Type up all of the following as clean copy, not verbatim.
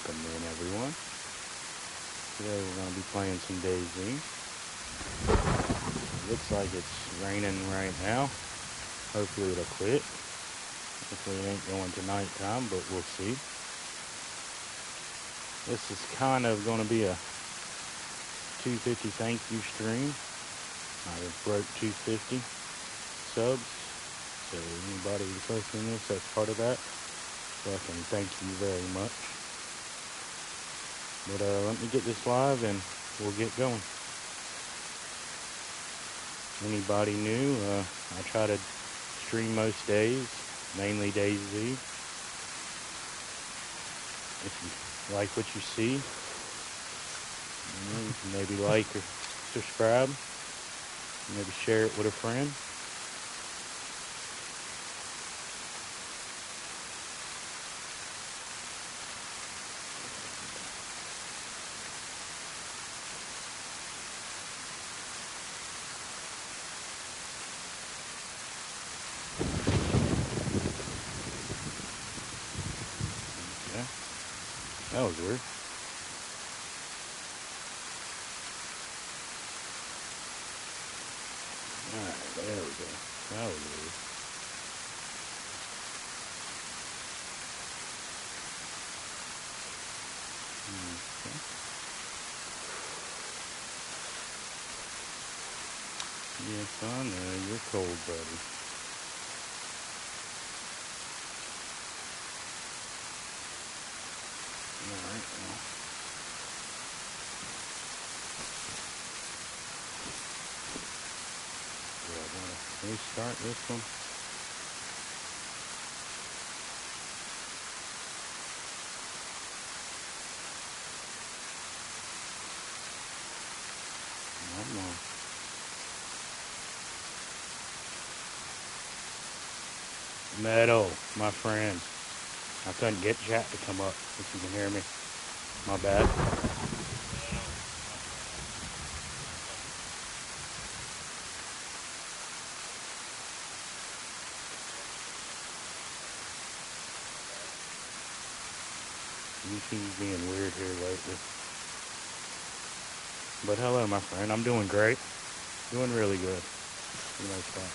Welcome in, everyone. Today we're going to be playing some DayZ. Looks like it's raining right now. Hopefully it'll quit. Hopefully it ain't going to nighttime, but we'll see. This is kind of going to be a 250 thank you stream. I broke 250 subs. So anybody who's listening to this that's part of that, fucking thank you very much. But let me get this live and we'll get going. Anybody new, I try to stream most days, mainly DayZ. If you like what you see, you can maybe like or subscribe, maybe share it with a friend. Okay, that was weird. Alright, there we go. That was weird. Okay. Yes, I know, you're cold, buddy. Alright, well. Do I gotta restart this one? Come on. Metal, my friend. I couldn't get chat to come up, if you can hear me. My bad. YouTube's being weird here lately. But hello, my friend. I'm doing great. Doing really good. You like that?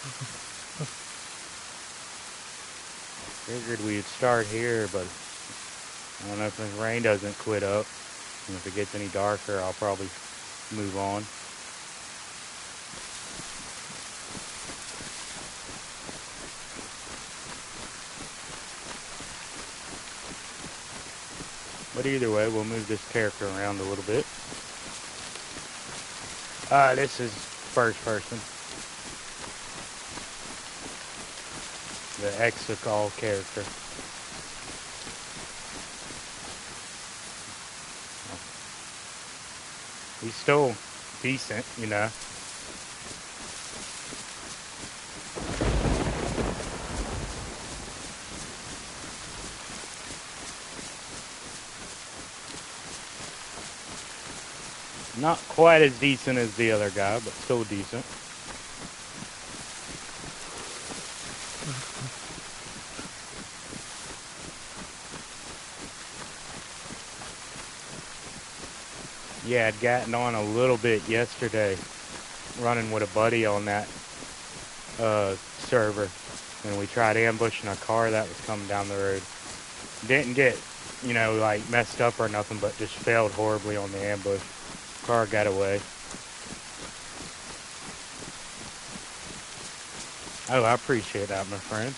Figured we'd start here, but I don't know if the rain doesn't quit up. And if it gets any darker, I'll probably move on. But either way, we'll move this character around a little bit. This is first person. The Exocol character. He's still decent, you know. Not quite as decent as the other guy, but still decent. Yeah, I'd gotten on a little bit yesterday, running with a buddy on that server, and we tried ambushing a car that was coming down the road. Didn't get, you know, like messed up or nothing, but just failed horribly on the ambush. Car got away. Oh, I appreciate that, my friend.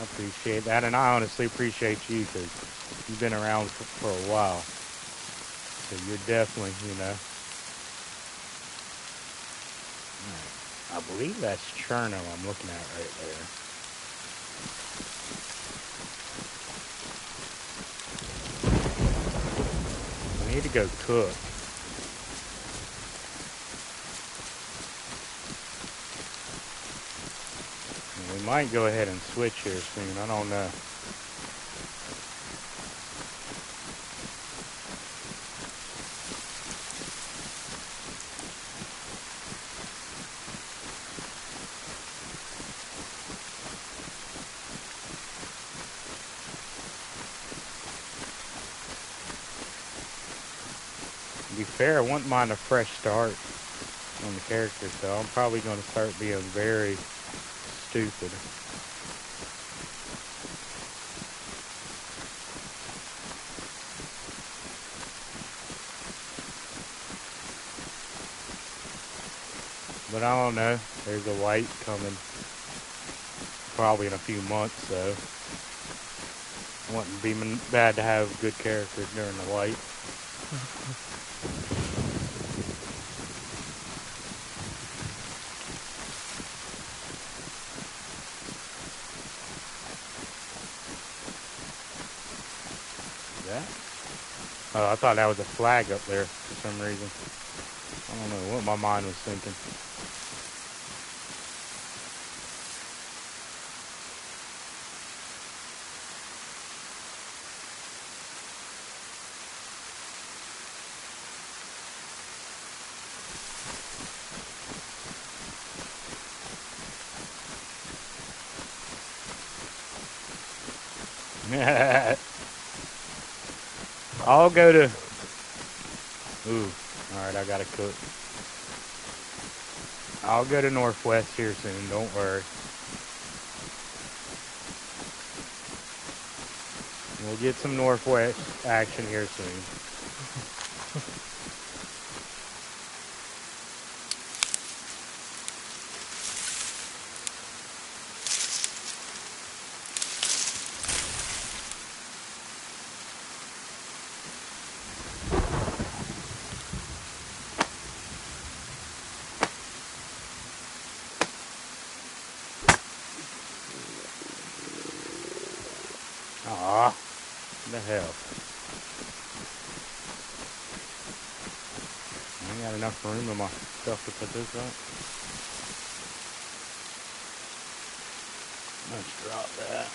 I appreciate that, and I honestly appreciate you because you've been around for a while. So you're definitely, you know. Right. I believe that's Cherno I'm looking at right there. I need to go cook. And we might go ahead and switch here soon. I don't know. be fair, I wouldn't mind a fresh start on the character, so I'm probably going to start being very stupid. But I don't know. There's a white coming probably in a few months, so it wouldn't be bad to have good characters during the white. That? Oh, I thought that was a flag up there for some reason. I don't know what my mind was thinking. I'll go to... Ooh, alright, I gotta cook. I'll go to Northwest here soon, don't worry. We'll get some Northwest action here soon. Aw, what the hell? I ain't got enough room in my stuff to put this up. Let's drop that.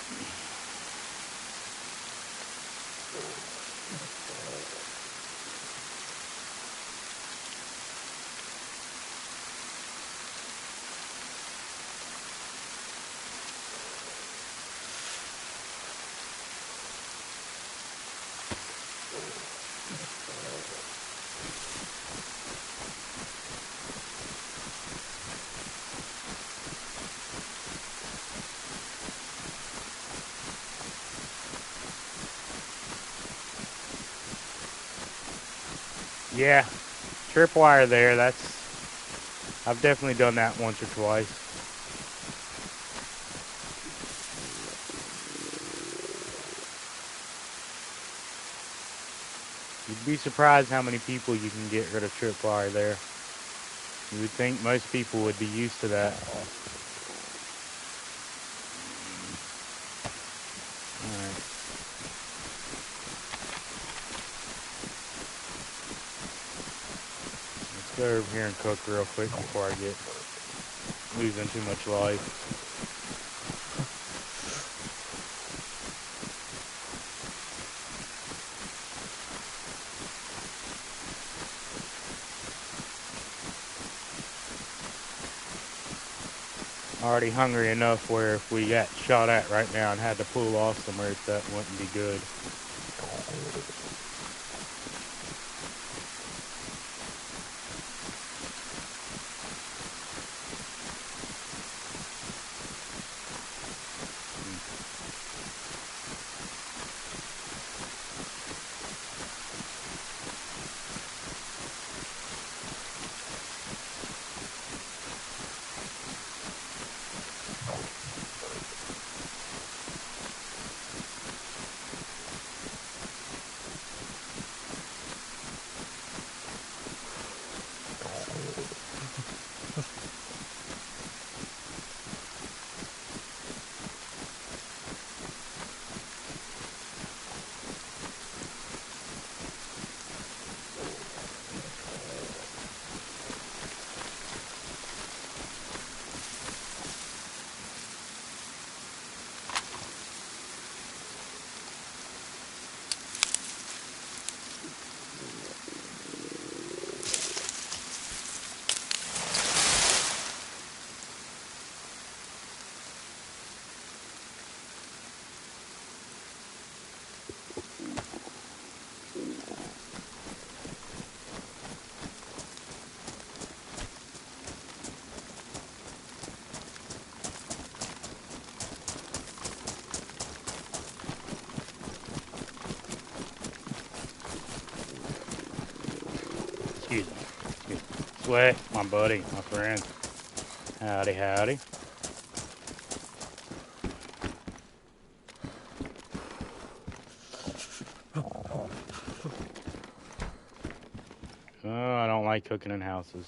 Yeah, tripwire there, I've definitely done that once or twice. You'd be surprised how many people you can get rid of tripwire there. You would think most people would be used to that. Alright. Let's go over here and cook real quick before I get losing too much life. Already hungry enough where if we got shot at right now and had to pull off somewhere, that wouldn't be good. Excuse me. Sweat, my buddy, my friend. Howdy, howdy. Oh, I don't like cooking in houses.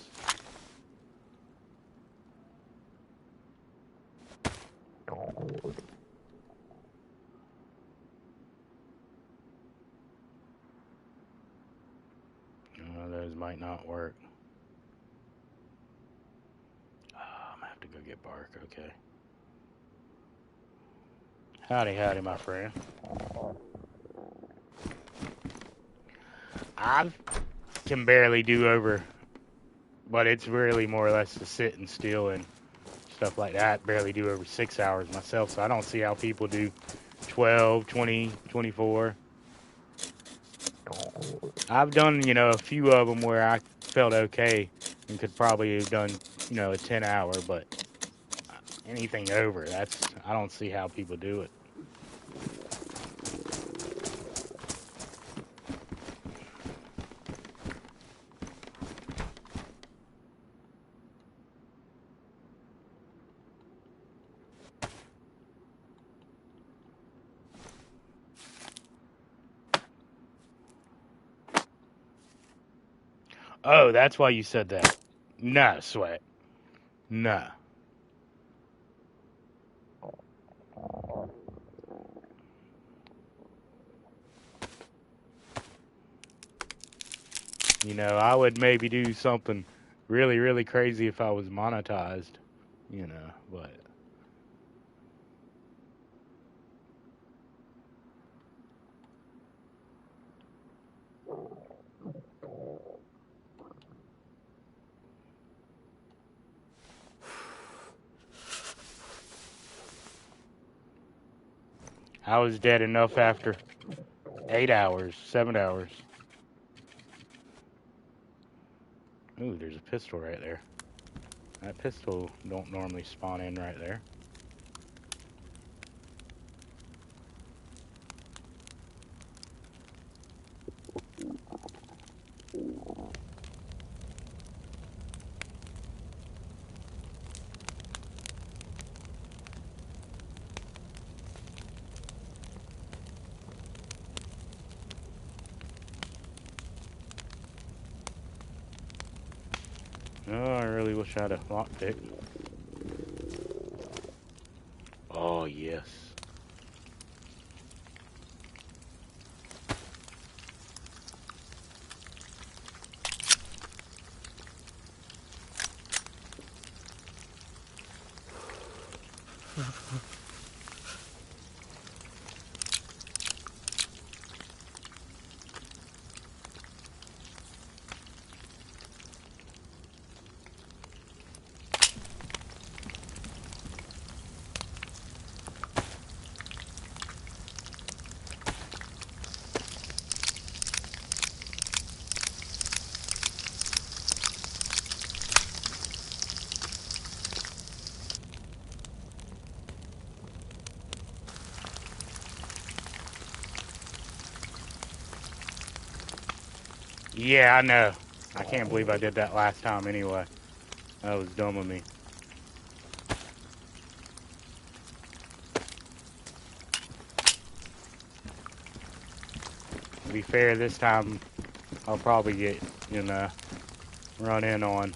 Those might not work. Oh, I'm gonna have to go get bark, okay. Howdy, howdy, my friend. I can barely do over, but it's really more or less to sit and still and stuff like that. Barely do over 6 hours myself, so I don't see how people do 12, 20, 24. I've done, a few of them where I felt okay and could probably have done, a 10 hour, but anything over, I don't see how people do it. Oh, that's why you said that. Nah, Sweat. Nah. I would maybe do something really, really crazy if I was monetized, but. I was dead enough after 8 hours, 7 hours. Ooh, there's a pistol right there. That pistol don't normally spawn in right there. Oh, I really wish I had a lockpick. Oh, yes. Yeah, I know. I can't believe I did that last time anyway. That was dumb of me. To be fair, this time I'll probably get, run in on.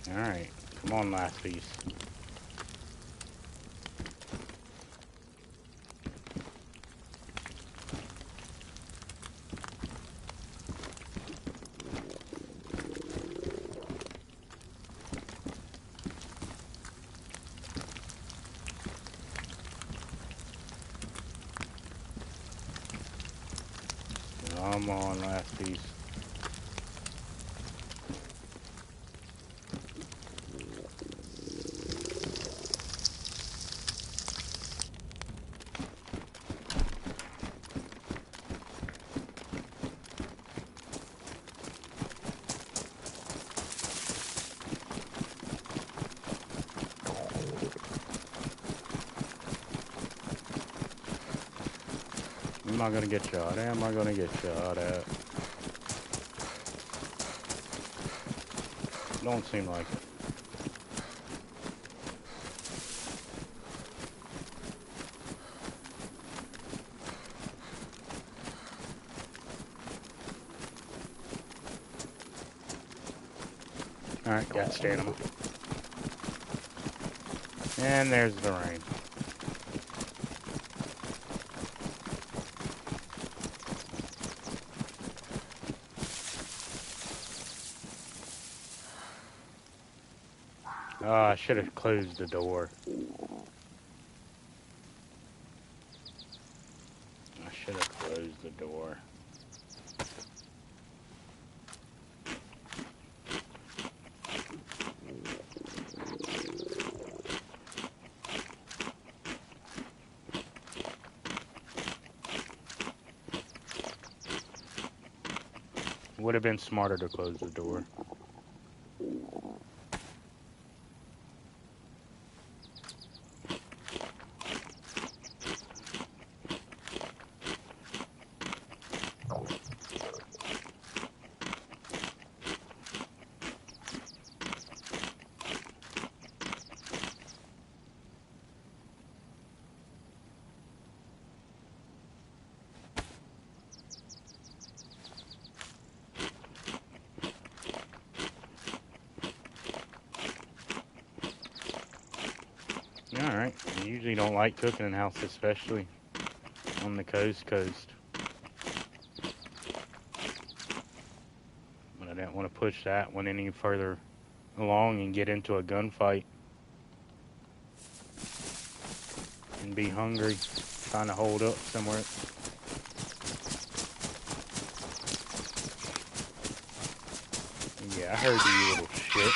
Alright, come on, last piece. Come on, last piece. Am I gonna get shot at? Am I gonna get shot at? Don't seem like it. Alright, got stamina. And there's the rain. Oh, I should have closed the door. I should have closed the door. Would have been smarter to close the door. Alright, I usually don't like cooking in house, especially on the coast. But I didn't want to push that one any further along and get into a gunfight and be hungry, trying to hold up somewhere. Yeah, I heard you, little shit.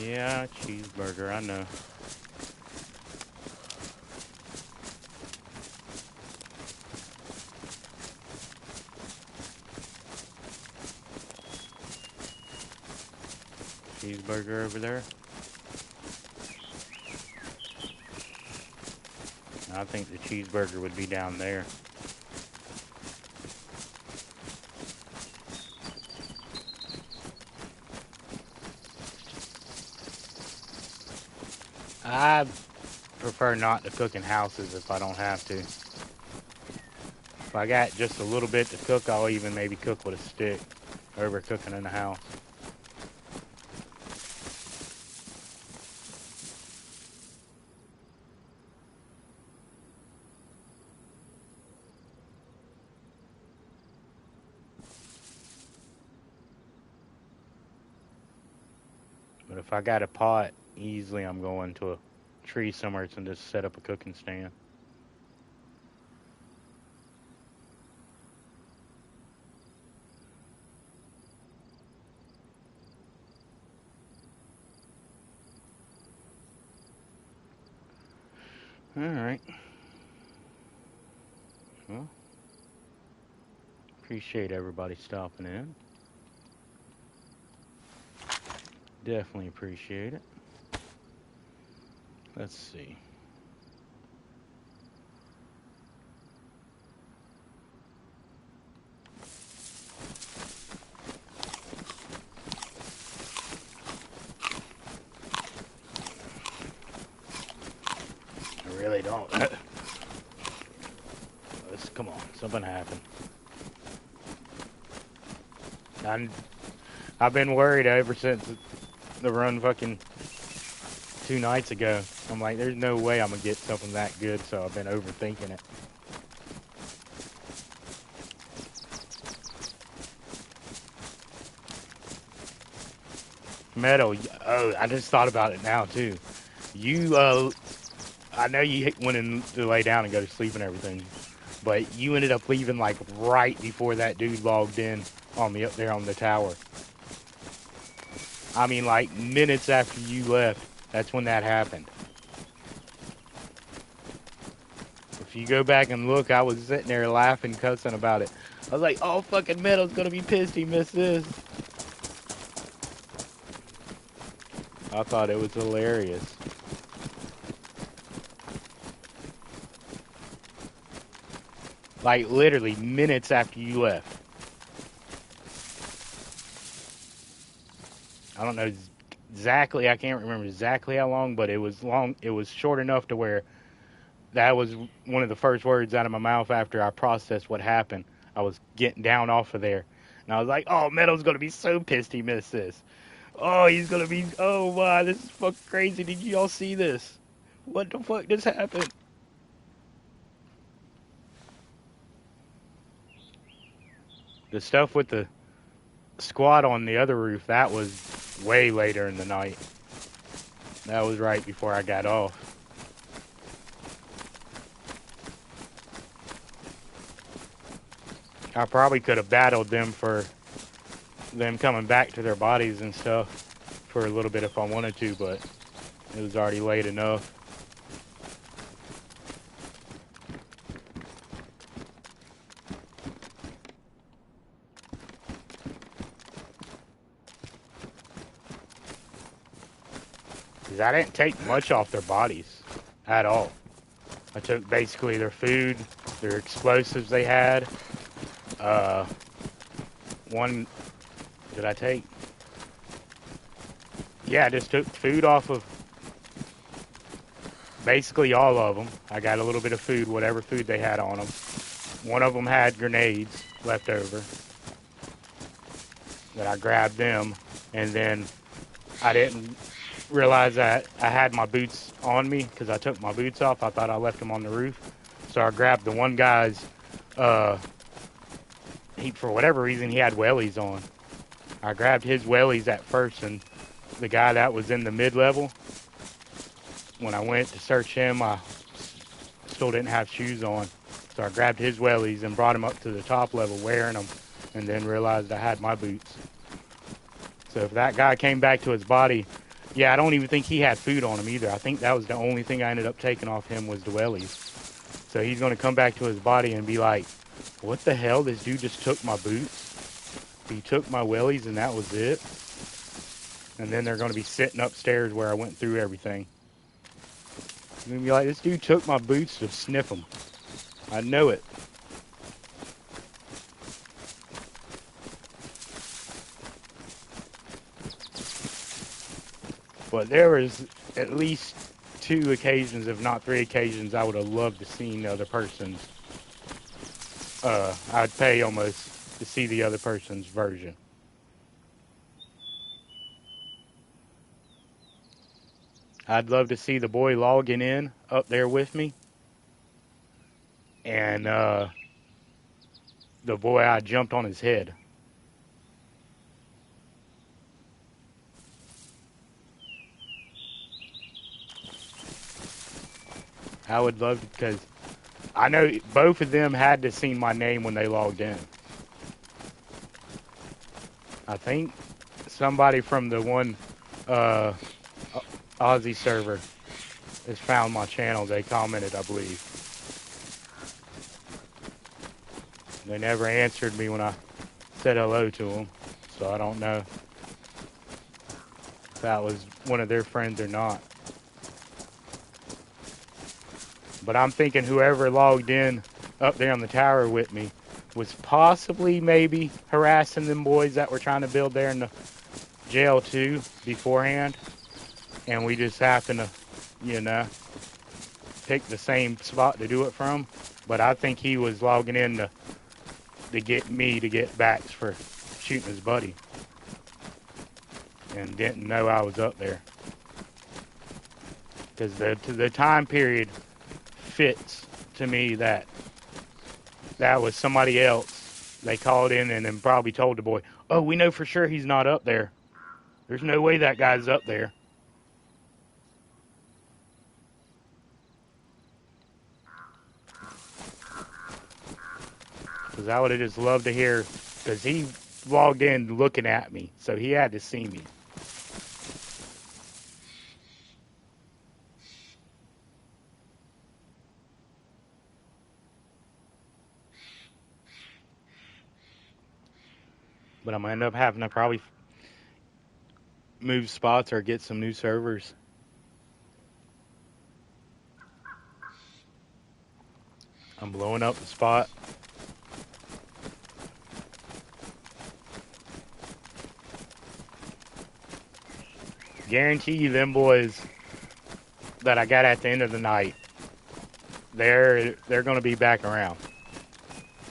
Yeah, cheeseburger, I know. Cheeseburger over there. I think the cheeseburger would be down there. I prefer not to cook in houses if I don't have to. If I got just a little bit to cook, I'll even maybe cook with a stick over cooking in the house. But if I got a pot, easily I'm going to a tree somewhere and just set up a cooking stand. Alright. Well, appreciate everybody stopping in. Definitely appreciate it. Let's see. Oh, come on, something happened. I've been worried ever since the run fucking 2 nights ago. I'm like, there's no way I'm gonna get something that good, so I've been overthinking it. Metal, oh, I just thought about it now too. I know you went in to lay down and go to sleep and everything, but you ended up leaving like right before that dude logged in on me up there on the tower. I mean, like minutes after you left, that's when that happened. If you go back and look, I was sitting there laughing, cussing about it. I was like, oh, fucking Metal's gonna be pissed he missed this. I thought it was hilarious. Like, literally minutes after you left. I don't know exactly, I can't remember exactly how long, but it was long. It was short enough to where that was one of the first words out of my mouth after I processed what happened. I was getting down off of there. And I was like, oh, Metal's going to be so pissed he missed this. Oh, he's going to be, oh, wow, this is fucking crazy. Did y'all see this? What the fuck just happened? The stuff with the squad on the other roof, that was way later in the night. That was right before I got off. I probably could have battled them for them coming back to their bodies and stuff for a little bit if I wanted to, but it was already late enough. Because I didn't take much off their bodies at all. I took basically their food, their explosives they had. One, did I take? Yeah, I just took food off of basically all of them. I got a little bit of food, whatever food they had on them. One of them had grenades left over that I grabbed them, and then I didn't realize that I had my boots on me because I took my boots off. I thought I left them on the roof, so I grabbed the one guy's. For whatever reason, he had wellies on. I grabbed his wellies at first, and the guy that was in the mid-level, when I went to search him, I still didn't have shoes on. So I grabbed his wellies and brought him up to the top level wearing them, and then realized I had my boots. So if that guy came back to his body, yeah, I don't even think he had food on him either. I think that was the only thing I ended up taking off him was the wellies. So he's going to come back to his body and be like, what the hell? This dude just took my boots. He took my wellies and that was it. And then they're going to be sitting upstairs where I went through everything. I'm going to be like, this dude took my boots to sniff them. I know it. But there was at least 2 occasions, if not 3 occasions, I would have loved to see the other person's. I'd pay almost to see the other person's version. I'd love to see the boy logging in up there with me. And the boy, I jumped on his head. I would love to, because I know both of them had to see my name when they logged in. I think somebody from the one Aussie server has found my channel. They commented, I believe. They never answered me when I said hello to them, so I don't know if that was one of their friends or not. But I'm thinking whoever logged in up there on the tower with me was possibly maybe harassing them boys that were trying to build there in the jail too beforehand. And we just happened to, picked the same spot to do it from, but I think he was logging in to get me to get backs for shooting his buddy, and didn't know I was up there. Because the time period fits to me that was somebody else. They called in and then probably told the boy, "Oh, we know for sure he's not up there. There's no way that guy's up there." Because I would have just loved to hear, because he logged in looking at me, so he had to see me. But I'm going to end up having to probably move spots or get some new servers. I'm blowing up the spot. Guarantee you them boys that I got at the end of the night, they're going to be back around.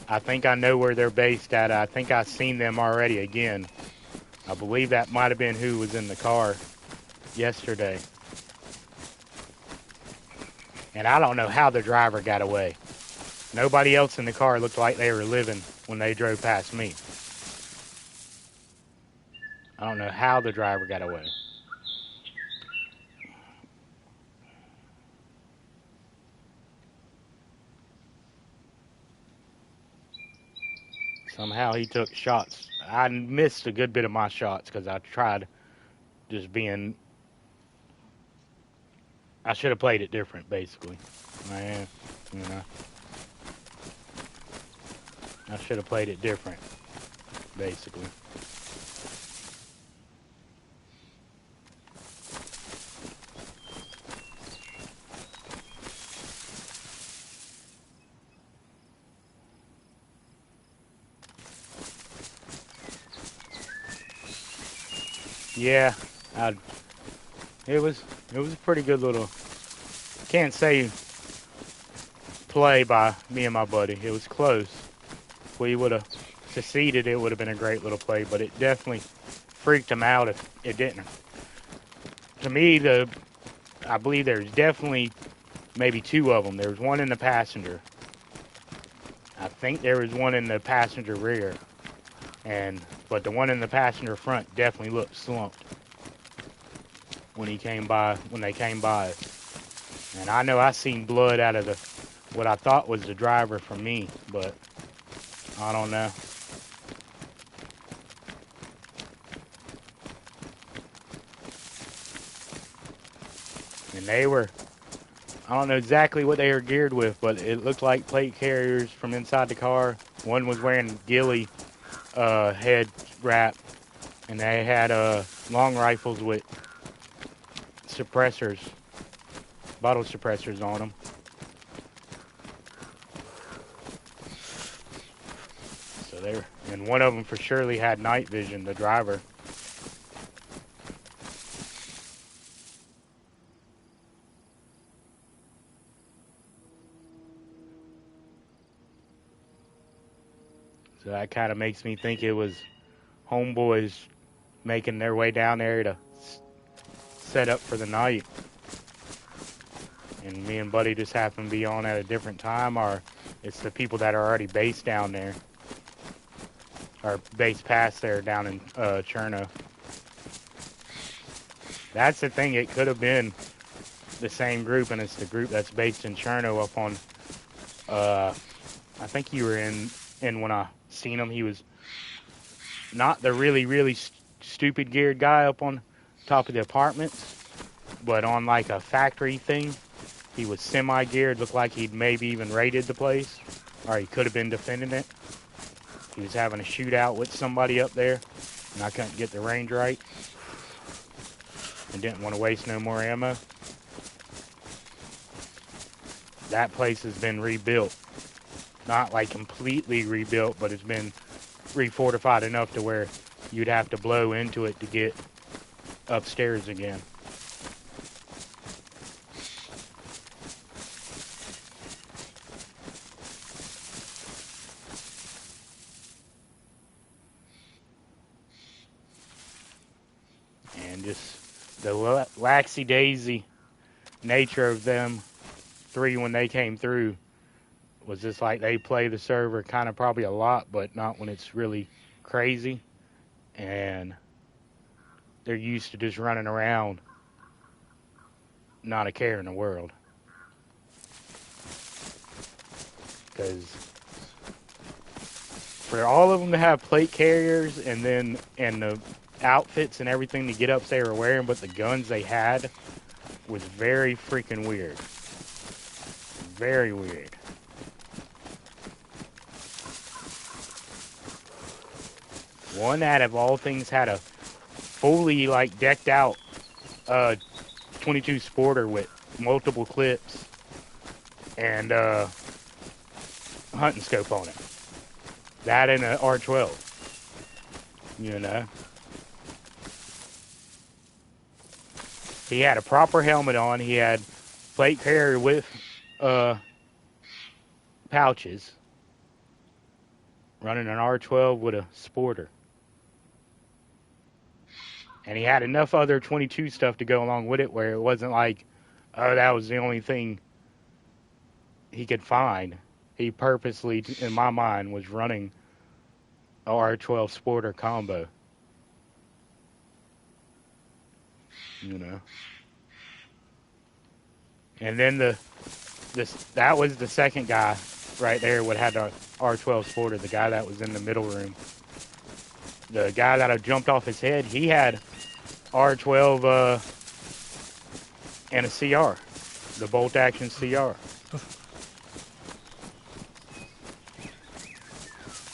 I think I know where they're based at. I think I've seen them already again. I believe that might have been who was in the car yesterday. And I don't know how the driver got away. Nobody else in the car looked like they were living when they drove past me. I don't know how the driver got away. Somehow he took shots. I missed a good bit of my shots because I tried just being... I should have played it different, basically. I should have played it different, basically. Yeah, it was a pretty good little, can't say play by me and my buddy. It was close. If we would have succeeded, it would have been a great little play, but it definitely freaked him out if it didn't. To me, I believe there's definitely maybe two of them. There was one in the passenger. I think there was one in the passenger rear. But the one in the passenger front definitely looked slumped when they came by. And I know I seen blood out of what I thought was the driver from me, but I don't know. And I don't know exactly what they were geared with, but it looked like plate carriers from inside the car. One was wearing ghillie head wrap, and they had long rifles with suppressors, bottle suppressors on them. And one of them for surely had night vision, the driver. So that kind of makes me think it was homeboys making their way down there to set up for the night. And me and Buddy just happen to be on at a different time, or it's the people that are already based down there, or based past there down in Cherno. That's the thing, it could have been the same group, and it's the group that's based in Cherno up on, I think you were in when I seen him. He was not the really stupid geared guy up on top of the apartments, but on like a factory thing. He was semi-geared, looked like he'd maybe even raided the place, or he could have been defending it. He was having a shootout with somebody up there, and I couldn't get the range right, and didn't want to waste no more ammo. That place has been rebuilt. Not like completely rebuilt, but it's been refortified enough to where you'd have to blow into it to get upstairs again. just the laxy-daisy nature of them three when they came through was just like they play the server kind of probably a lot, but not when it's really crazy. And they're used to just running around, not a care in the world. Because for all of them to have plate carriers and the outfits and everything, the get-ups they were wearing, but the guns they had was very freaking weird. Very weird. One that of all things had a fully like decked out 22 Sporter with multiple clips and hunting scope on it. That and an R12. You know. He had a proper helmet on. He had plate carrier with pouches. Running an R12 with a Sporter. And he had enough other 22 stuff to go along with it where it wasn't like, oh, that was the only thing he could find. He purposely, in my mind, was running a R12 Sporter combo. You know. And then that was the second guy right there what had the R12 Sporter, the guy that was in the middle room. The guy that I jumped off his head, he had R12 and a CR, the bolt action CR.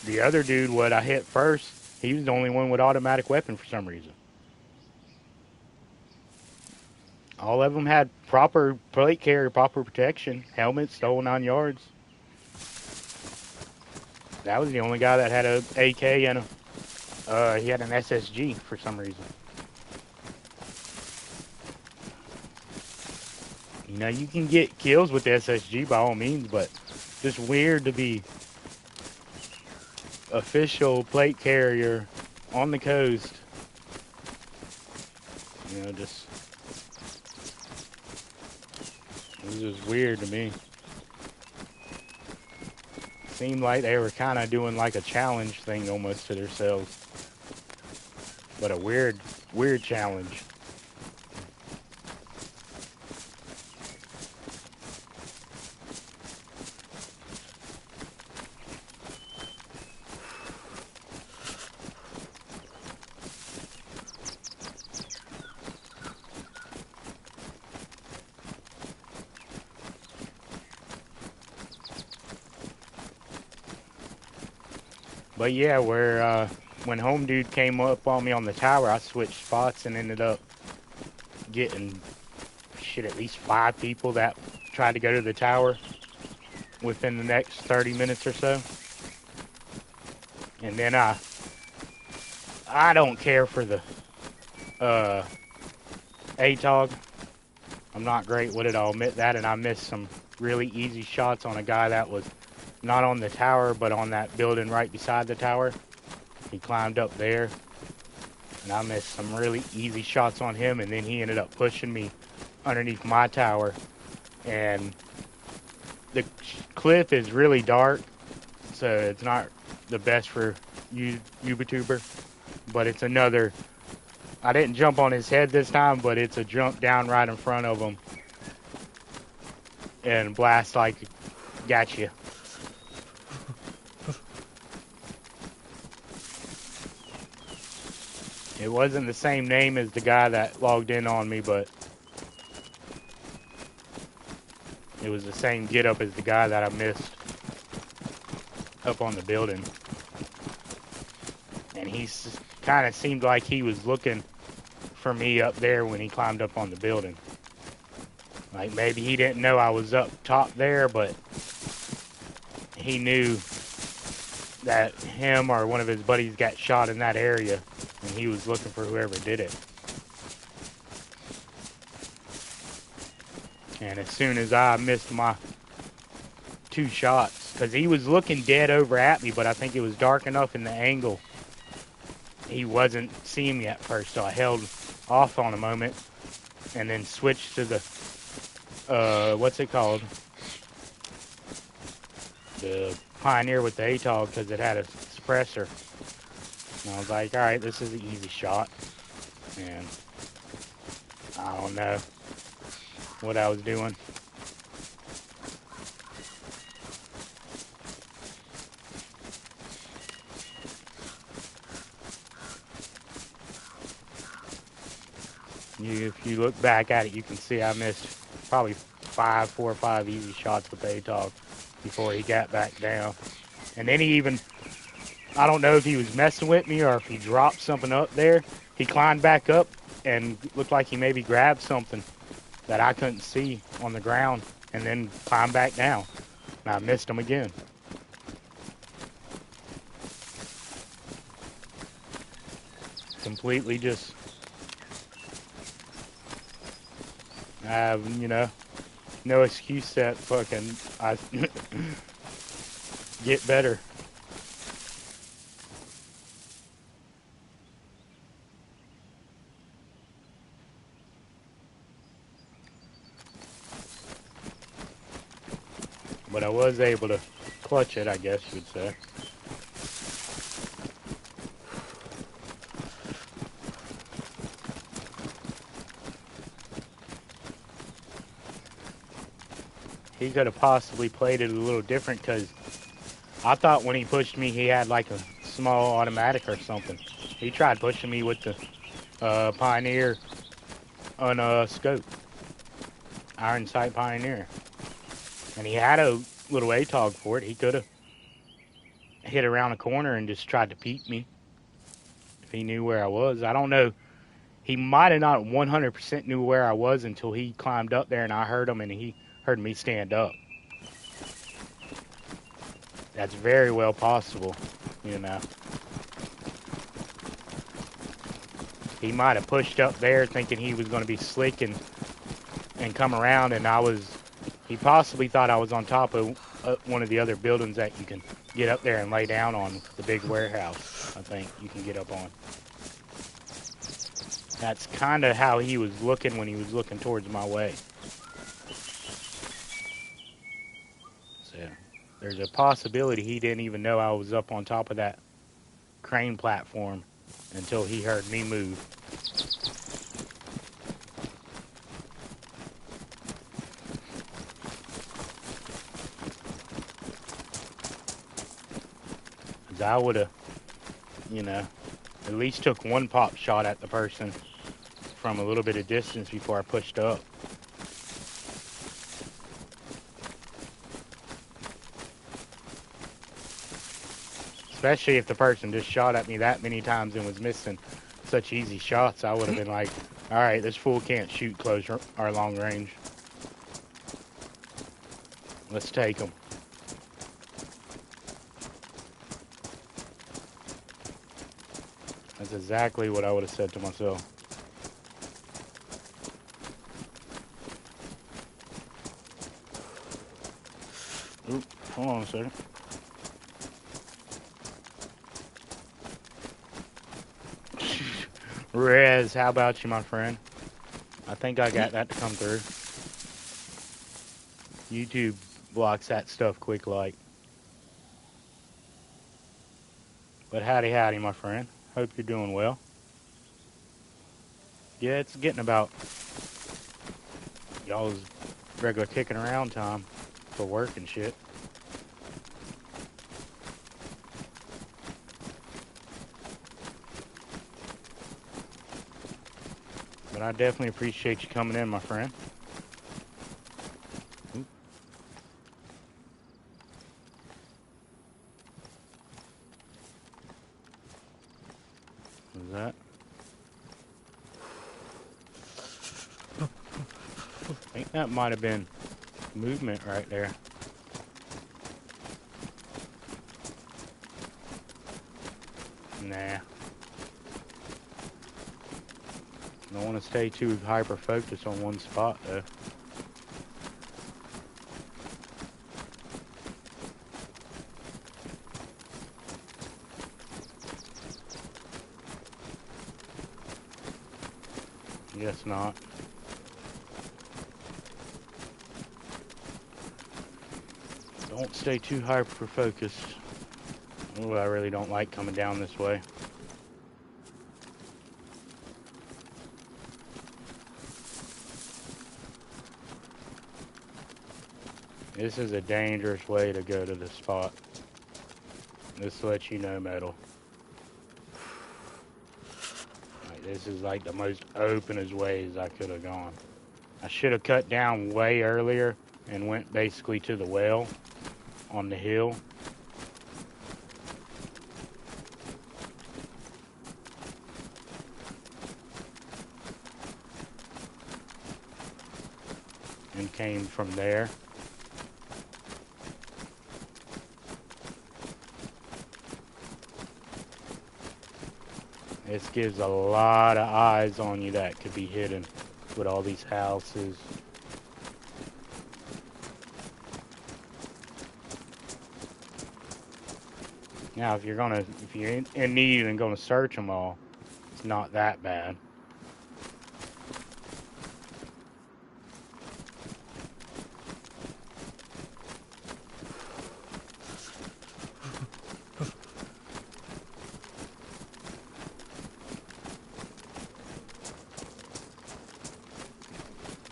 The other dude, what I hit first, he was the only one with automatic weapon for some reason. All of them had proper plate carrier, proper protection, helmets, the whole 9 yards. That was the only guy that had a AK and he had an SSG for some reason. You know, you can get kills with the SSG by all means, but just weird to be official plate carrier on the coast. You know, it was just weird to me. Seemed like they were kind of doing like a challenge thing almost to themselves. But a weird challenge. But yeah, when Home Dude came up on me on the tower, I switched spots and ended up getting at least 5 people that tried to go to the tower within the next 30 minutes or so. And then I don't care for the ATOG. I'm not great with it, I'll admit that, and I missed some really easy shots on a guy that was not on the tower, but on that building right beside the tower. He climbed up there, and I missed some really easy shots on him, and then he ended up pushing me underneath my tower. And the cliff is really dark, so it's not the best for YouTuber, but it's another. I didn't jump on his head this time, but it's a jump down right in front of him and blast like gotcha. It wasn't the same name as the guy that logged in on me, but it was the same get-up as the guy that I missed up on the building. And he kind of seemed like he was looking for me up there when he climbed up on the building. Like maybe he didn't know I was up top there, but he knew that him or one of his buddies got shot in that area, and he was looking for whoever did it. And as soon as I missed my 2 shots, because he was looking dead over at me, but I think it was dark enough in the angle, he wasn't seeing me at first, so I held off on a moment and then switched to the, what's it called? The Pioneer with the ATOG because it had a suppressor. And I was like, alright, this is an easy shot. And I don't know what I was doing. If you look back at it, you can see I missed probably 4 or 5 easy shots with the ATOG before he got back down. And then he even, I don't know if he was messing with me or if he dropped something up there. He climbed back up and looked like he maybe grabbed something that I couldn't see on the ground and then climbed back down. And I missed him again. Completely just, I have, you know, no excuse that fucking I get better. But I was able to clutch it, I guess you would say. He could have possibly played it a little different because I thought when he pushed me he had like a small automatic or something. He tried pushing me with the Pioneer on a scope. Iron Sight Pioneer. And he had a little ATOG for it. He could have hit around a corner and just tried to peek me if he knew where I was. I don't know. He might have not 100% knew where I was until he climbed up there and I heard him and he heard me stand up. That's very well possible, you know. He might have pushed up there thinking he was going to be slick and come around, and he possibly thought I was on top of one of the other buildings that you can get up there and lay down on, the big warehouse, I think you can get up on. That's kind of how he was looking when he was looking towards my way. So there's a possibility he didn't even know I was up on top of that crane platform until he heard me move. Because I would have, you know, at least took one pop shot at the person from a little bit of distance before I pushed up. Especially if the person just shot at me that many times and was missing such easy shots, I would have been like, alright, this fool can't shoot close or long range. Let's take him. That's exactly what I would have said to myself. Oop, hold on a second. Rez, how about you, my friend? I think I got that to come through. YouTube blocks that stuff quick like. But howdy, my friend. Hope you're doing well. Yeah, it's getting about y'all's regular kicking around time for work and shit. But I definitely appreciate you coming in, my friend. Oop. What was that? I think that might have been movement right there. Nah. Don't want to stay too hyper-focused on one spot, though. Guess not. Don't stay too hyper-focused. Oh, I really don't like coming down this way. This is a dangerous way to go to the spot. This lets you know, Metal. Like, this is like the most openest ways I could have gone. I should have cut down way earlier and went basically to the well on the hill. And came from there. This gives a lot of eyes on you that could be hidden with all these houses. Now, if you're in need and gonna search them all, it's not that bad.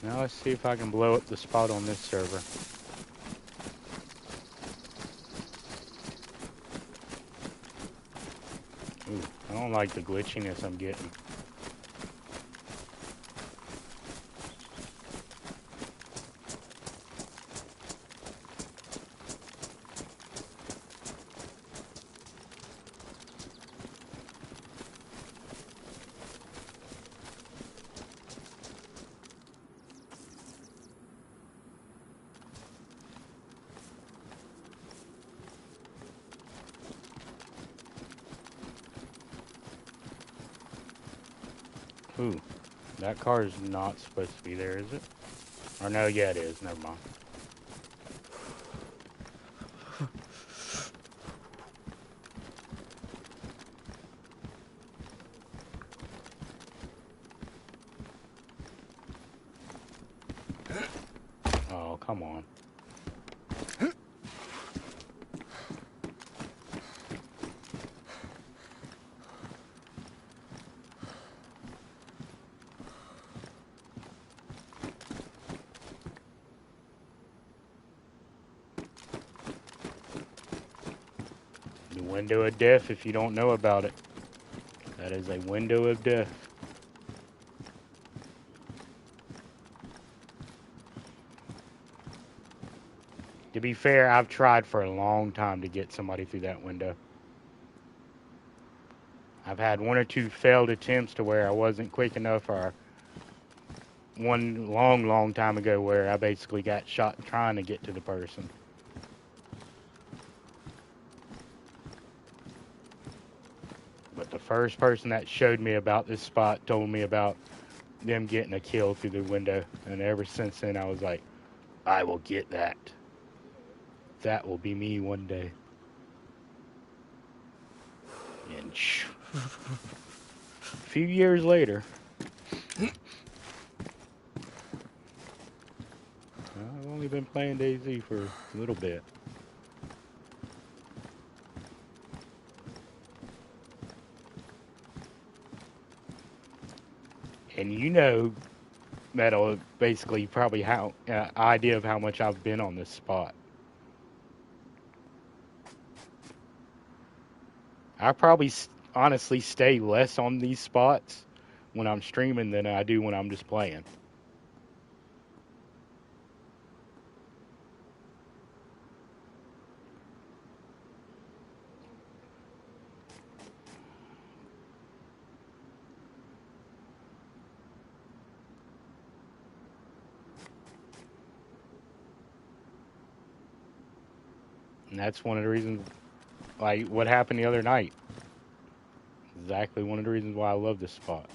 Now let's see if I can blow up the spot on this server. Ooh, I don't like the glitchiness I'm getting. Ooh, that car is not supposed to be there, is it? Or no, yeah it is, never mind. Oh, come on. The window of death if you don't know about it. That is a window of death. To be fair, I've tried for a long time to get somebody through that window. I've had one or two failed attempts to where I wasn't quick enough, or one long time ago where I basically got shot trying to get to the person. But the first person that showed me about this spot told me about them getting a kill through the window. And ever since then, I was like, I will get that. That will be me one day. And a few years later, I've only been playing DayZ for a little bit. And you know, Metal, basically probably how idea of how much I've been on this spot. I probably honestly stay less on these spots when I'm streaming than I do when I'm just playing. And that's one of the reasons, like what happened the other night. Exactly one of the reasons why I love this spot.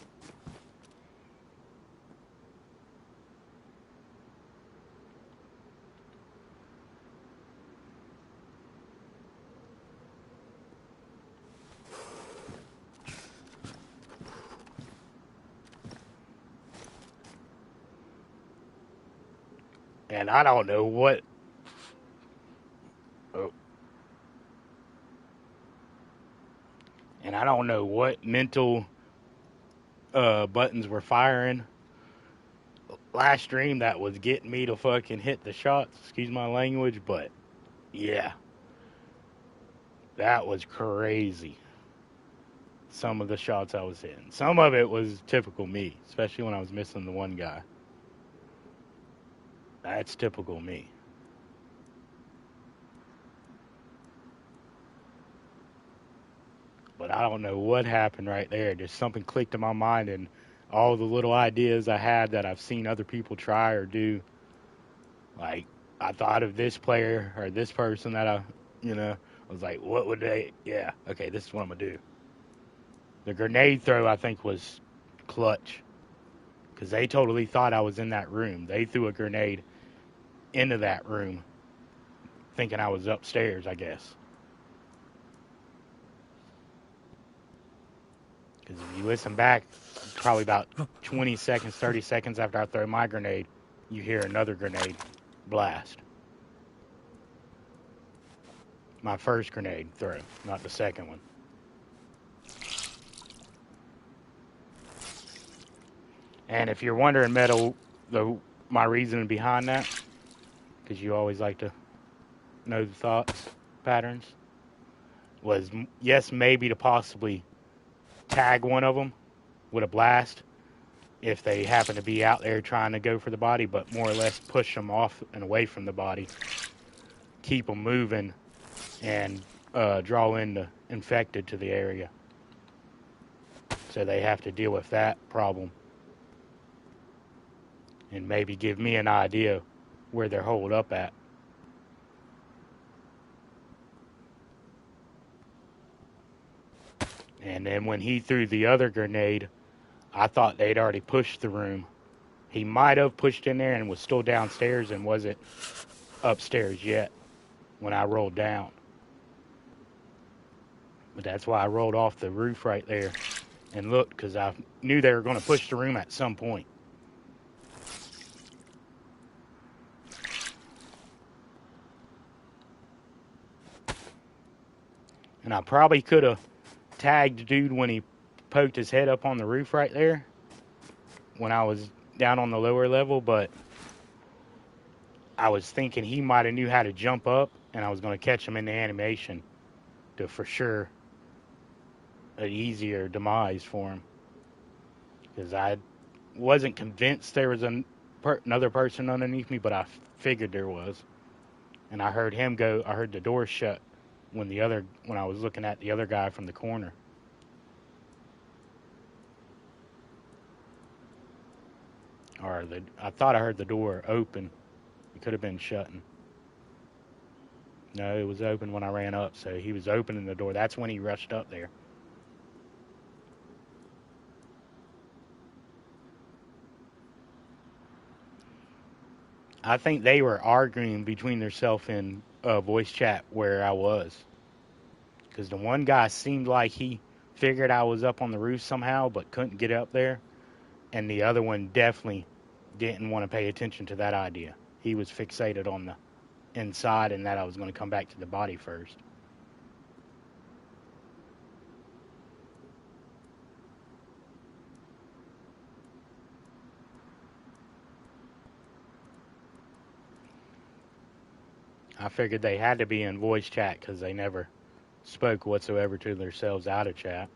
And I don't know what. Oh, and I don't know what mental buttons were firing last stream that was getting me to fucking hit the shots. Excuse my language, but yeah, that was crazy. Some of the shots I was hitting. Some of it was typical me, especially when I was missing the one guy. That's typical me. But I don't know what happened right there. Just something clicked in my mind, and all the little ideas I had that I've seen other people try or do. Like, I thought of this player or this person that I was like, what would they, yeah, okay, this is what I'm going to do. The grenade throw, I think, was clutch. Because they totally thought I was in that room. They threw a grenade into that room, thinking I was upstairs, I guess. Because if you listen back, probably about 20 seconds, 30 seconds after I throw my grenade, you hear another grenade blast. My first grenade throw, not the second one. And if you're wondering, Metal, my reasoning behind that, because you always like to know the thoughts patterns, was yes, maybe to possibly tag one of them with a blast if they happen to be out there trying to go for the body, but more or less push them off and away from the body, keep them moving, and draw in the infected to the area. So they have to deal with that problem and maybe give me an idea where they're holed up at. And then when he threw the other grenade, I thought they'd already pushed the room. He might have pushed in there and was still downstairs and wasn't upstairs yet when I rolled down. But that's why I rolled off the roof right there and looked, because I knew they were going to push the room at some point. And I probably could have tagged the dude when he poked his head up on the roof right there when I was down on the lower level, but I was thinking he might have knew how to jump up, and I was going to catch him in the animation to for sure an easier demise for him, because I wasn't convinced there was another person underneath me, but I figured there was. And I heard him go. I heard the door shut when I was looking at the other guy from the corner. I thought I heard the door open. It could have been shutting. No, it was open when I ran up, so he was opening the door. That's when he rushed up there. I think they were arguing between themselves in voice chat where I was. Because the one guy seemed like he figured I was up on the roof somehow, but couldn't get up there. And the other one definitely didn't want to pay attention to that idea. He was fixated on the inside and that I was going to come back to the body first. I figured they had to be in voice chat because they never spoke whatsoever to themselves out of chat.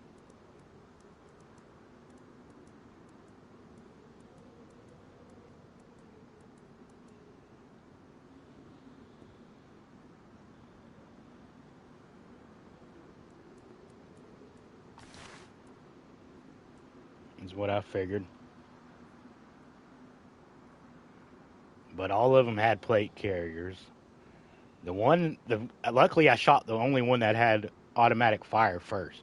Is what I figured. But all of them had plate carriers. Luckily I shot the only one that had automatic fire first.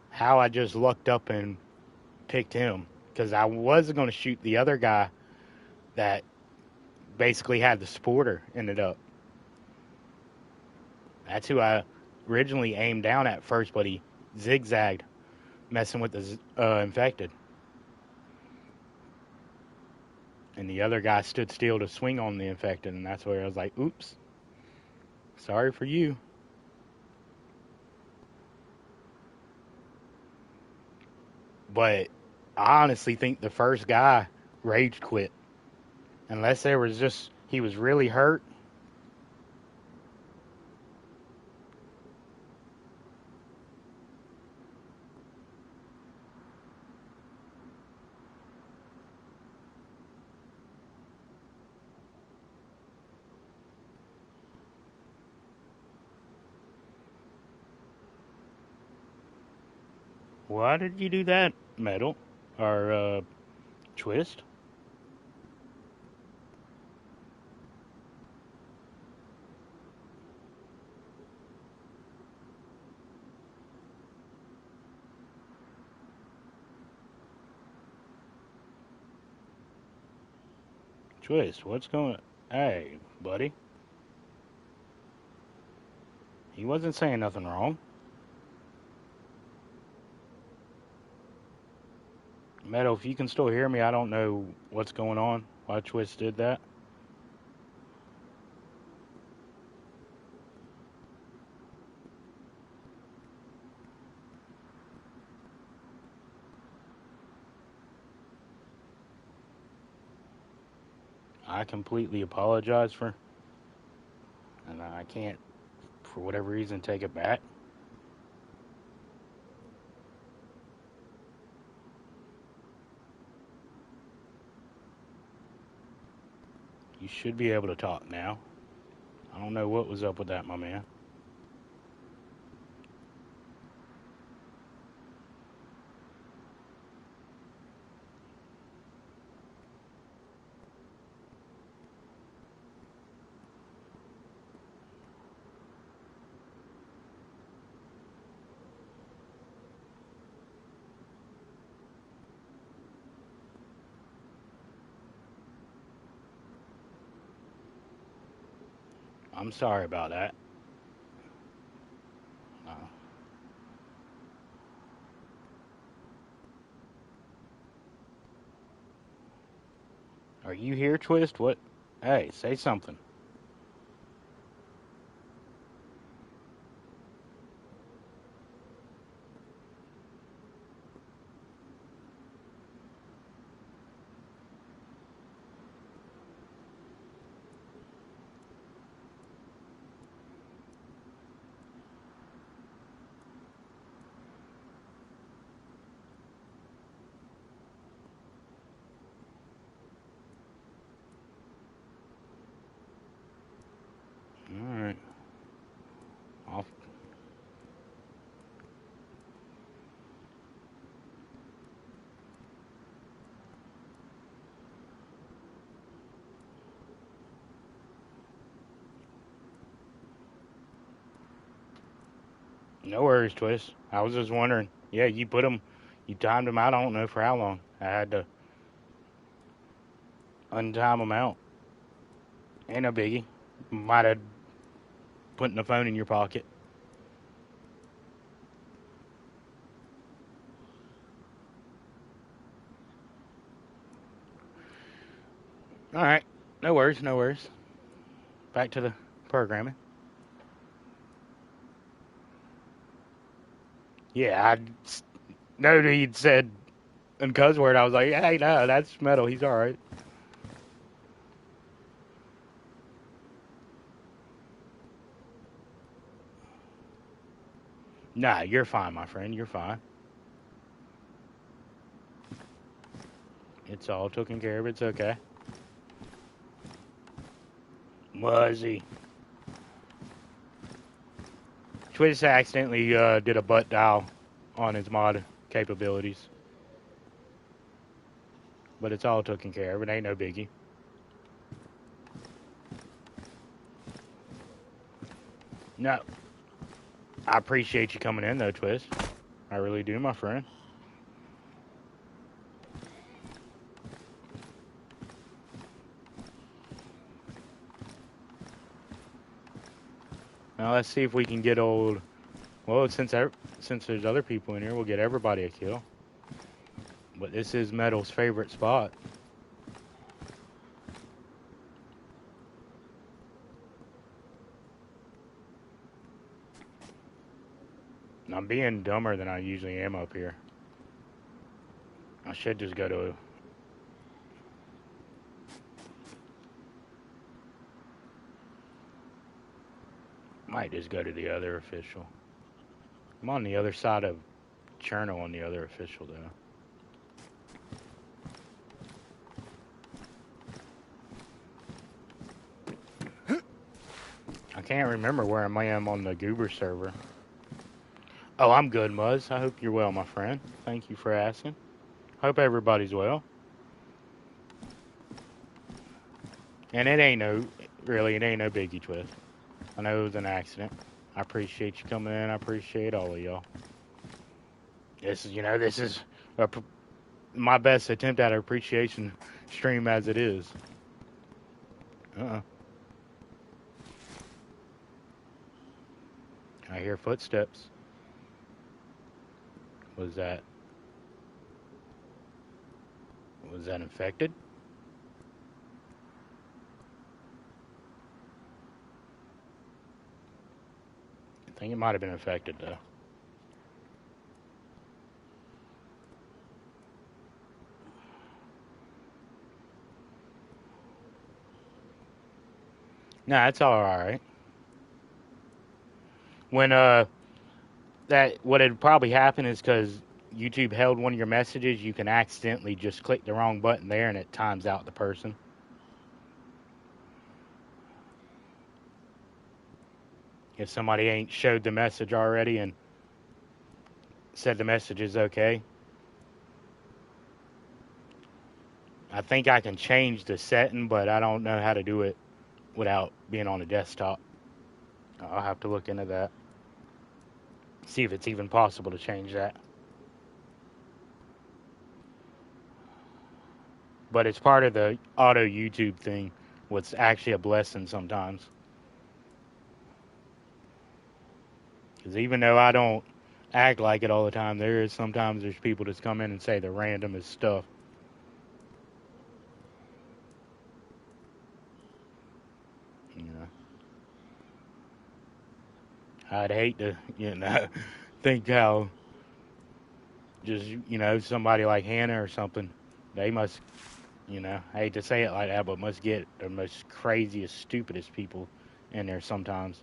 How I just lucked up and picked him, because I was going to shoot the other guy that basically had the supporter ended up. That's who I originally aimed down at first, but he zigzagged, messing with the infected. And the other guy stood still to swing on the infected, and that's where I was like, oops, sorry for you. But I honestly think the first guy rage quit. Unless there was just, he was really hurt. Why did you do that, Metal? Or, Twist? Twist, what's going on? Hey, buddy. He wasn't saying nothing wrong. Meadow, if you can still hear me, I don't know what's going on. Why Twist did that. I completely apologize for, and I can't, for whatever reason, take it back. You should be able to talk now. I don't know what was up with that, my man. I'm sorry about that. Uh, are you here, Twist? What? Hey, say something. All right. Off. No worries, Twist. I was just wondering. Yeah, you put him, you timed him out. I don't know for how long. I had to untime him out. Ain't no biggie. Might have putting the phone in your pocket. All right. No worries, no worries. Back to the programming. Yeah, I know that he'd said in cuss word. I was like, hey, no, that's Metal. He's all right. Nah, you're fine, my friend. You're fine. It's all taken care of. It's okay. Was he? Twitch accidentally did a butt dial on his mod capabilities. But it's all taken care of. It ain't no biggie. No. I appreciate you coming in, though, Twist. I really do, my friend. Now let's see if we can get old. Well, since there's other people in here, we'll get everybody a kill. But this is Metal's favorite spot. I'm being dumber than I usually am up here. I should just go to... Might just go to the other official. I'm on the other side of Cherno on the other official, though. I can't remember where I am on the Goober server. Oh, I'm good, Muzz. I hope you're well, my friend. Thank you for asking. Hope everybody's well. And it ain't no biggie, Twist. I know it was an accident. I appreciate you coming in. I appreciate all of y'all. This is my best attempt at an appreciation stream as it is. I hear footsteps. Was that infected? I think it might have been infected, though. Nah, it's all right. When what had probably happened is because YouTube held one of your messages, you can accidentally just click the wrong button there, and it times out the person. If somebody ain't showed the message already and said the message is okay. I think I can change the setting, but I don't know how to do it without being on a desktop. I'll have to look into that. See if it's even possible to change that. But it's part of the auto YouTube thing, what's actually a blessing sometimes. Because even though I don't act like it all the time, sometimes there's people that come in and say the randomest stuff. You know, I'd hate to, think how just, somebody like Hannah or something, they must, I hate to say it like that, but must get the most craziest, stupidest people in there sometimes.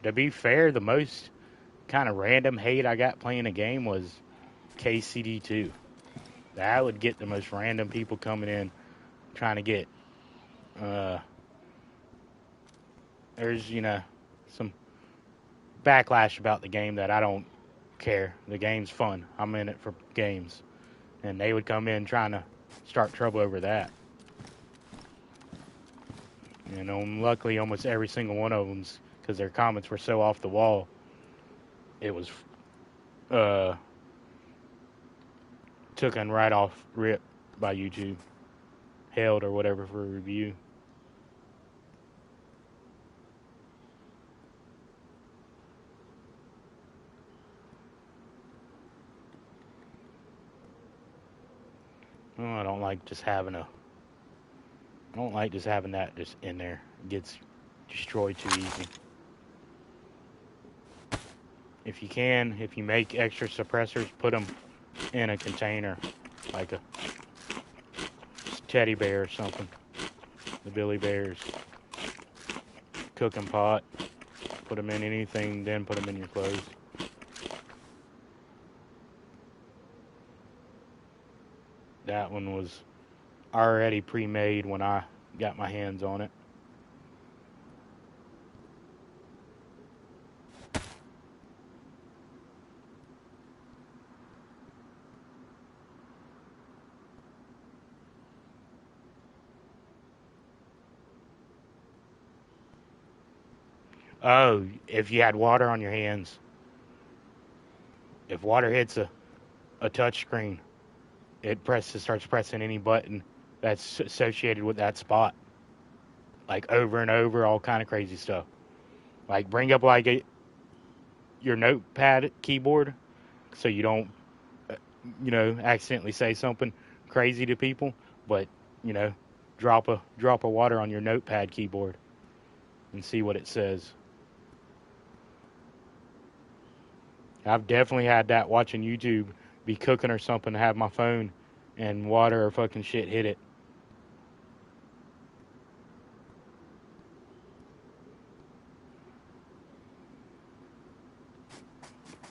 To be fair, the most kind of random hate I got playing a game was KCD2. That would get the most random people coming in trying to get there's some backlash about the game that I don't care. The game's fun. I'm in it for games. And they would come in trying to start trouble over that. Luckily almost every single one of them, because their comments were so off the wall, it was taken right off rip by YouTube, held or whatever for a review. Oh, I don't like just having that just in there. It gets destroyed too easy. If you make extra suppressors, put them in a container, like a teddy bear or something. The Billy Bears. Cooking pot. Put them in anything, then put them in your clothes. That one was already pre-made when I got my hands on it. Oh, if you had water on your hands. If water hits a touch screen, it starts pressing any button that's associated with that spot. Like over and over, all kind of crazy stuff. Like bring up your notepad keyboard so you don't, accidentally say something crazy to people. But you know, drop a water on your notepad keyboard and see what it says. I've definitely had that watching YouTube, be cooking or something, have my phone and water or fucking shit hit it.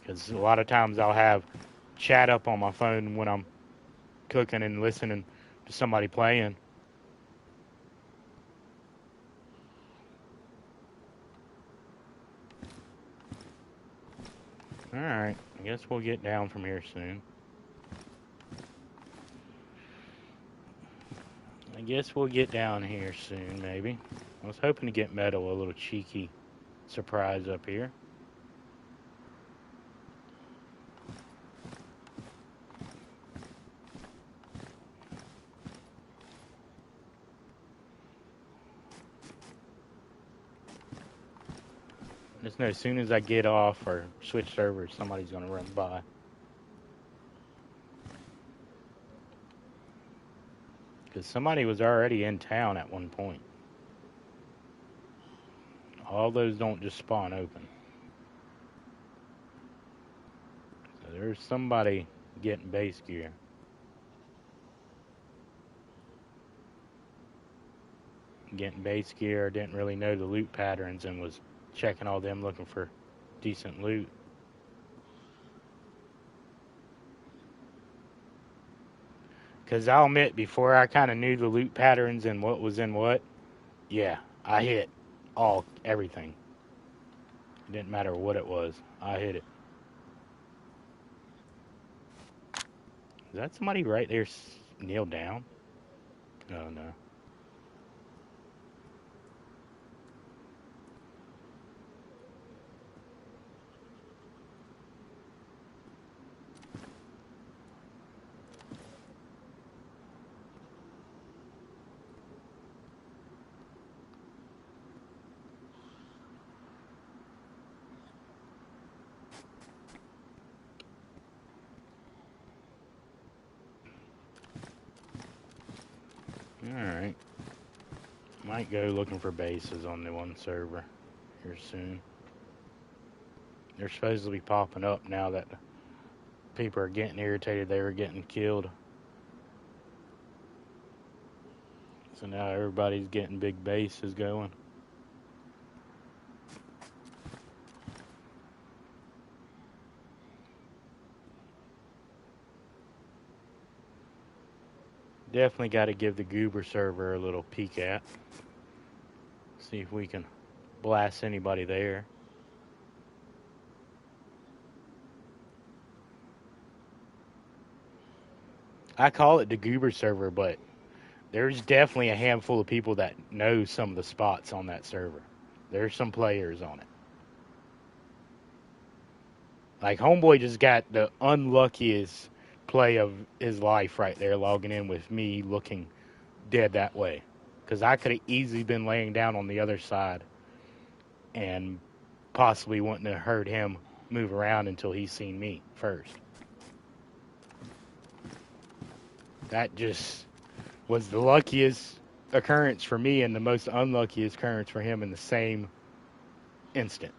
Because a lot of times I'll have chat up on my phone when I'm cooking and listening to somebody playing. Alright, I guess we'll get down from here soon. I guess we'll get down here soon, maybe. I was hoping to get Metal a little cheeky surprise up here. Just know as soon as I get off or switch servers, somebody's going to run by. Because somebody was already in town at one point. All those don't just spawn open. So there's somebody getting base gear. Getting base gear, didn't really know the loot patterns and was checking all them looking for decent loot. Because I'll admit, before I kind of knew the loot patterns and what was in what, yeah, I hit everything. It didn't matter what it was. I hit it. Is that somebody right there kneel down? Oh, no. Alright. Might go looking for bases on the one server here soon. They're supposed to be popping up now that people are getting irritated they were getting killed. So now everybody's getting big bases going. Definitely got to give the Goober server a little peek at. See if we can blast anybody there. I call it the Goober server, but there's definitely a handful of people that know some of the spots on that server. There's some players on it. Like, Homeboy just got the unluckiest play of his life right there, logging in with me looking dead that way. Because I could have easily been laying down on the other side and possibly wouldn't have heard him move around until he seen me first. That just was the luckiest occurrence for me and the most unluckiest occurrence for him in the same instant.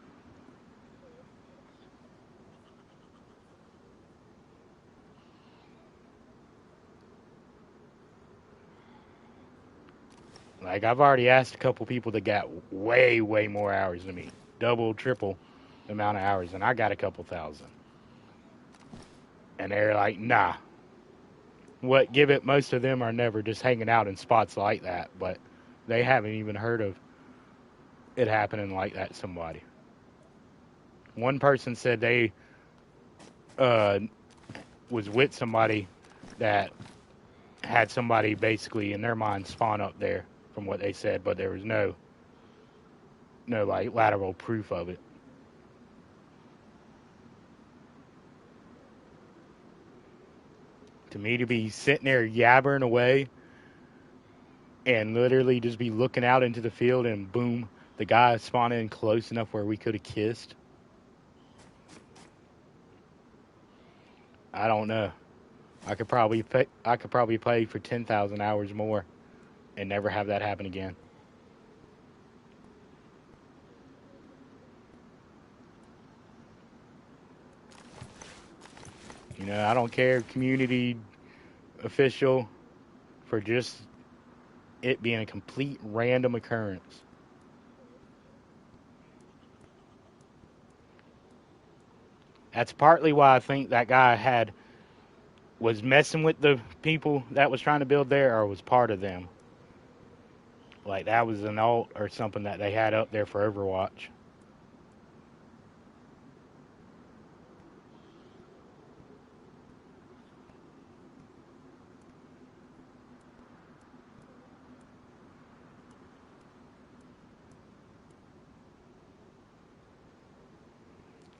Like, I've already asked a couple people that got way, way more hours than me. Double, triple the amount of hours. And I got a couple thousand. And they're like, nah. Most of them are never just hanging out in spots like that. But they haven't even heard of it happening like that to somebody. One person said they was with somebody that had somebody basically in their mind spawn up there, from what they said, but there was no like lateral proof of it. To me, to be sitting there yabbering away and literally just be looking out into the field and boom, the guy spawned in close enough where we could have kissed. I don't know. I could probably play for 10,000 hours more and never have that happen again. You know, I don't care community official for just it being a complete random occurrence. That's partly why I think that guy was messing with the people that was trying to build there or was part of them. Like that was an alt or something that they had up there for Overwatch.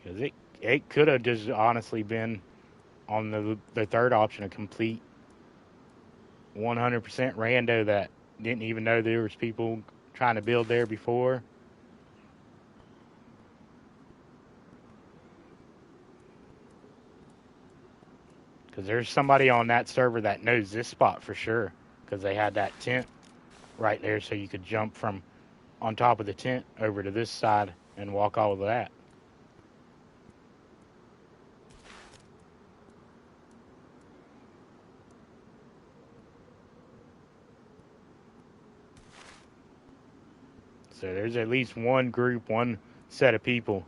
Because it could have just honestly been on the third option, a complete 100% rando that didn't even know there was people trying to build there before. Because there's somebody on that server that knows this spot for sure. Because they had that tent right there, so you could jump from on top of the tent over to this side and walk all of that. So there's at least one group, one set of people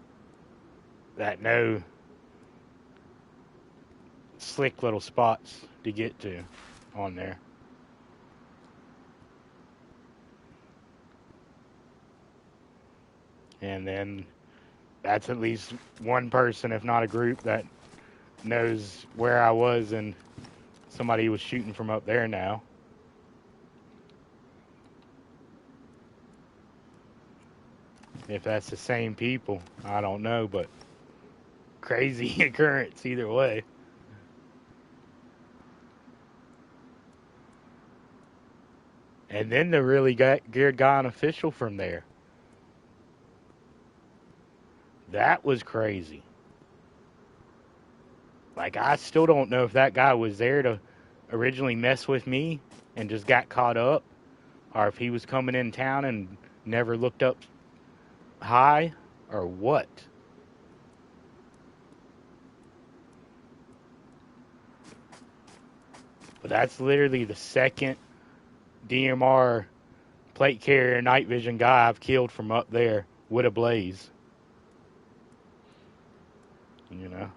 that know slick little spots to get to on there. And then that's at least one person, if not a group, that knows where I was and somebody was shooting from up there now. If that's the same people, I don't know, but crazy occurrence either way. And then the really geared guy on official from there. That was crazy. Like, I still don't know if that guy was there to originally mess with me and just got caught up, or if he was coming in town and never looked up high, or what. But that's literally the second DMR plate carrier night vision guy I've killed from up there with a blaze. You know,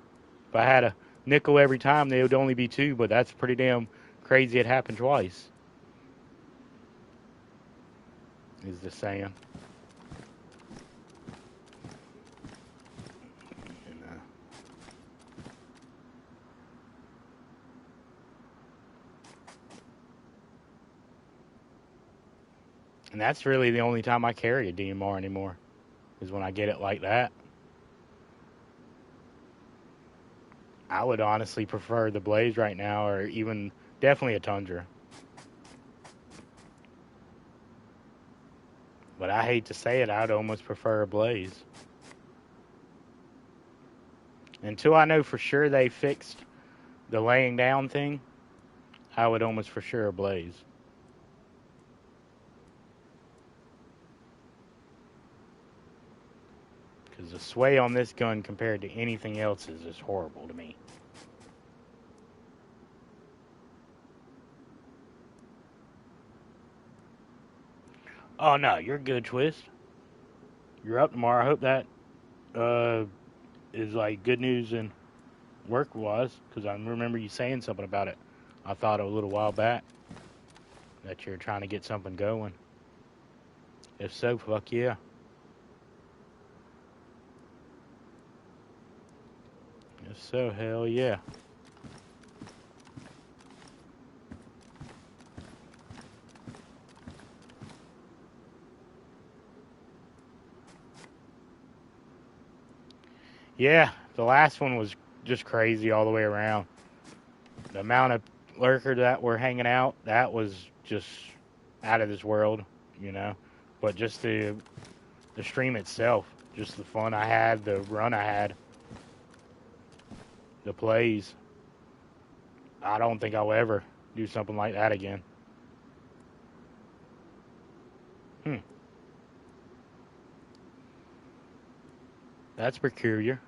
if I had a nickel every time, they would only be two, but that's pretty damn crazy. It happened twice, is the saying. You know. And that's really the only time I carry a DMR anymore, is when I get it like that. I would honestly prefer the Blaze right now, or even definitely a Tundra. But I hate to say it, I'd almost prefer a Blaze. Until I know for sure they fixed the laying down thing, I would almost for sure a Blaze. Because the sway on this gun compared to anything else is just horrible to me. Oh no, you're good, Twist. You're up tomorrow. I hope that is like good news and work wise, because I remember you saying something about it. I thought a little while back that you're trying to get something going. If so, fuck yeah. If so, hell yeah. Yeah, the last one was just crazy all the way around. The amount of lurker that were hanging out, that was just out of this world, you know. But just the stream itself, just the fun I had, the run I had, the plays. I don't think I'll ever do something like that again. Hmm. That's peculiar.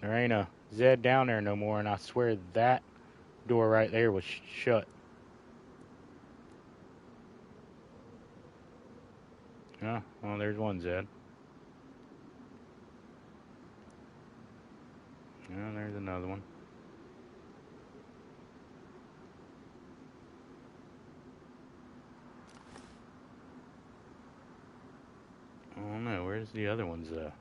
There ain't a Z down there no more, and I swear that door right there was shut. Yeah, well, there's one Z. Yeah, there's another one. I don't know. Where's the other ones, though?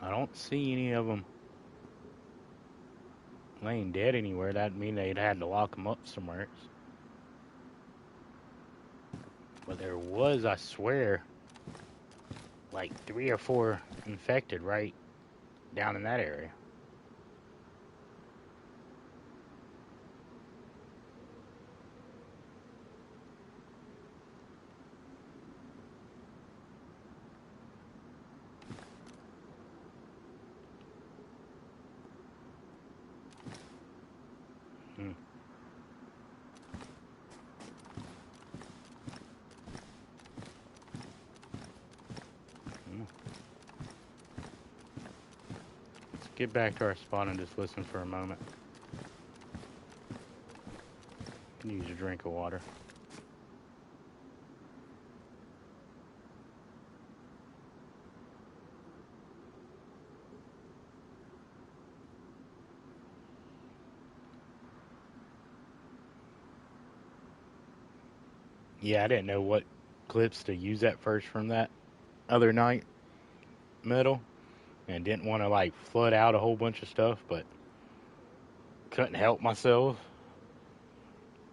I don't see any of them laying dead anywhere. That'd mean they'd had to lock them up somewhere. But there was, I swear, like 3 or 4 infected right down in that area. Hmm. Hmm. Let's get back to our spot and just listen for a moment. Can use a drink of water. Yeah, I didn't know what clips to use at first from that other night metal, and didn't want to like flood out a whole bunch of stuff, but couldn't help myself.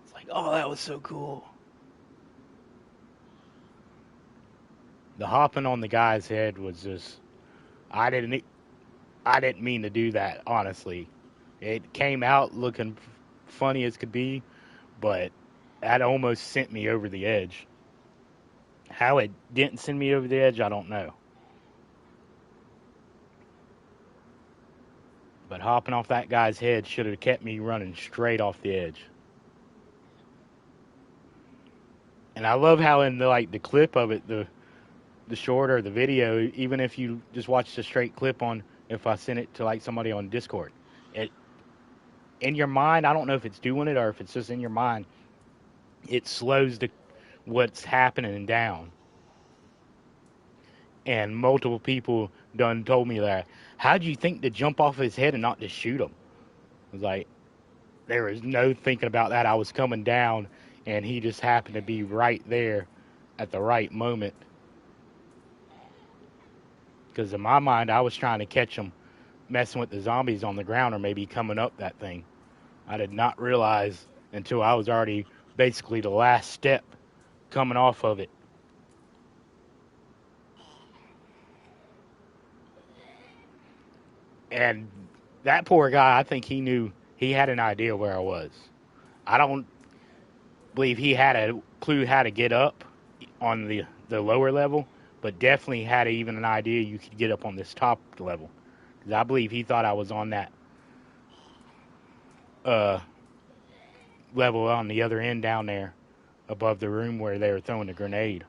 It's like, oh, that was so cool. The hopping on the guy's head was just, I didn't I didn't mean to do that, honestly. It came out looking funny as could be, but that almost sent me over the edge. How it didn't send me over the edge, I don't know. But hopping off that guy's head should have kept me running straight off the edge. And I love how in the clip of it, the short or the video, even if you just watch the straight clip on, if I send it to like somebody on Discord, it in your mind, I don't know if it's doing it or if it's just in your mind, it slows what's happening down. And multiple people done told me that. How'd you think to jump off his head and not just shoot him? I was like, there was no thinking about that. I was coming down, and he just happened to be right there at the right moment. Because in my mind, I was trying to catch him messing with the zombies on the ground or maybe coming up that thing. I did not realize until I was already basically the last step coming off of it. And that poor guy, I think he knew, he had an idea where I was. I don't believe he had a clue how to get up on the lower level, but definitely had even an idea you could get up on this top level. Because I believe he thought I was on that uh, level on the other end down there above the room where they were throwing the grenade.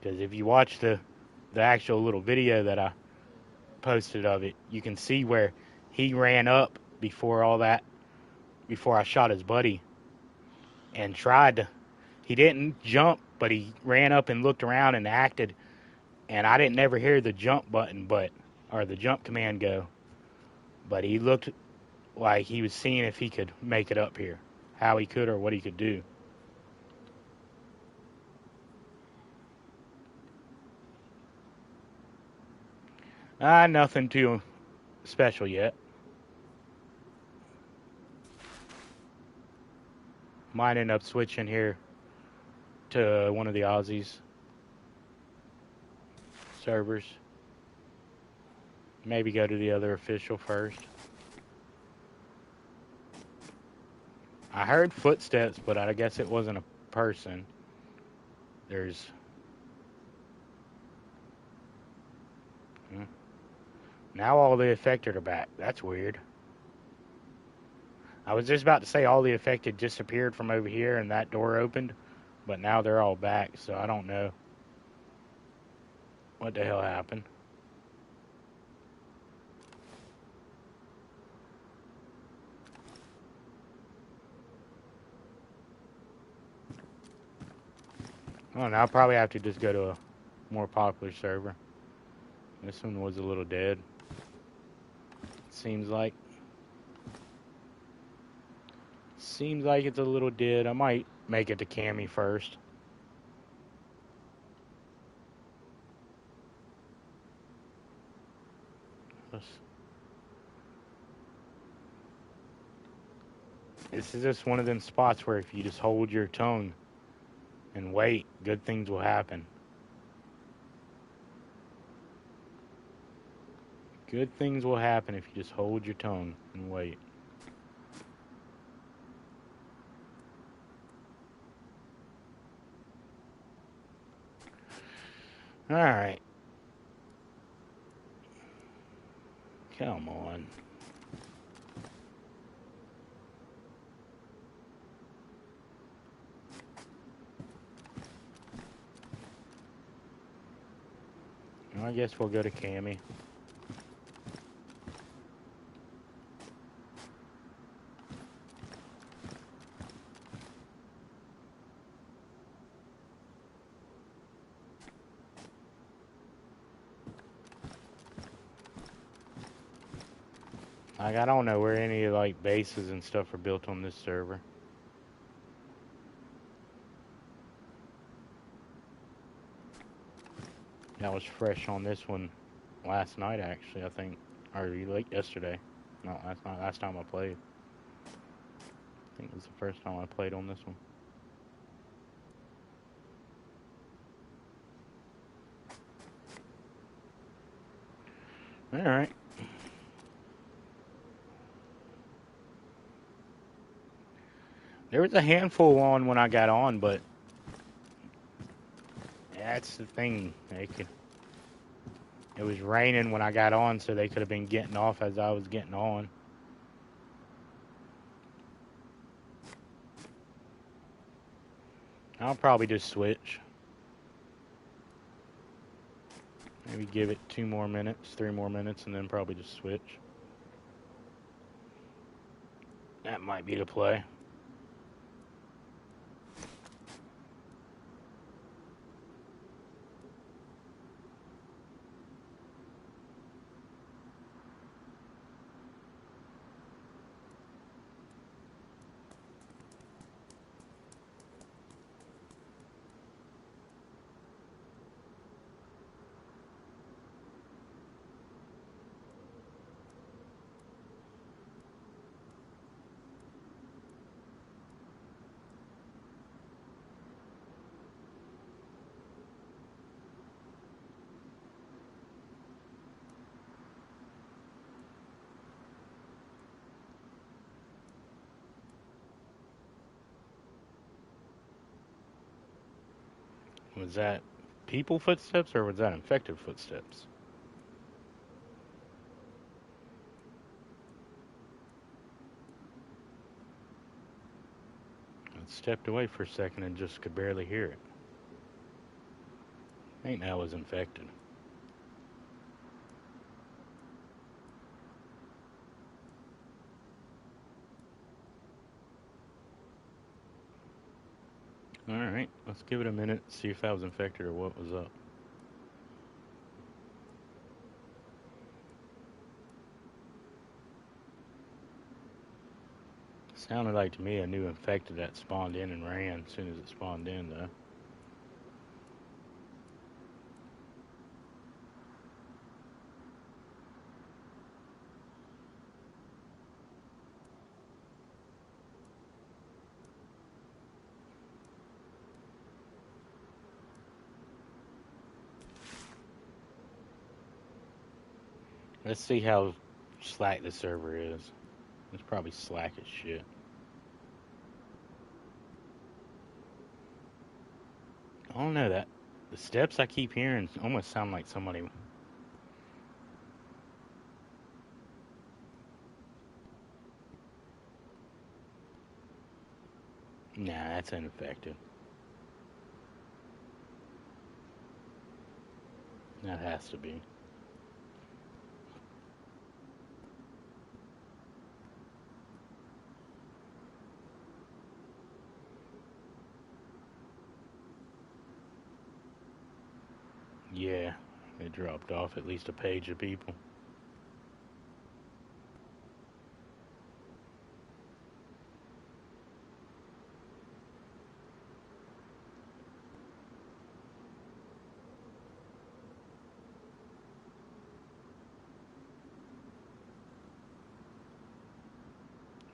Because if you watch the actual little video that I posted of it, you can see where he ran up before all that, before I shot his buddy, and tried to. He didn't jump, but he ran up and looked around and acted. And I didn't ever hear the jump button, or the jump command go. But he looked like he was seeing if he could make it up here, how he could or what he could do. Nothing too special yet. Might end up switching here to one of the Aussies servers. Maybe go to the other official first. I heard footsteps, but I guess it wasn't a person. There's... Now all the affected are back. That's weird. I was just about to say all the affected disappeared from over here and that door opened, but now they're all back, so I don't know what the hell happened. Oh, now I'll probably have to just go to a more popular server. This one was a little dead. Seems like it's a little dead. I might make it to Cammy first. This is just one of them spots where if you just hold your tongue and wait, good things will happen. Good things will happen if you just hold your tongue and wait. Alright. Come on. I guess we'll go to Cammy. Like, I don't know where any like bases and stuff are built on this server. That was fresh on this one last night, actually, I think. Or late yesterday. No, that's not last time I played. I think it was the first time I played on this one. Alright. There was a handful on when I got on, but that's the thing. It was raining when I got on, so they could have been getting off as I was getting on. I'll probably just switch. Maybe give it 2 more minutes, 3 more minutes, and then probably just switch. That might be the play. Was that people footsteps or was that infected footsteps? I stepped away for a second and just could barely hear it. I think that was infected. Alright, let's give it a minute, see if that was infected or what was up. Sounded like to me a new infected that spawned in and ran as soon as it spawned in, though. Let's see how slack the server is. It's probably slack as shit. I don't know that. The steps I keep hearing almost sound like somebody. Nah, that's ineffective. That has to be. Yeah, it dropped off at least a page of people.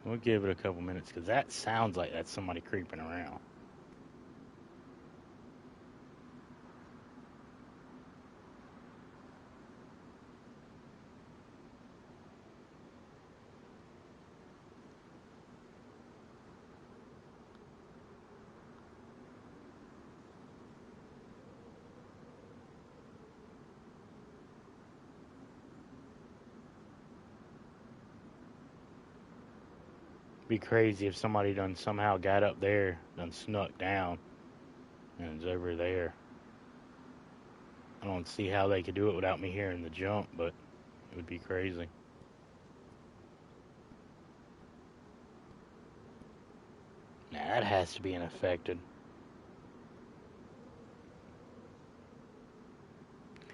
We'll give it a couple minutes because that sounds like that's somebody creeping around. Be crazy if somebody done somehow got up there, done snuck down, and is over there. I don't see how they could do it without me hearing the jump, but it would be crazy. Nah, that has to be infected.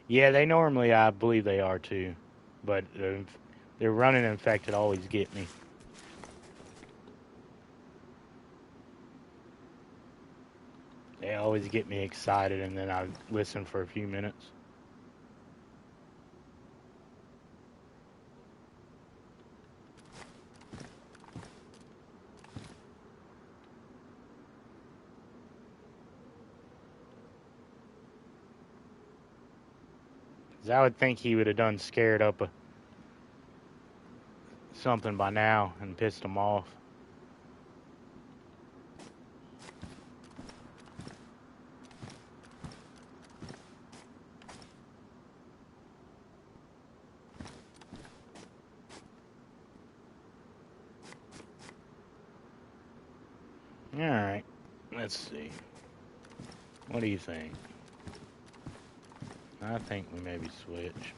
Yeah, they normally, I believe they are too, but they're running infected always get me. They always get me excited, and then I listen for a few minutes. I would think he would have done scared up something by now and pissed him off. Alright, let's see. What do you think? I think we maybe switch.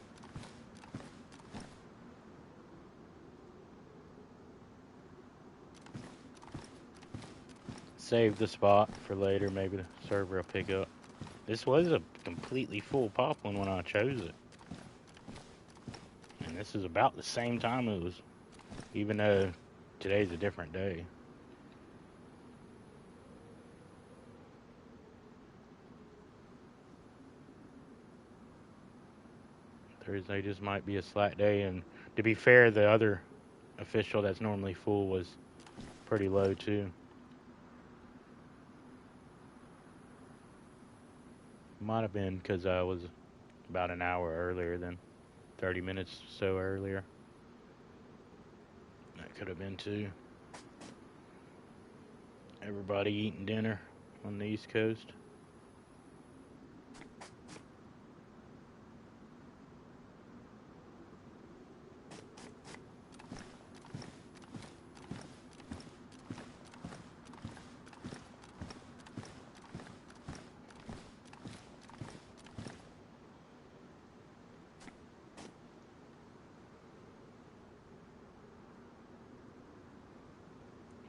Save the spot for later. Maybe the server will pick up. This was a completely full pop one when I chose it. And this is about the same time it was, even though today's a different day. Thursday just might be a slack day, and to be fair, the other official that's normally full was pretty low too. Might have been because I was about an hour earlier than 30 minutes or so earlier. That could have been too. Everybody eating dinner on the East Coast.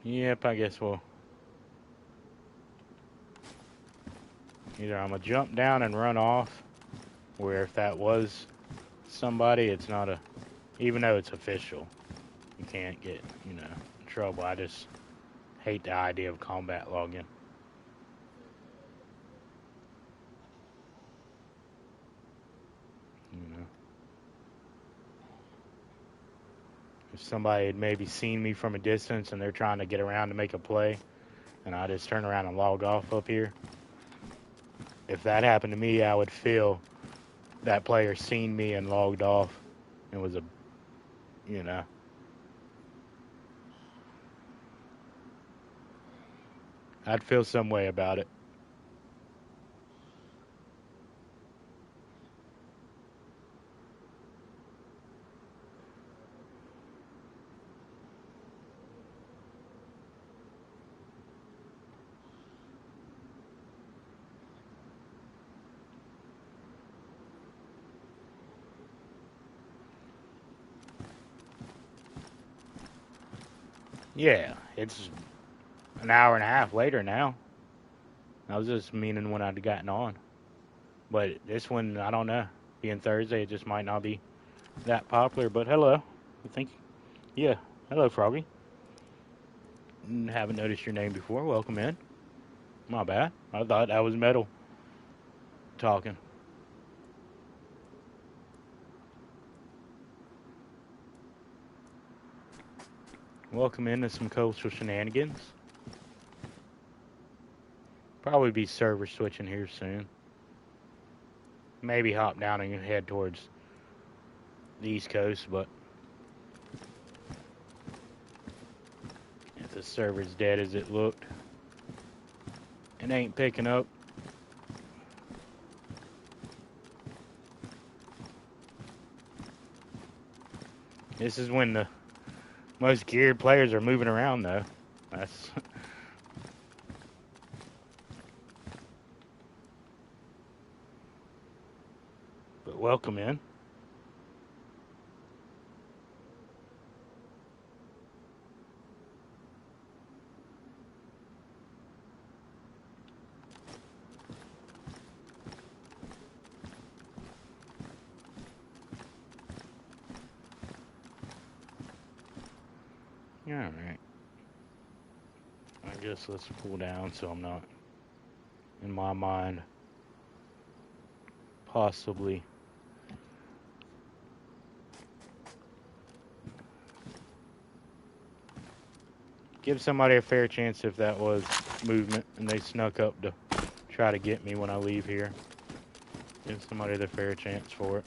Yep, I guess we'll either I'm gonna jump down and run off, where if that was somebody, it's not a, even though it's official, you can't get, in trouble. I just hate the idea of combat login. If somebody had maybe seen me from a distance and they're trying to get around to make a play, and I just turn around and log off up here, if that happened to me, I would feel that player seen me and logged off. It was a, you know, I'd feel some way about it. Yeah, it's an hour and a half later now. I was just meaning when I'd gotten on. But this one, I don't know. Being Thursday, it just might not be that popular. But hello. I think, yeah. Hello, Froggy. Haven't noticed your name before. Welcome in. My bad. I thought that was Metal talking. Welcome into some coastal shenanigans. Probably be server switching here soon. Maybe hop down and head towards the East Coast, but if the server's dead as it looked, it ain't picking up. This is when the most geared players are moving around, though. That's but welcome in. All right. I guess let's pull down so I'm not, in my mind, possibly. Give somebody a fair chance if that was movement and they snuck up to try to get me when I leave here. Give somebody the fair chance for it.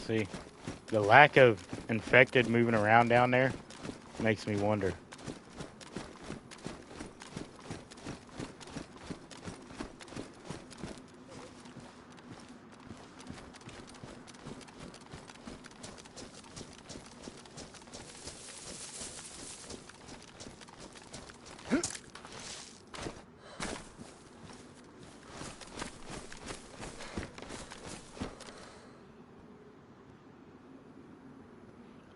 See, the lack of infected moving around down there makes me wonder.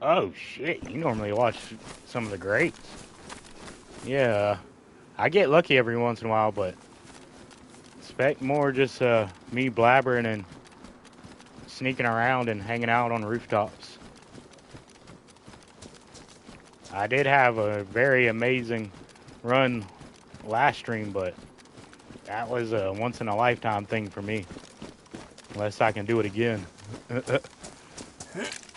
Oh shit, you normally watch some of the greats. Yeah, I get lucky every once in a while, but expect more just me blabbering and sneaking around and hanging out on rooftops. I did have a very amazing run last stream, but that was a once in a lifetime thing for me. Unless I can do it again.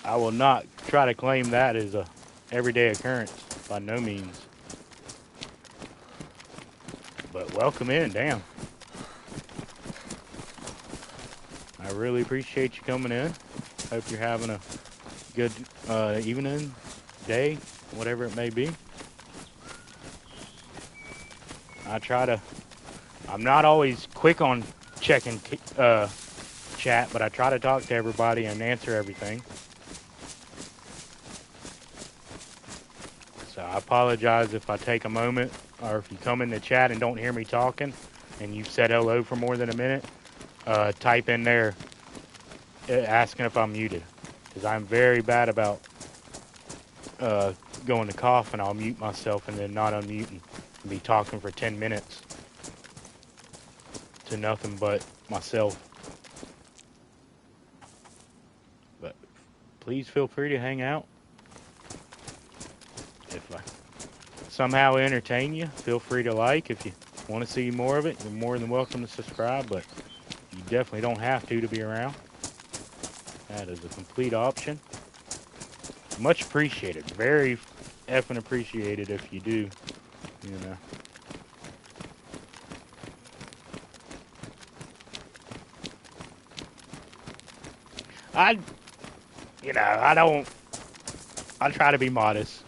I will not try to claim that as a everyday occurrence by no means. But welcome in, damn. I really appreciate you coming in. Hope you're having a good evening, day, whatever it may be. I'm not always quick on checking chat, but I try to talk to everybody and answer everything. So I apologize if I take a moment, or if you come in the chat and don't hear me talking and you've said hello for more than a minute, type in there asking if I'm muted, because I'm very bad about going to cough and I'll mute myself and then not unmute and be talking for 10 minutes to nothing but myself. But please feel free to hang out. If I somehow entertain you, feel free to like. If you want to see more of it, you're more than welcome to subscribe. But if you definitely don't have to be around. That is a complete option. Much appreciated. Very effing appreciated if you do, you know. I, I try to be modest.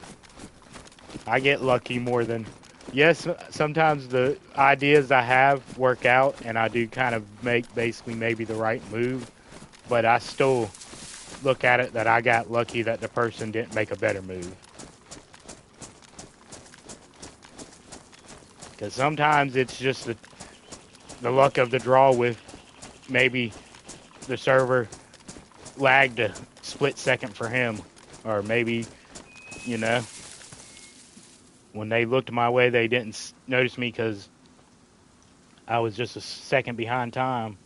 I get lucky more than, yes, sometimes the ideas I have work out and I do kind of make basically maybe the right move, but I still look at it that I got lucky that the person didn't make a better move. Because sometimes it's just the luck of the draw with maybe the server lagged a split second for him. Or maybe, you know, when they looked my way, they didn't notice me because I was just a second behind time.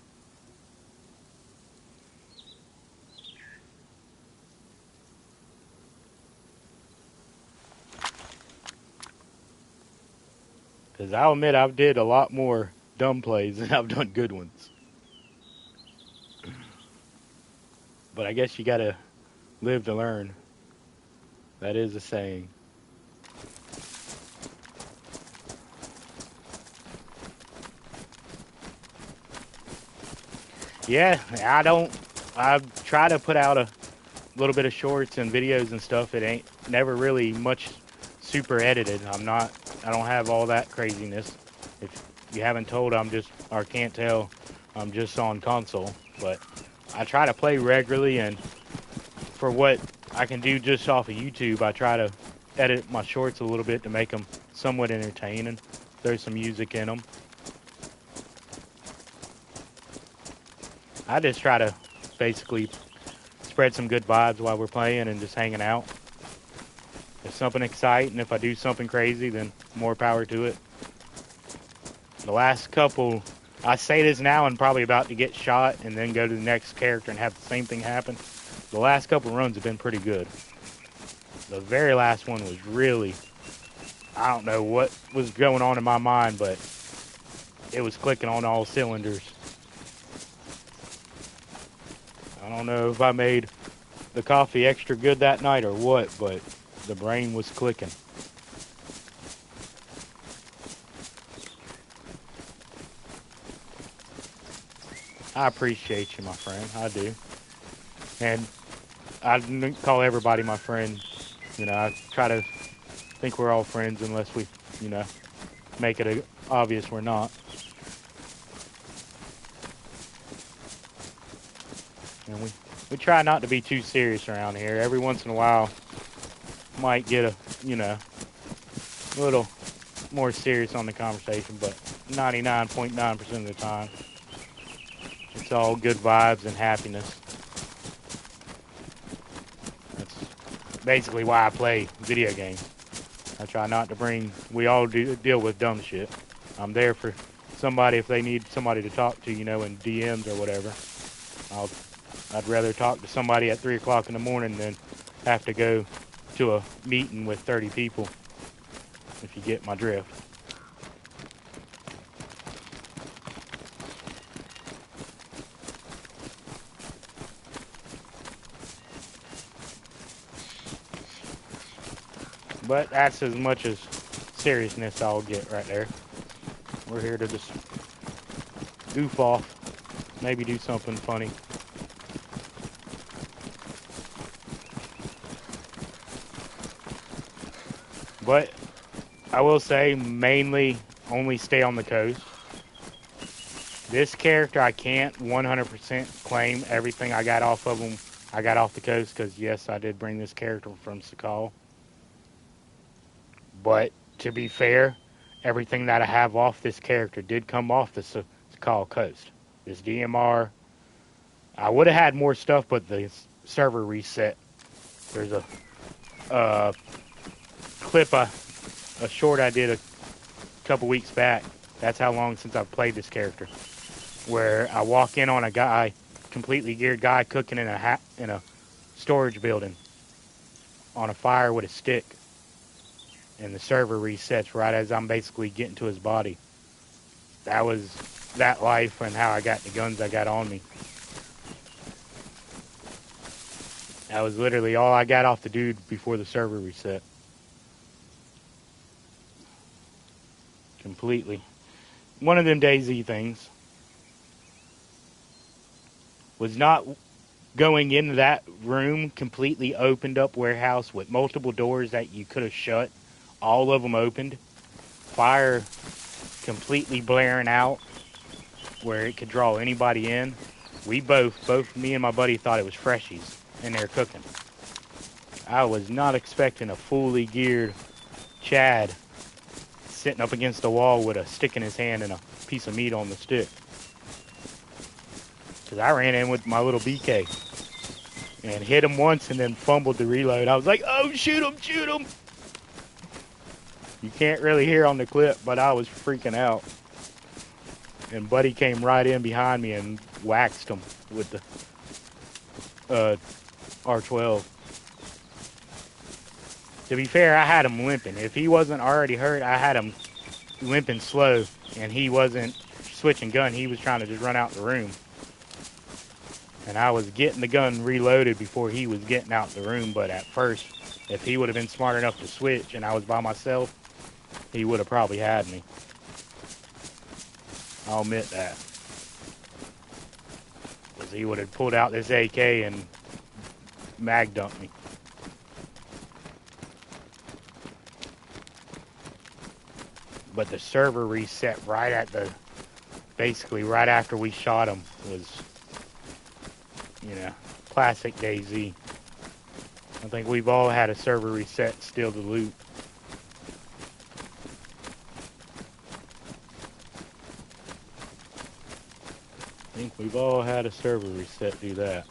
Because I'll admit I've did a lot more dumb plays than I've done good ones. But I guess you gotta live to learn. That is a saying. Yeah, I try to put out a little bit of shorts and videos and stuff. It ain't never really much super edited. I don't have all that craziness. If you haven't told, or can't tell, I'm just on console. But I try to play regularly, and for what I can do just off of YouTube, I try to edit my shorts a little bit to make them somewhat entertaining. There's some music in them. I just try to basically spread some good vibes while we're playing and just hanging out. If something exciting, if I do something crazy, then more power to it. The last couple, I say this now and probably about to get shot and then go to the next character and have the same thing happen. The last couple runs have been pretty good. The very last one was really, I don't know what was going on in my mind, but it was clicking on all cylinders. I don't know if I made the coffee extra good that night or what, but the brain was clicking. I appreciate you, my friend. I do. And I call everybody my friend. You know, I try to think we're all friends unless we, you know, make it obvious we're not. And we try not to be too serious around here. Every once in a while, might get a, you know, a little more serious on the conversation, but 99.9% of the time, it's all good vibes and happiness. That's basically why I play video games. I try not to we all deal with dumb shit. I'm there for somebody if they need somebody to talk to, you know, in DMs or whatever. I'd rather talk to somebody at 3 o'clock in the morning than have to go to a meeting with 30 people, if you get my drift. But that's as much as seriousness I'll get right there. We're here to just goof off, maybe do something funny. But I will say, mainly only stay on the coast. This character, I can't 100% claim everything I got off of him. I got off the coast because, yes, I did bring this character from Sakal. But to be fair, everything that I have off this character did come off the Sakal coast. This DMR, I would have had more stuff, but the server reset. There's a clip, a short I did a couple weeks back. That's how long since I've played this character. Where I walk in on a guy, completely geared guy, cooking in a storage building on a fire with a stick, and the server resets right as I'm basically getting to his body. That was that life and how I got the guns I got on me. That was literally all I got off the dude before the server reset. Completely. One of them DayZ things was not going into that room, completely opened up warehouse with multiple doors that you could have shut. All of them opened. Fire completely blaring out where it could draw anybody in. We both me and my buddy thought it was freshies in there cooking. I was not expecting a fully geared Chad sitting up against the wall with a stick in his hand and a piece of meat on the stick. Because I ran in with my little BK and hit him once and then fumbled the reload. I was like, oh, shoot him, shoot him. You can't really hear on the clip, but I was freaking out. And Buddy came right in behind me and waxed him with the R12. To be fair, I had him limping. If he wasn't already hurt, I had him limping slow, and he wasn't switching gun. He was trying to just run out the room. And I was getting the gun reloaded before he was getting out the room, but at first, if he would have been smart enough to switch and I was by myself, he would have probably had me. I'll admit that. Because he would have pulled out this AK and mag dumped me. But the server reset right at basically right after we shot him was, classic DayZ. I think we've all had a server reset, steal the loot. I think we've all had a server reset do that.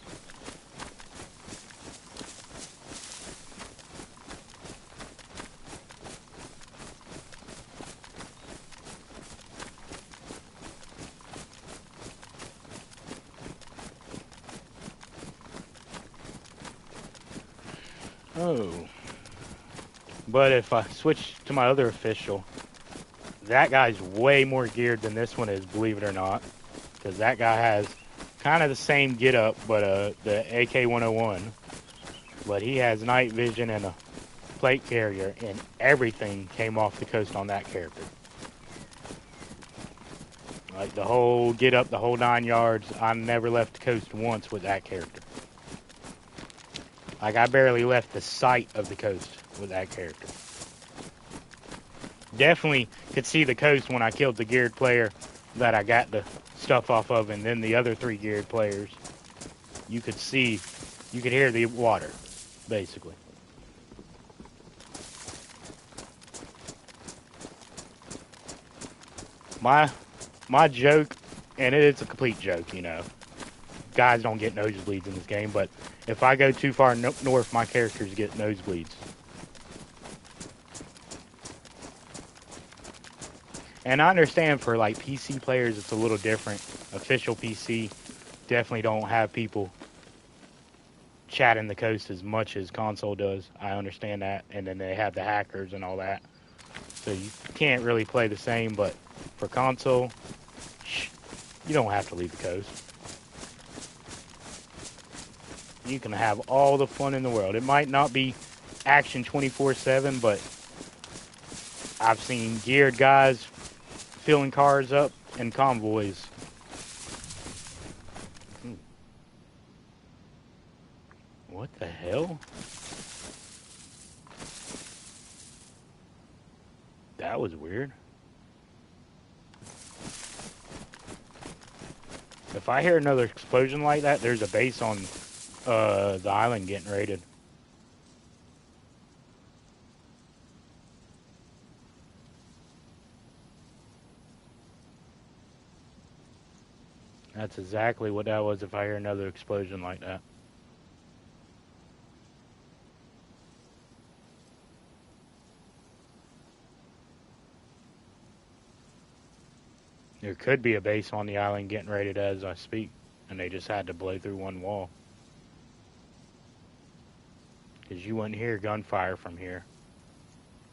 Oh. But if I switch to my other official, that guy's way more geared than this one is, believe it or not. Because that guy has kind of the same get up, but the AK-101. But he has night vision and a plate carrier, and everything came off the coast on that character. Like the whole get up, the whole 9 yards. I never left the coast once with that character. Like I barely left the sight of the coast with that character. Definitely could see the coast when I killed the geared player that I got the stuff off of, and then the other 3 geared players. You could hear the water, basically. My joke, and it's a complete joke, guys don't get nosebleeds in this game, but if I go too far north, my characters get nosebleeds. And I understand for like PC players, it's a little different. Official PC definitely don't have people chatting the coast as much as console does. I understand that. And then they have the hackers and all that. So you can't really play the same, but for console, you don't have to leave the coast. You can have all the fun in the world. It might not be action 24/7, but I've seen geared guys filling cars up in convoys. What the hell? That was weird. If I hear another explosion like that, there's a base on the island getting raided. That's exactly what that was if I hear another explosion like that. There could be a base on the island getting raided as I speak, and they just had to blow through one wall. Because you wouldn't hear gunfire from here.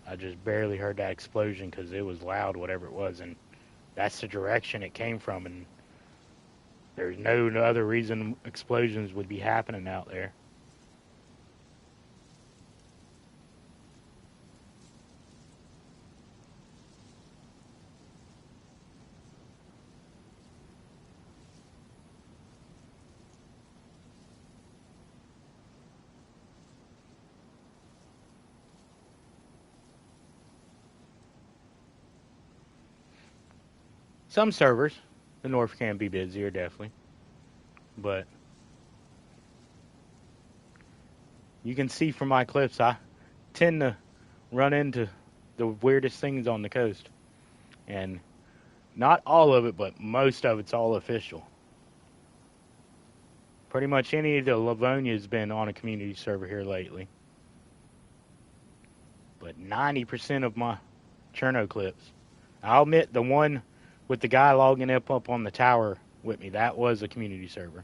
I just barely heard that explosion because it was loud, whatever it was, and that's the direction it came from, and there's no other reason explosions would be happening out there. Some servers, the north can be busier, definitely, but you can see from my clips, I tend to run into the weirdest things on the coast, and not all of it, but most of it's all official. Pretty much any of the Livonia's been on a community server here lately, but 90% of my Cherno clips, I'll admit the one with the guy logging up on the tower with me, that was a community server.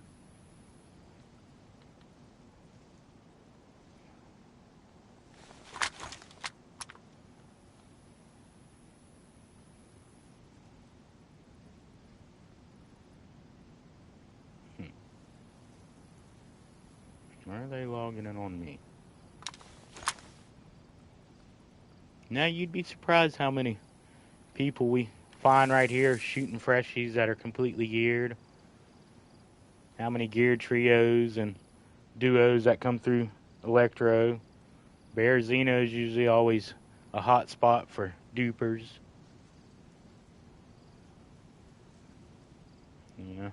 Why are they logging in on me? Now you'd be surprised how many people we find right here shooting freshies that are completely geared. How many geared trios and duos that come through Electro. Berezino is usually always a hot spot for dupers. You know.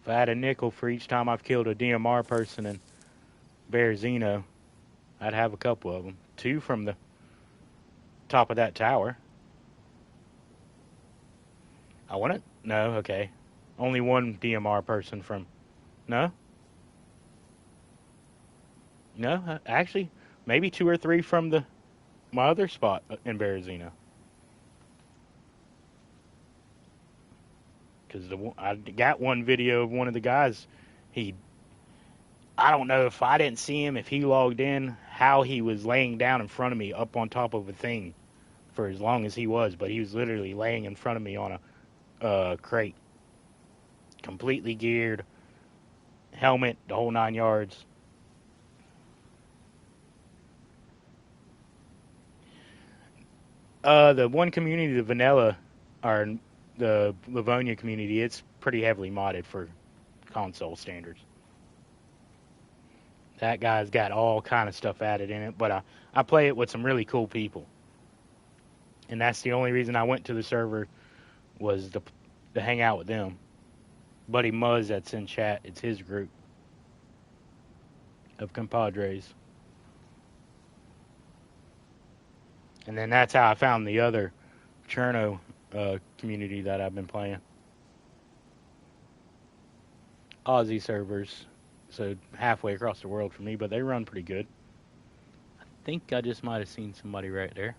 If I had a nickel for each time I've killed a DMR person in Berezino, I'd have a couple of them. 2 from the top of that tower. I want it? No, okay. Only 1 DMR person from... No? No, actually, maybe 2 or 3 from my other spot in Berezino. Because I got one video of one of the guys, I don't know if I didn't see him, if he logged in, how he was laying down in front of me up on top of a thing for as long as he was, but he was literally laying in front of me on a crate. Completely geared, helmet, the whole 9 yards. The one community, the Vanilla, or the Livonia community, it's pretty heavily modded for console standards. That guy's got all kind of stuff added in it, but I play it with some really cool people. And that's the only reason I went to the server, was to hang out with them. Buddy Muzz that's in chat, it's his group of compadres. And then that's how I found the other Cherno community that I've been playing. Aussie servers, so halfway across the world for me, but they run pretty good. I think I just might have seen somebody right there.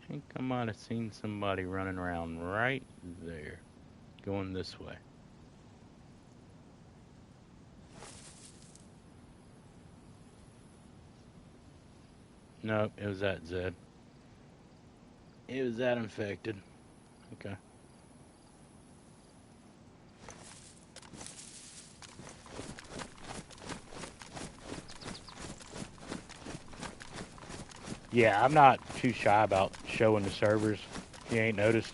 I think I might have seen somebody running around right there, going this way. Nope, it was that Zed. It was that infected. Okay. Yeah, I'm not too shy about showing the servers, if you ain't noticed.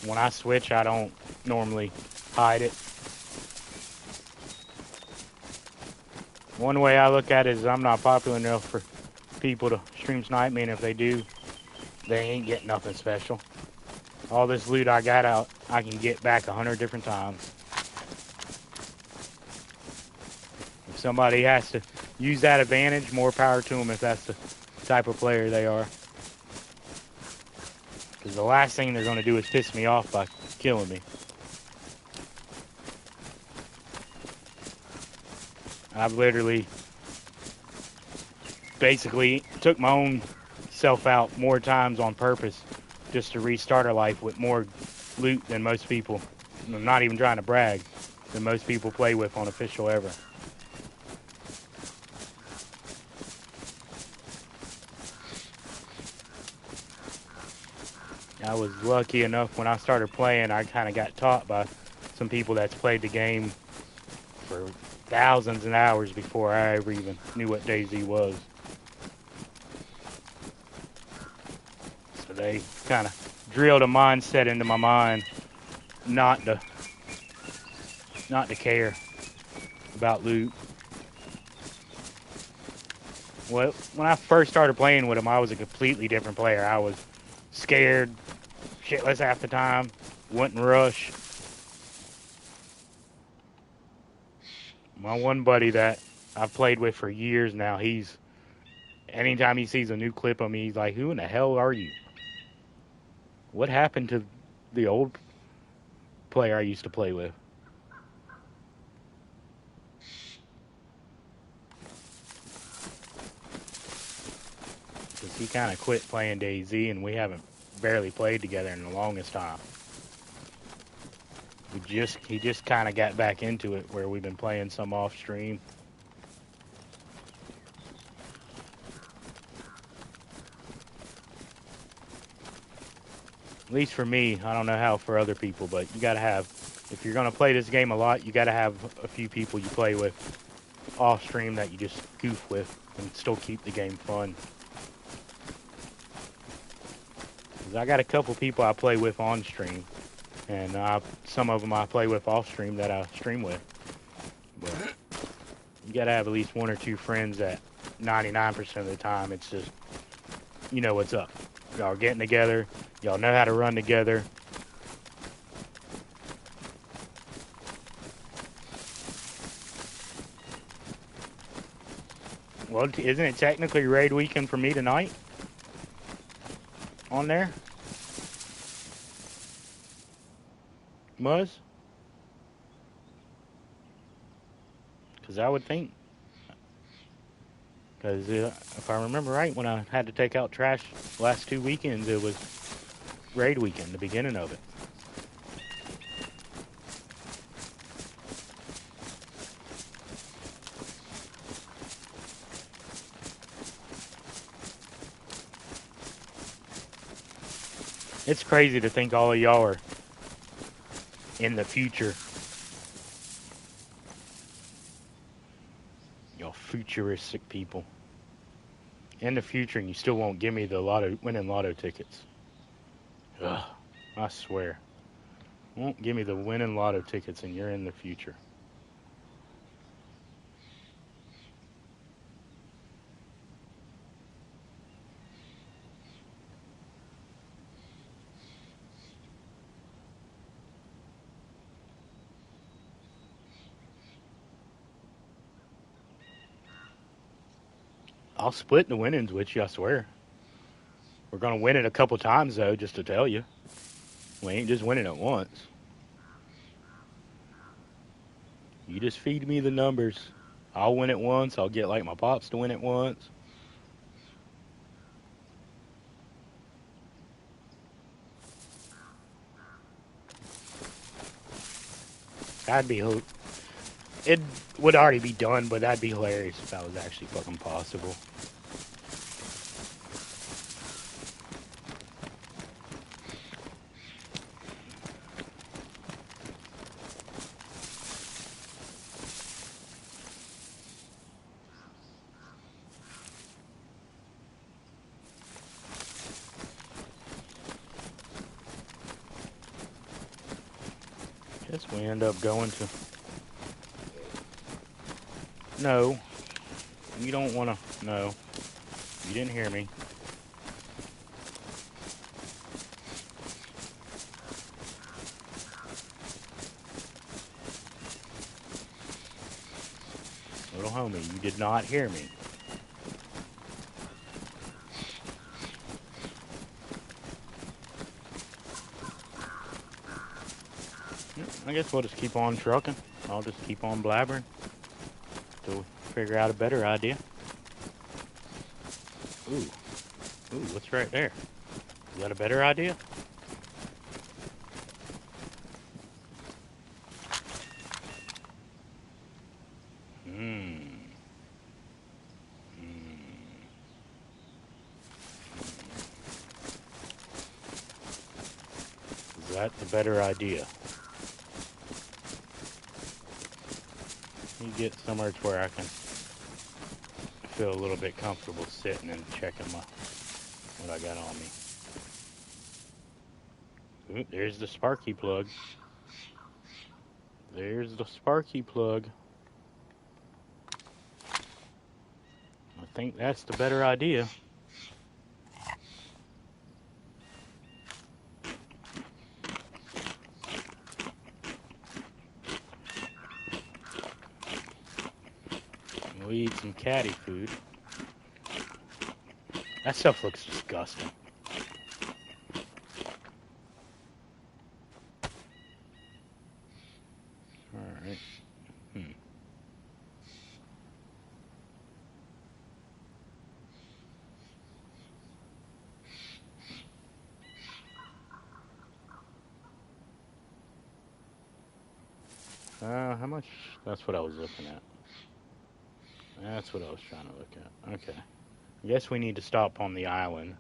When I switch, I don't normally hide it. One way I look at it is I'm not popular enough for people to stream snipe me, and if they do, they ain't getting nothing special. All this loot I got out, I can get back 100 different times. If somebody has to use that advantage, more power to them if that's the type of player they are. Because the last thing they're going to do is piss me off by killing me. I've literally basically took my own self out more times on purpose just to restart our life with more loot than most people. I'm not even trying to brag, than most people play with on official ever. I was lucky enough when I started playing, I kind of got taught by some people that's played the game for thousands of hours before I ever even knew what DayZ was. So they kind of drilled a mindset into my mind not to care about loot. Well, when I first started playing with them, I was a completely different player. I was scared shitless half the time, wouldn't rush. My one buddy that I've played with for years now, anytime he sees a new clip of me, he's like, who in the hell are you? What happened to the old player I used to play with? Because he kind of quit playing DayZ, and we haven't barely played together in the longest time. He just kind of got back into it, where we've been playing some off stream. At least for me, I don't know how for other people, but you gotta have, if you're gonna play this game a lot, you gotta have a few people you play with off stream that you just goof with and still keep the game fun. 'Cause I got a couple people I play with on stream, and some of them I play with off stream that I stream with. But you gotta have at least one or two friends that 99% of the time it's just, you know what's up. Y'all are getting together, y'all know how to run together. Well, isn't it technically raid weekend for me tonight? On there? Muzz? Because I would think. Because if I remember right, when I had to take out trash last 2 weekends, it was raid weekend, the beginning of it. It's crazy to think all of y'all are in the future. Y'all futuristic people. In the future, and you still won't give me the winning lotto tickets. Ugh, I swear. Won't give me the winning lotto tickets, and you're in the future. I'll split the winnings with you, I swear. We're going to win it a couple times, though, just to tell you. We ain't just winning it once. You just feed me the numbers. I'll win it once. I'll get like my pops to win it once. It would already be done, but that'd be hilarious if that was actually fucking possible. Guess we end up going to... No. You don't want to... No. You didn't hear me. Little homie, you did not hear me. I guess we'll just keep on trucking. I'll just keep on blabbering till we figure out a better idea. Ooh. Ooh, what's right there? Is that a better idea? Hmm. Is that the better idea? You get somewhere to where I can feel a little bit comfortable sitting and checking what I got on me. Ooh, there's the sparky plug. There's the sparky plug. I think that's the better idea. We eat some catty food. That stuff looks disgusting. Alright. How much? That's what I was looking at. That's what I was trying to look at. Okay. I guess we need to stop on the island.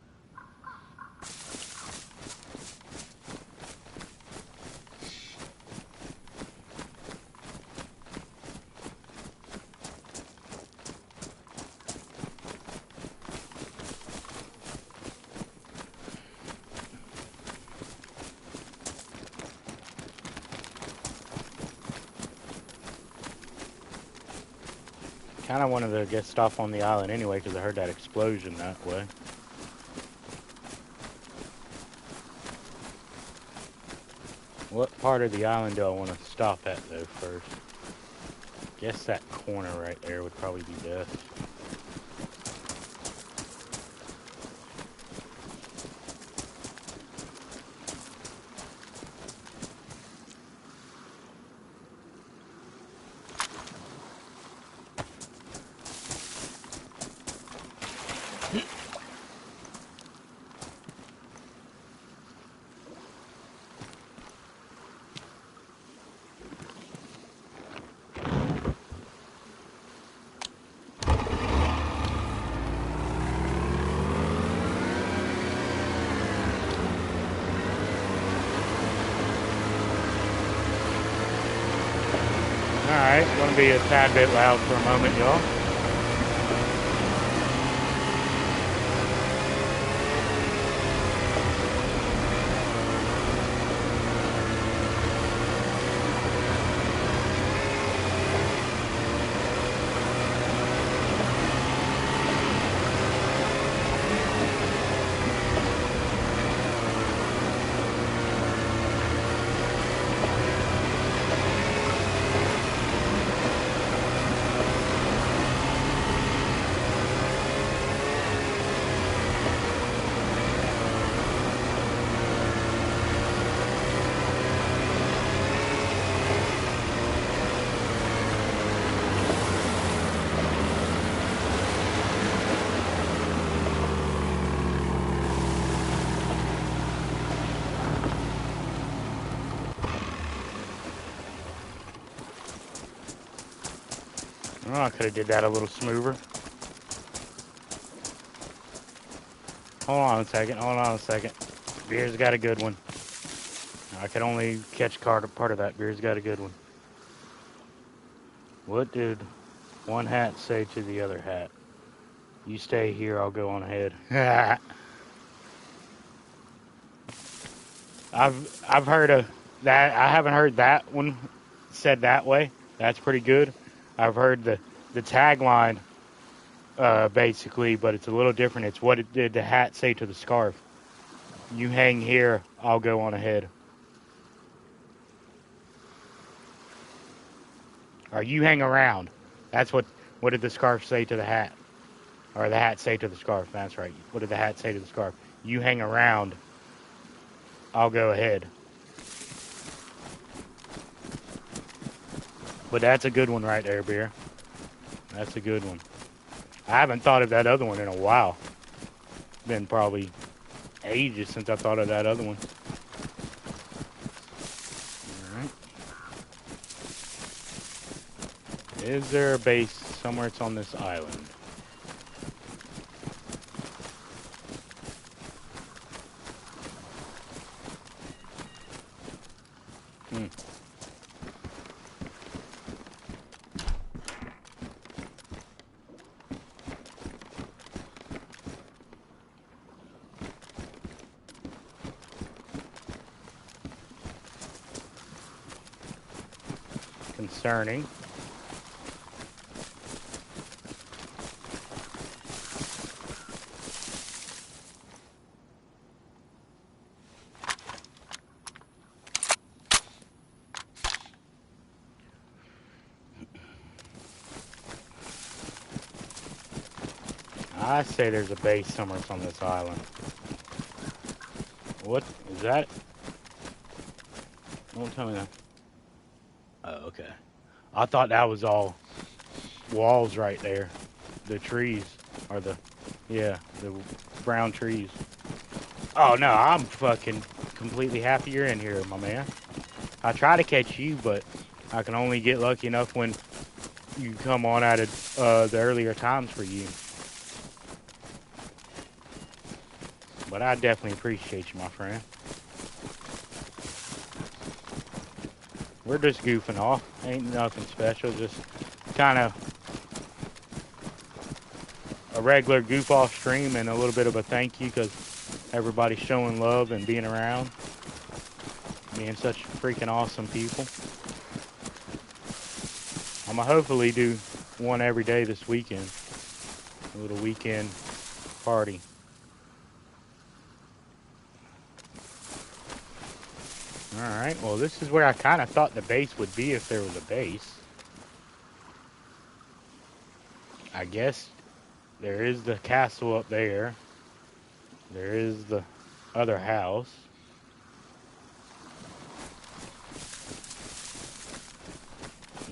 Kind of wanted to get stop on the island anyway because I heard that explosion that way. What part of the island do I want to stop at though first? Guess that corner right there would probably be best. Alright, gonna be a tad bit loud for a moment, y'all. Oh, I could have did that a little smoother. Hold on a second. Beer's got a good one. I could only catch part of that. Beer's got a good one. What did one hat say to the other hat? You stay here, I'll go on ahead. I've heard of that. I haven't heard that one said that way. That's pretty good. I've heard the tagline basically, but it's a little different. It's what did the hat say to the scarf? You hang here, I'll go on ahead. Or you hang around. That's what did the scarf say to the hat? Or the hat say to the scarf? That's right. What did the hat say to the scarf? You hang around, I'll go ahead. But that's a good one right there, Beer. That's a good one. I haven't thought of that other one in a while. been probably ages since I thought of that other one. Alright. Is there a base somewhere it's on this island? Concerning. I say there's a base somewhere on this island. What is that? Don't tell me that. Oh, okay. I thought that was all walls right there. The trees are the brown trees. Oh no, I'm fucking completely happy you're in here, my man. I try to catch you, but I can only get lucky enough when you come on at the earlier times for you. But I definitely appreciate you, my friend. We're just goofing off. Ain't nothing special. Just kind of a regular goof off stream and a little bit of a thank you because everybody's showing love and being around. Being such freaking awesome people. I'm going to hopefully do one every day this weekend. A little weekend party. Alright, well this is where I kind of thought the base would be if there was a base. I guess there is the castle up there. There is the other house.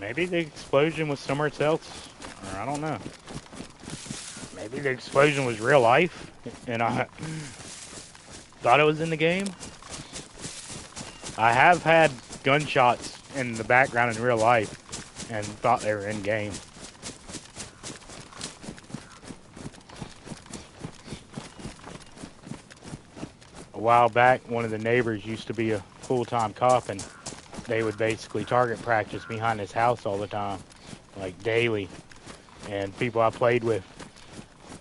Maybe the explosion was somewhere else. Or I don't know. Maybe the explosion was real life and I thought it was in the game. I have had gunshots in the background in real life and thought they were in game. A while back, one of the neighbors used to be a full-time cop and they would basically target practice behind his house all the time, like daily. And people I played with,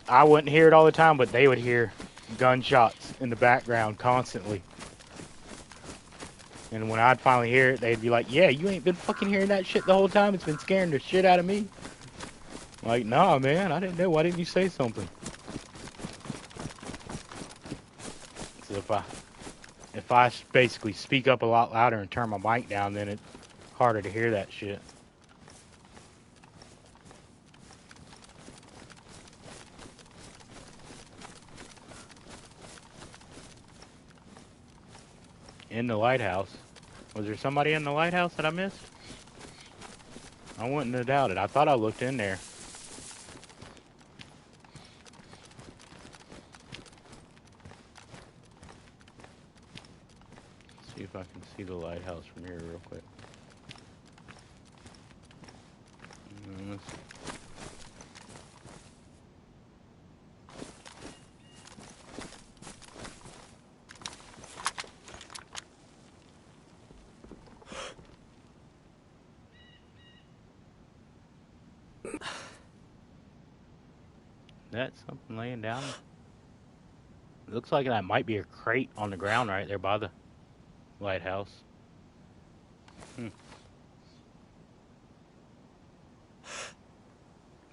I wouldn't hear it all the time, but they would hear gunshots in the background constantly. And when I'd finally hear it, they'd be like, yeah, you ain't been fucking hearing that shit the whole time. It's been scaring the shit out of me. Like, nah, man, I didn't know. Why didn't you say something? So if I basically speak up a lot louder and turn my mic down, then it's harder to hear that shit. In the lighthouse. Was there somebody in the lighthouse that I missed? I wouldn't have doubted. I thought I looked in there. Let's see if I can see the lighthouse from here real quick. That's something laying down. It looks like that might be a crate on the ground right there by the lighthouse.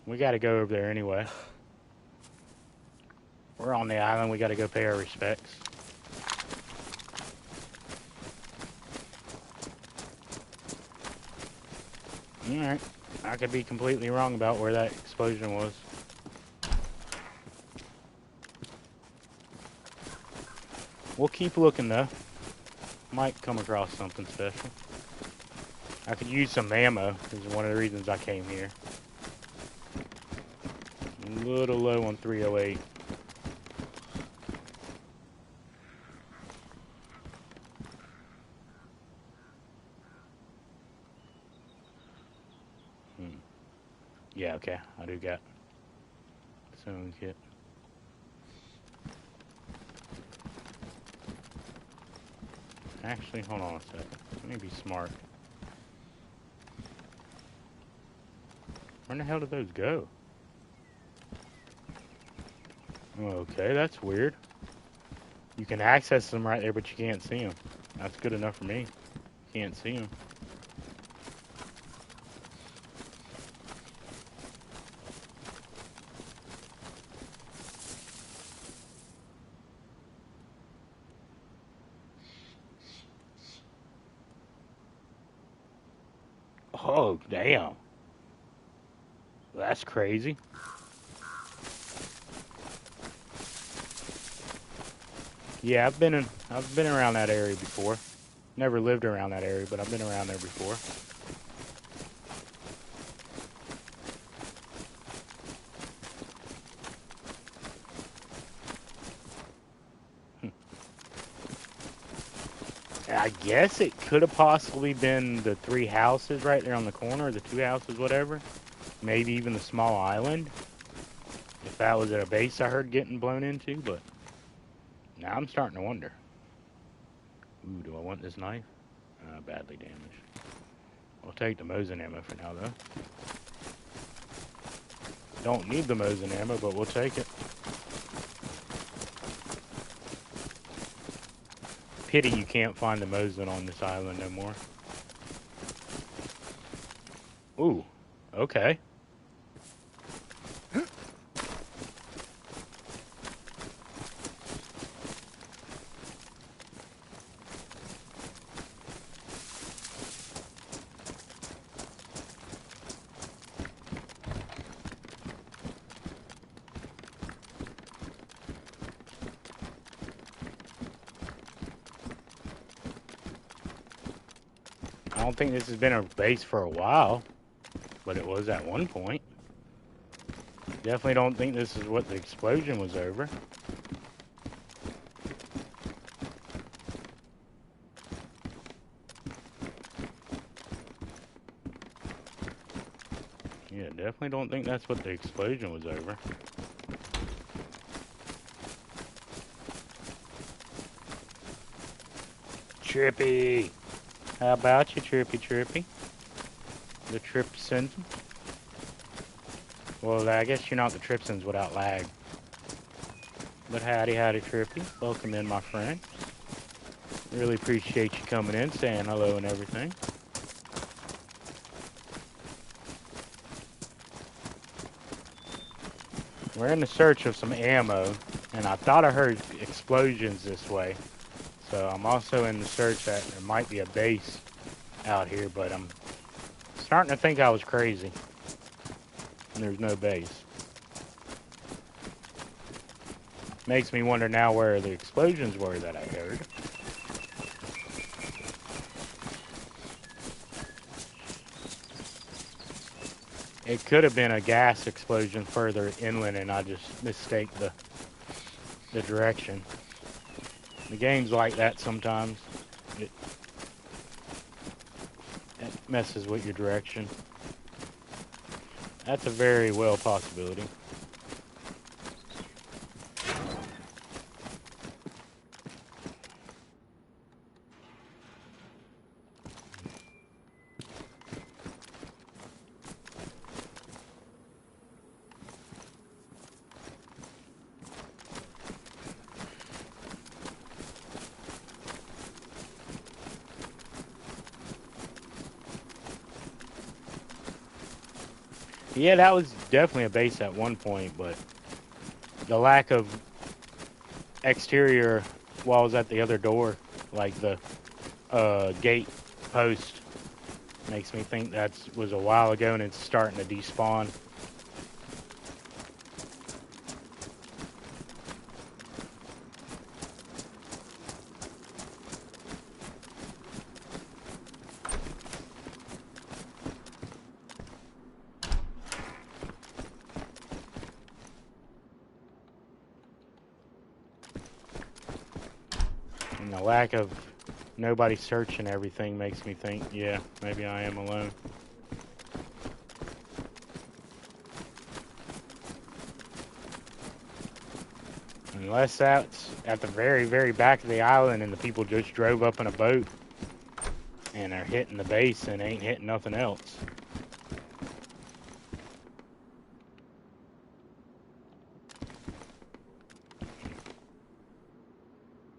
We gotta go over there anyway. We're on the island, we gotta go pay our respects. Alright, I could be completely wrong about where that explosion was. We'll keep looking though. Might come across something special. I could use some ammo, is one of the reasons I came here. A little low on 308. Yeah, okay. I do got sewing kit. Actually, hold on a second. Let me be smart. Where the hell did those go? Okay, that's weird. You can access them right there, but you can't see them. That's good enough for me. Can't see them. Oh, damn. That's crazy. Yeah, I've been around that area before. Never lived around that area, but I've been around there before. I guess it could have possibly been the 3 houses right there on the corner, the 2 houses, whatever. Maybe even the small island. If that was at a base I heard getting blown into, but now I'm starting to wonder. Ooh, do I want this knife? Badly damaged. I'll take the Mosin ammo for now, though. Don't need the Mosin ammo, but we'll take it. Pity you can't find the Mosin on this island no more. Ooh, okay. I don't think this has been a base for a while, but it was at one point. Definitely don't think this is what the explosion was over. Yeah, definitely don't think that's what the explosion was over. Trippy! How about you, Trippy? The Tripsons? Well, I guess you're not the Tripsons without lag. But howdy, Trippy. Welcome in, my friend. Really appreciate you coming in, saying hello and everything. We're in the search of some ammo, and I thought I heard explosions this way. So I'm also in the search that there might be a base out here, but I'm starting to think I was crazy. And there's no base. Makes me wonder now where the explosions were that I heard. It could have been a gas explosion further inland and I just mistaked the direction. The game's like that sometimes. It messes with your direction. That's a very well possibility. Yeah, that was definitely a base at one point, but the lack of exterior walls at the other door, like the gate post, makes me think that was a while ago and it's starting to despawn. And the lack of nobody searching everything makes me think, yeah, maybe I am alone. Unless that's at the very, very back of the island and the people just drove up in a boat and are hitting the base and ain't hitting nothing else.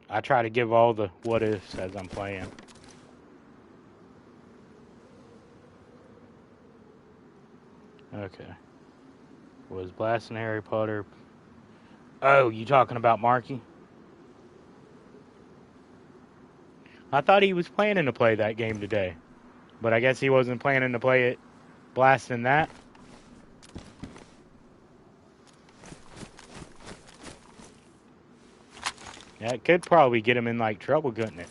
I try to give all the what ifs as I'm playing. Okay. Was blasting Harry Potter. Oh, you talking about Marky? I thought he was planning to play that game today. But I guess he wasn't planning to play it blasting that. Yeah, it could probably get him in like trouble, couldn't it?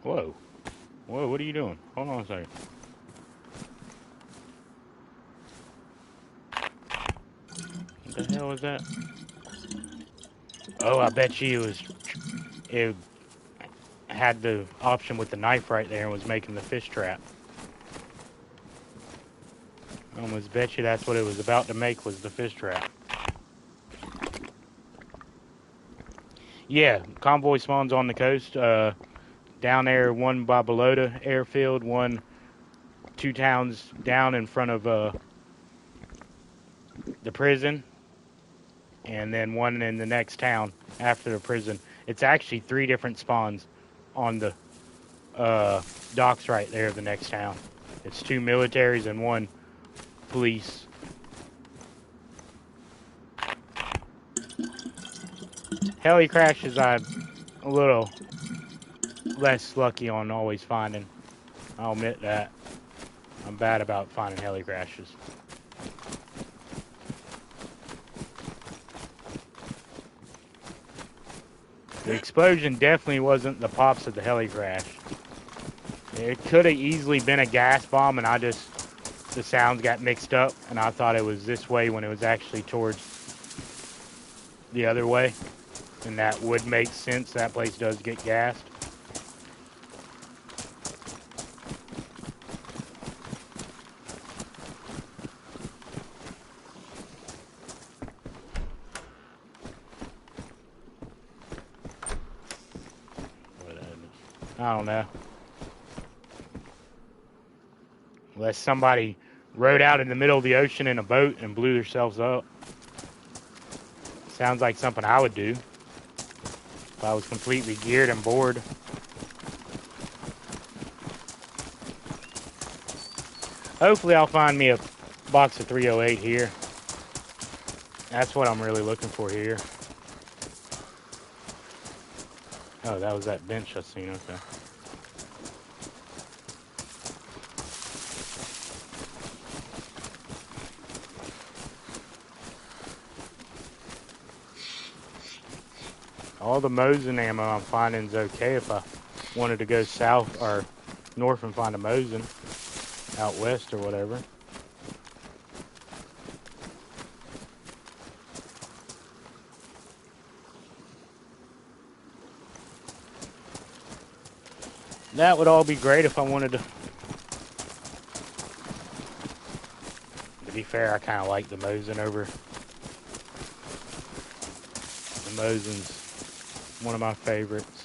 Whoa. Whoa, what are you doing? Hold on a second. What the hell was that? Oh, I bet you it had the option with the knife right there and was making the fish trap. I almost bet you that's what it was about to make, was the fish trap. Yeah, convoy spawns on the coast. Down there, one by Belota Airfield, two towns down in front of the prison, and then one in the next town after the prison. It's actually 3 different spawns on the docks right there of the next town. It's 2 militaries and 1 police. Heli crashes I'm a little less lucky on always finding. I'll admit that. I'm bad about finding heli crashes. The explosion definitely wasn't the pops of the heli crash. It could have easily been a gas bomb, and the sounds got mixed up, and I thought it was this way when it was actually towards the other way. And that would make sense. That place does get gassed. I don't know. Unless somebody rode out in the middle of the ocean in a boat and blew themselves up. Sounds like something I would do if I was completely geared and bored. Hopefully I'll find me a box of 308 here. That's what I'm really looking for here. Oh, that was that bench I seen, okay. All the Mosin ammo I'm finding is okay if I wanted to go south or north and find a Mosin out west or whatever. That would all be great if I wanted to. To be fair, I kind of like the Mosin over. The Mosin's one of my favorites.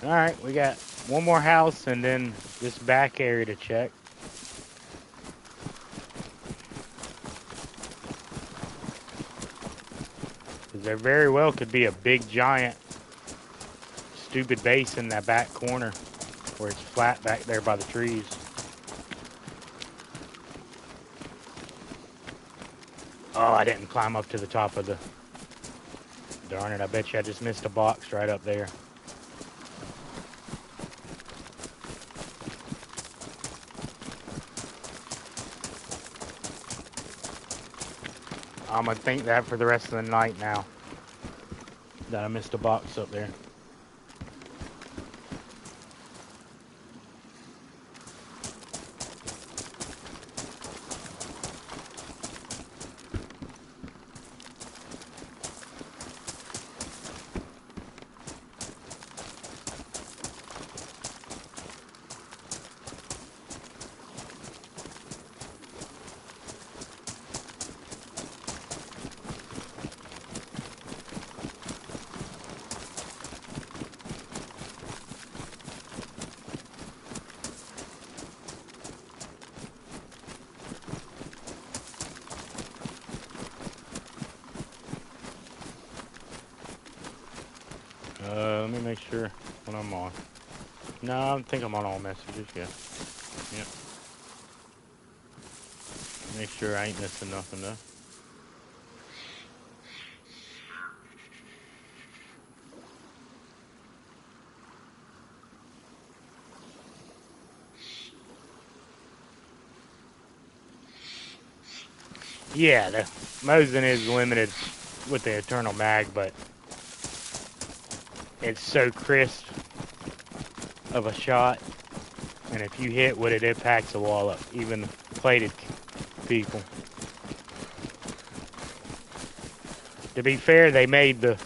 Alright, we got one more house and then this back area to check. Because there very well could be a big, giant, stupid base in that back corner where it's flat back there by the trees. Oh, I didn't climb up to the top of the... Darn it, I bet you I just missed a box right up there. I'm going to think that for the rest of the night now. That I missed a box up there. me make sure when I'm on. No, I think I'm on all messages, yeah. Yep. Make sure I ain't missing nothing though. Yeah, the Mosin is limited with the Eternal Mag, but it's so crisp of a shot, and if you hit with it, it packs a wall up, even plated people. To be fair, they made the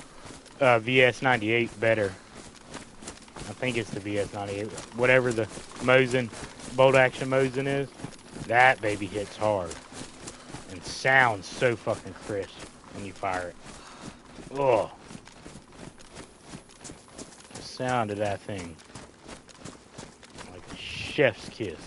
VS98 better. I think it's the VS98. Whatever the Mosin, bolt action Mosin is, that baby hits hard. And sounds so fucking crisp when you fire it. Ugh. The sound of that thing. Like a chef's kiss.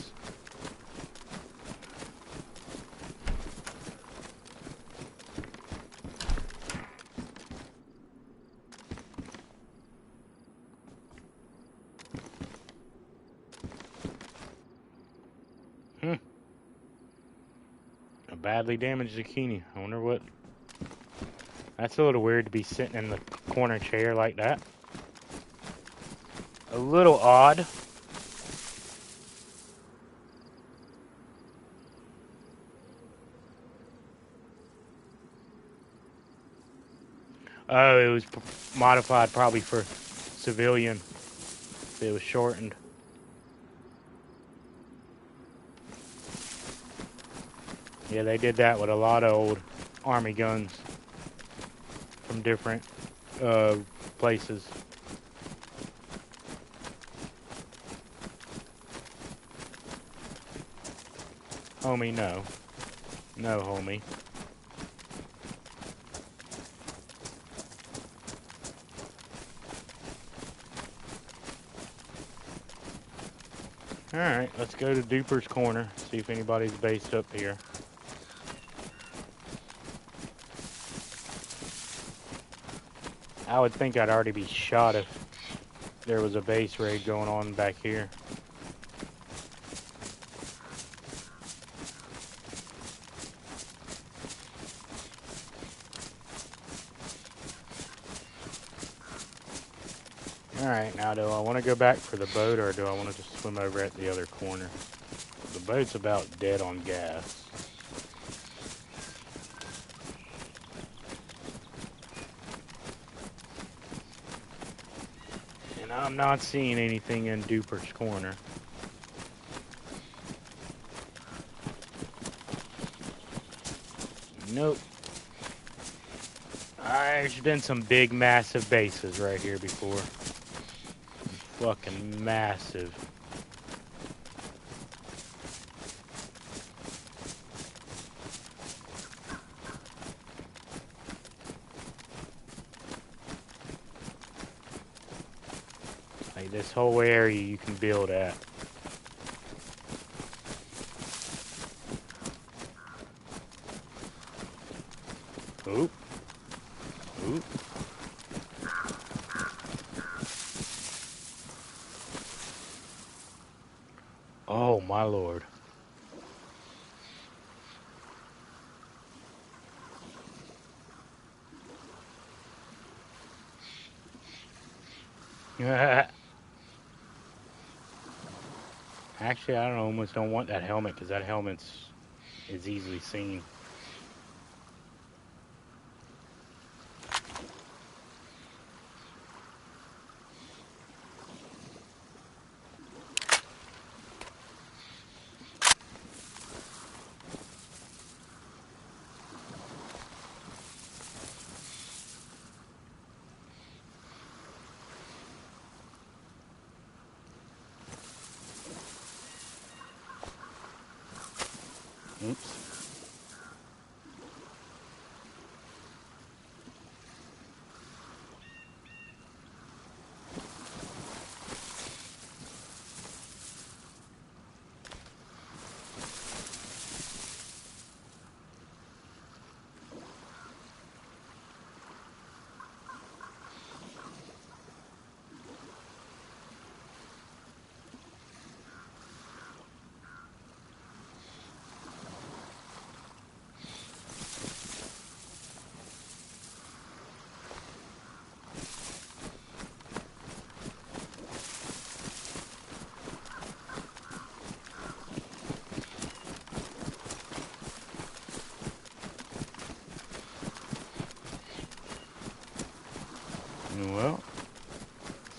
A badly damaged zucchini. I wonder what... That's a little weird to be sitting in the corner chair like that. A little odd. Oh, it was modified probably for civilian. It was shortened. Yeah, they did that with a lot of old Army guns from different places. Homie, no. No, homie. Alright, let's go to Duper's Corner, see if anybody's based up here. I would think I'd already be shot if there was a base raid going on back here. Alright, now do I want to go back for the boat or do I want to just swim over at the other corner? The boat's about dead on gas. And I'm not seeing anything in Duper's Corner. Nope. There's been some big, massive bases right here before. Fucking massive. Like this whole area you can build at. Oop. Oop. Oh my lord. Actually, I almost don't want that helmet because that helmet is easily seen. Oops.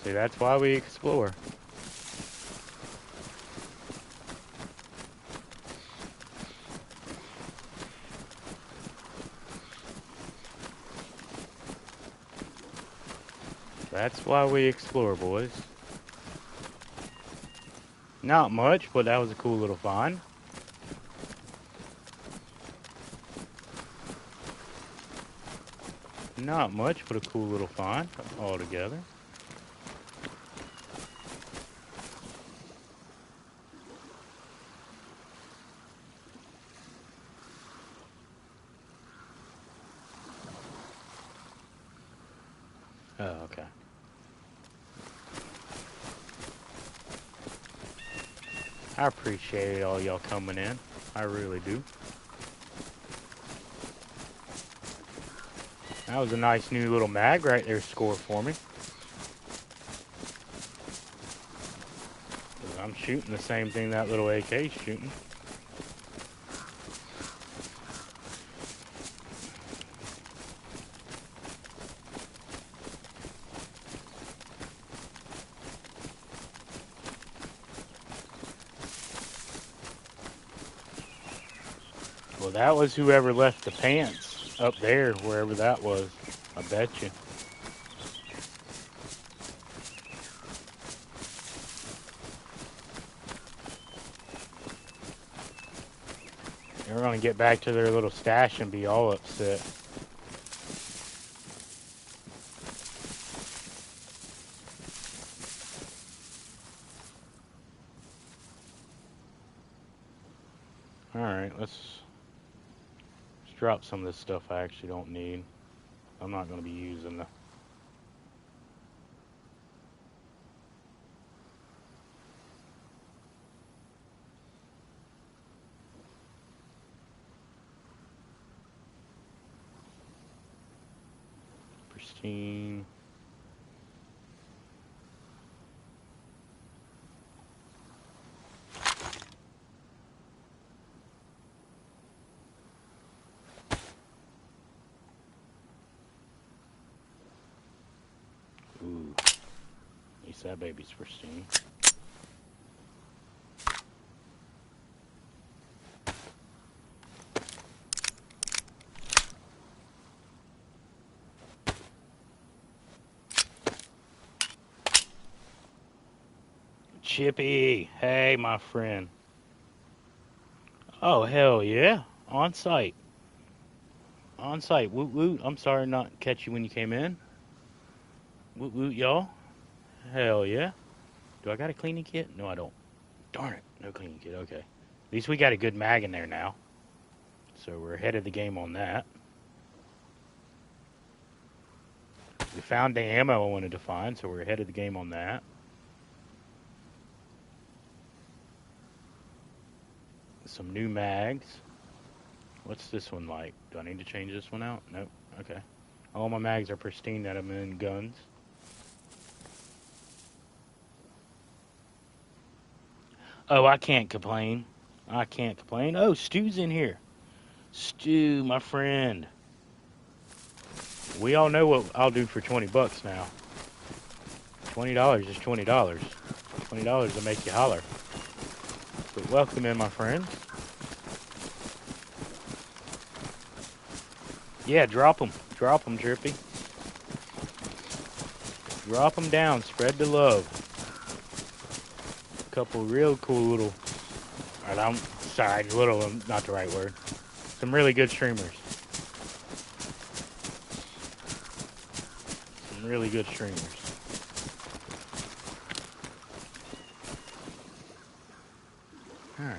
See, that's why we explore. That's why we explore, boys. Not much, but that was a cool little find. Not much, but a cool little find altogether. Oh, okay. I appreciate all y'all coming in. I really do. That was a nice new little mag right there score for me. I'm shooting the same thing that little AK's shooting. Well, that was whoever left the pants up there, wherever that was. I bet you. They're going to get back to their little stash and be all upset. Alright, let's drop some of this stuff I actually don't need. I'm not going to be using the... Pristine. Ooh. At least that baby's pristine. Chippy, hey, my friend. Oh, hell yeah. On site. On site. Woot woot. I'm sorry not to catch you when you came in. Woot woot, y'all. Hell yeah. Do I got a cleaning kit? No, I don't. Darn it. No cleaning kit. Okay. At least we got a good mag in there now. So we're ahead of the game on that. We found the ammo I wanted to find, so we're ahead of the game on that. Some new mags. What's this one like? Do I need to change this one out? Nope. Okay. All my mags are pristine that I'm in guns. Oh, I can't complain. I can't complain. Oh, Stu's in here. Stu, my friend. We all know what I'll do for 20 bucks now. $20 is $20. $20 will make you holler. But welcome in, my friends. Yeah, drop them. Drop them, Drippy. Drop them down. Spread the love. A couple real cool little... I'm sorry, little, not the right word. Some really good streamers. Some really good streamers. Alright.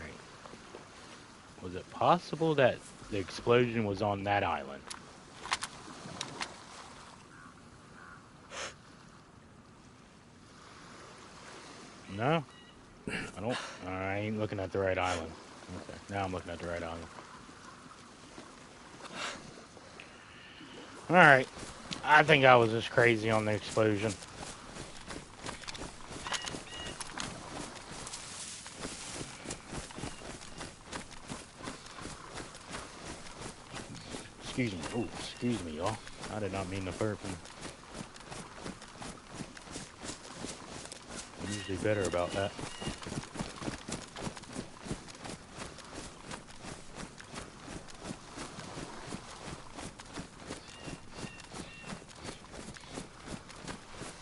Was it possible that the explosion was on that island? No? I ain't looking at the right island. Okay, now I'm looking at the right island. Alright. I think I was just crazy on the explosion. Excuse me. Oh, excuse me, y'all. I did not mean to burp. usually better about that.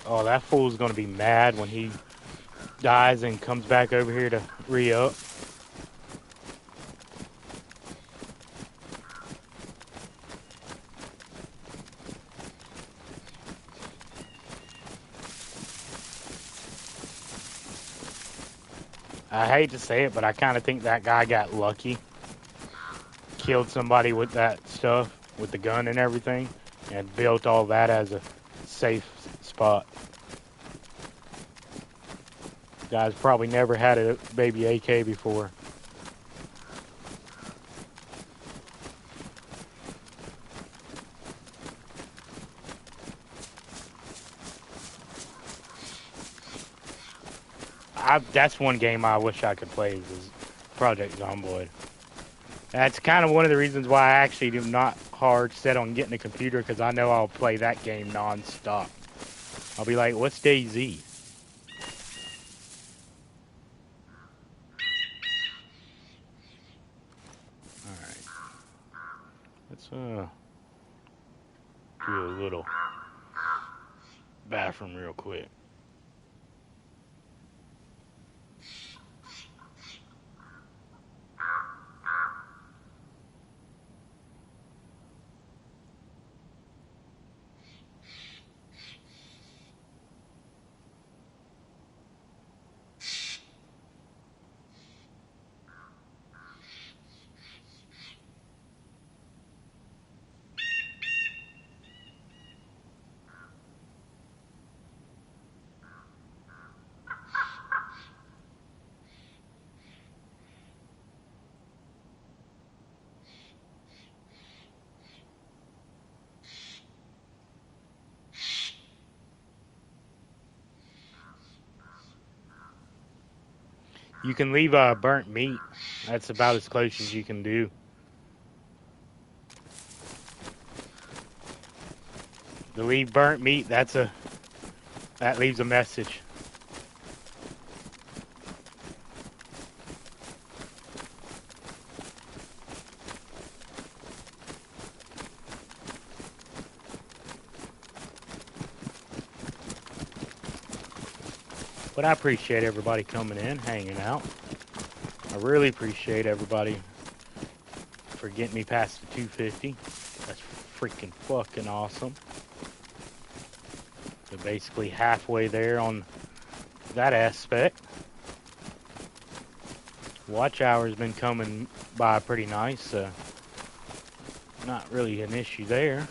Oh, that fool's gonna be mad when he dies and comes back over here to re-up. I hate to say it, but I kind of think that guy got lucky. Killed somebody with that stuff, with the gun and everything, and built all that as a safe spot. Guy's probably never had a baby AK before. That's one game I wish I could play is Project Zomboid. That's kind of one of the reasons why I actually am not hard set on getting a computer, because I know I'll play that game non-stop. I'll be like, what's DayZ? Alright. Let's do a little bathroom real quick. You can leave burnt meat. That's about as close as you can do. To leave burnt meat, that leaves a message. But I appreciate everybody coming in, hanging out. I really appreciate everybody for getting me past the 250. That's freaking fucking awesome. So basically halfway there on that aspect. Watch hour's been coming by pretty nice, so not really an issue there.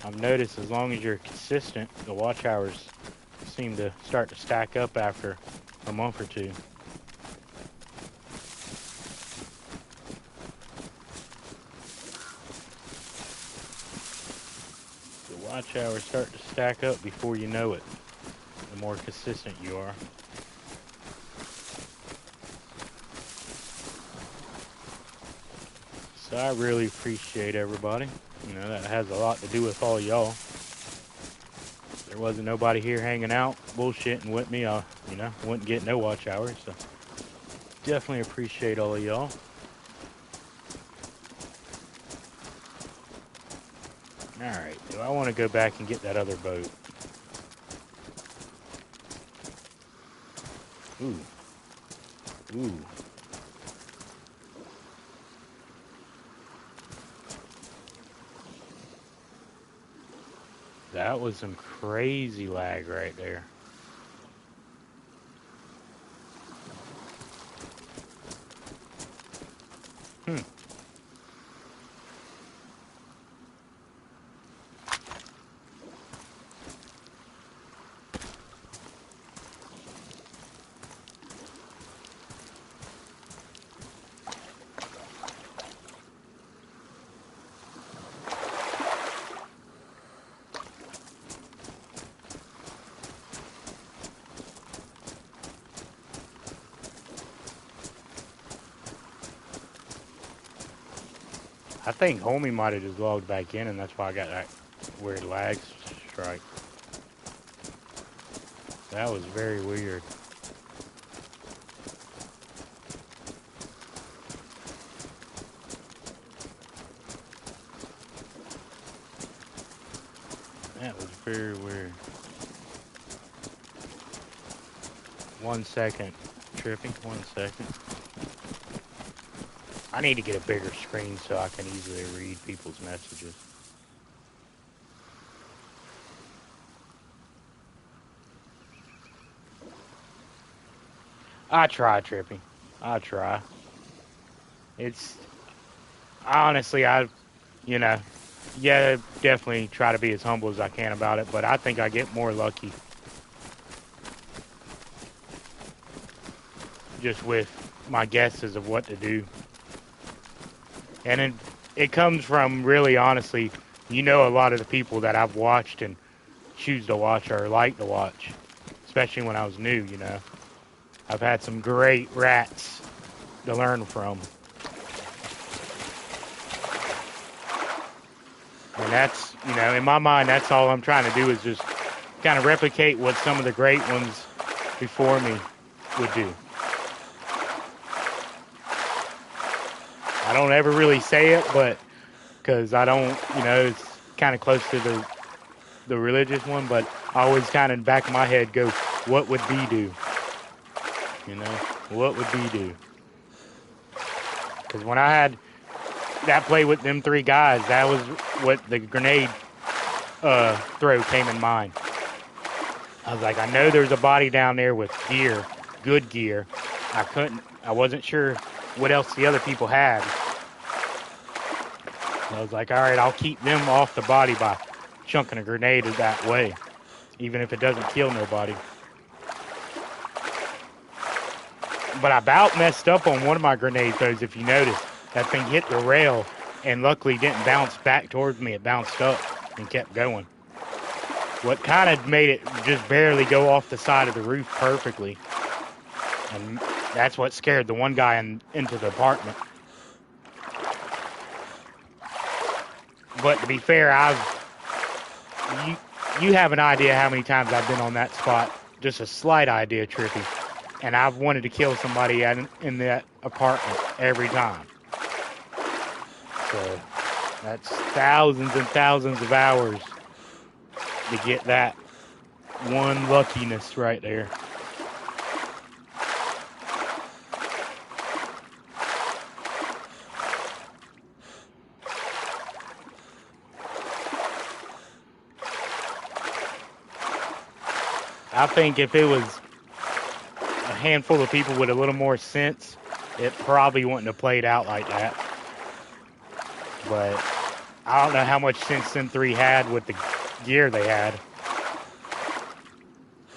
I've noticed as long as you're consistent, the watch hours seem to start to stack up after a month or two. The watch hours start to stack up before you know it, the more consistent you are. So I really appreciate everybody. You know, that has a lot to do with all y'all. If there wasn't nobody here hanging out, bullshitting with me, wouldn't get no watch hours. So definitely appreciate all of y'all. Alright, do I want to go back and get that other boat? Ooh. Ooh. That was some crazy lag right there. I think homie might have just logged back in, and that's why I got that where it lags strike. That was very weird. That was very weird. 1 second, Trippy, 1 second. I need to get a bigger screen so I can easily read people's messages. I try, Trippy. I try. It's honestly, yeah, definitely try to be as humble as I can about it, but I think I get more lucky just with my guesses of what to do. And it comes from really honestly, a lot of the people that I've watched and choose to watch or like to watch, especially when I was new, I've had some great rats to learn from. And that's, in my mind, that's all I'm trying to do is just kind of replicate what some of the great ones before me would do. I don't ever really say it, but because I don't, it's kind of close to the religious one, but I always kind of in the back of my head go, what would B do? What would B do? Because when I had that play with them 3 guys, that was what the grenade throw came in mind. I was like, I know there's a body down there with gear, good gear. I wasn't sure what else the other people had. I was like, all right, I'll keep them off the body by chunking a grenade that way, even if it doesn't kill nobody. But I about messed up on one of my grenade throws, if you notice. That thing hit the rail and luckily didn't bounce back towards me. It bounced up and kept going. What kind of made it just barely go off the side of the roof perfectly. And that's what scared the one guy into the apartment. But to be fair, you have an idea how many times I've been on that spot. Just a slight idea, Trippy. And I've wanted to kill somebody in that apartment every time. So that's thousands and thousands of hours to get that one luckiness right there. I think if it was a handful of people with a little more sense, it probably wouldn't have played out like that. But I don't know how much sense them 3 had with the gear they had.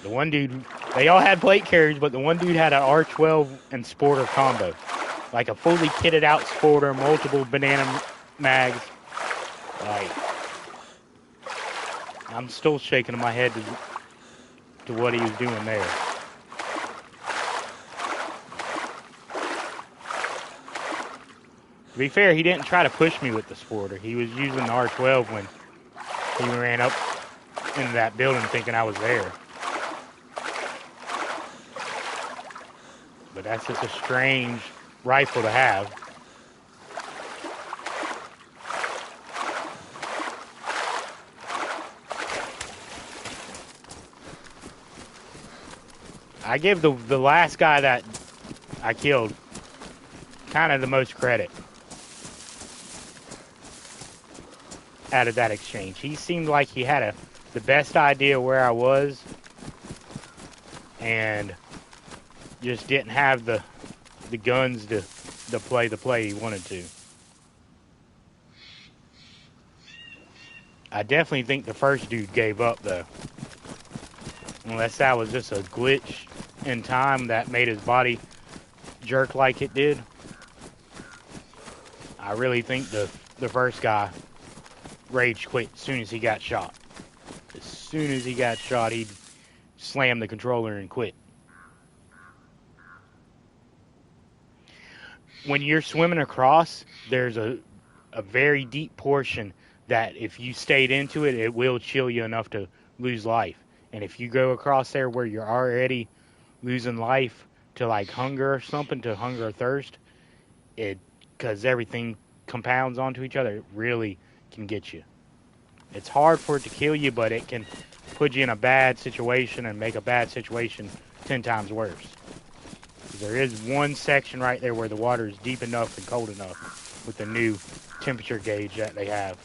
The one dude, they all had plate carriers, but the one dude had an R12 and Sporter combo. Like a fully kitted out Sporter, multiple banana mags. Like, I'm still shaking in my head to what he was doing there. To be fair, he didn't try to push me with the Sporter. He was using the R12 when he ran up into that building thinking I was there. But that's just a strange rifle to have. I give the last guy that I killed kind of the most credit out of that exchange. He seemed like he had the best idea where I was and just didn't have the guns to play the play he wanted to. I definitely think the first dude gave up, though. Unless that was just a glitch in time that made his body jerk like it did. I really think the first guy rage quit as soon as he got shot. As soon as he got shot, he'd slam the controller and quit. When you're swimming across, there's a very deep portion that if you stayed into it, it will chill you enough to lose life. And if you go across there where you're already losing life to like hunger or something, to hunger or thirst, it, because everything compounds onto each other, it really can get you. It's hard for it to kill you, but it can put you in a bad situation and make a bad situation 10 times worse. There is one section right there where the water is deep enough and cold enough with the new temperature gauge that they have.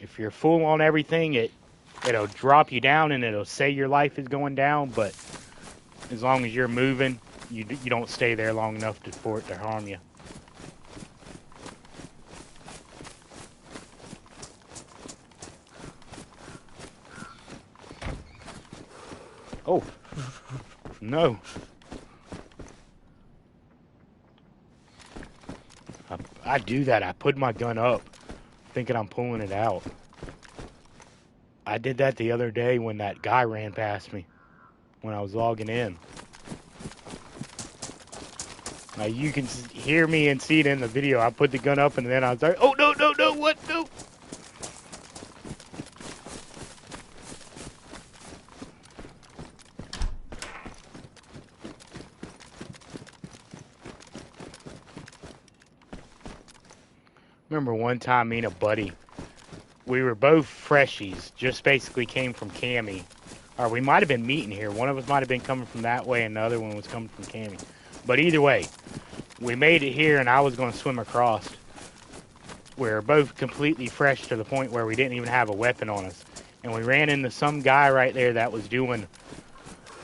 If you're full on everything, it'll drop you down and it'll say your life is going down, but as long as you're moving, you don't stay there long enough for it to harm you. Oh, no. I do that. I put my gun up thinking I'm pulling it out. I did that the other day when that guy ran past me when I was logging in. Now you can hear me and see it in the video. I put the gun up and then I was like, oh, no, no, no, what, no. Remember one time me and a buddy, we were both freshies, just basically came from Cami. Or we might have been meeting here. One of us might have been coming from that way and the other one was coming from Cami. But either way, we made it here and I was going to swim across. We were both completely fresh to the point where we didn't even have a weapon on us. And we ran into some guy right there that was doing,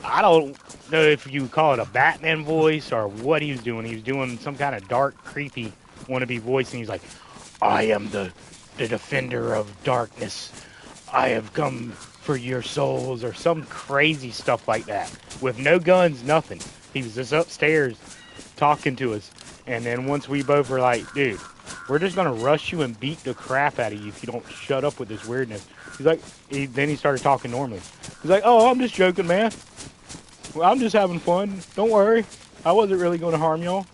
I don't know if you would call it a Batman voice or what he was doing. He was doing some kind of dark, creepy wannabe voice and he's like, I am the defender of darkness. I have come for your souls, or some crazy stuff like that. With no guns, nothing. He was just upstairs talking to us. And then once we both were like, dude, we're just going to rush you and beat the crap out of you if you don't shut up with this weirdness. He's like, then he started talking normally. He's like, oh, I'm just joking, man. Well, I'm just having fun. Don't worry. I wasn't really going to harm y'all.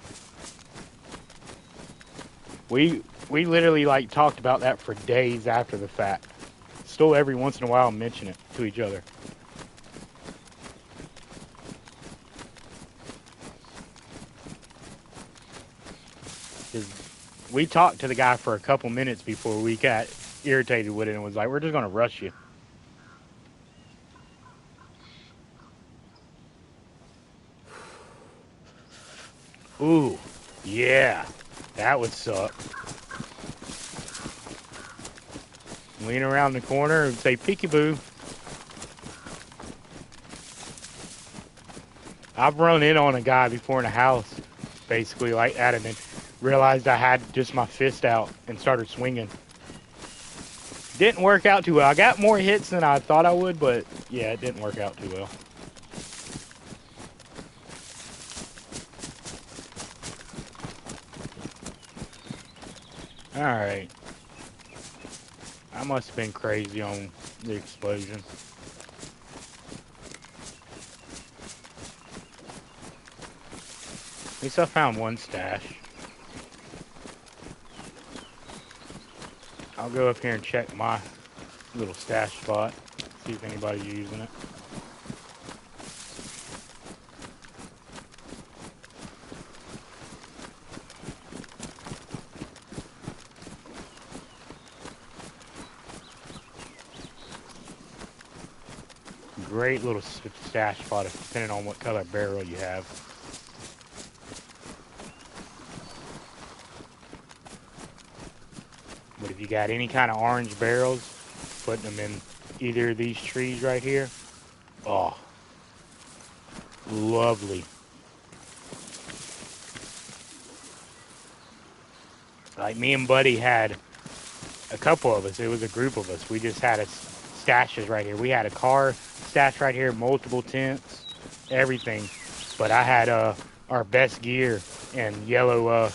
We literally like talked about that for days after the fact. Still every once in a while mention it to each other. We talked to the guy for a couple minutes before we got irritated with it and was like, we're just going to rush you. Ooh, yeah, that would suck. Lean around the corner and say, peekaboo. I've run in on a guy before in a house, basically like that, and then realized I had just my fist out and started swinging. Didn't work out too well. I got more hits than I thought I would, but yeah, it didn't work out too well. Alright. I must have been crazy on the explosion. At least I found one stash. I'll go up here and check my little stash spot. See if anybody's using it. Great little stash spot depending on what color barrel you have. But if you got any kind of orange barrels, putting them in either of these trees right here, oh, lovely. Like me and Buddy had a couple of us, it was a group of us, we just had stashes right here. We had a car stash right here, multiple tents, everything. But I had our best gear and yellow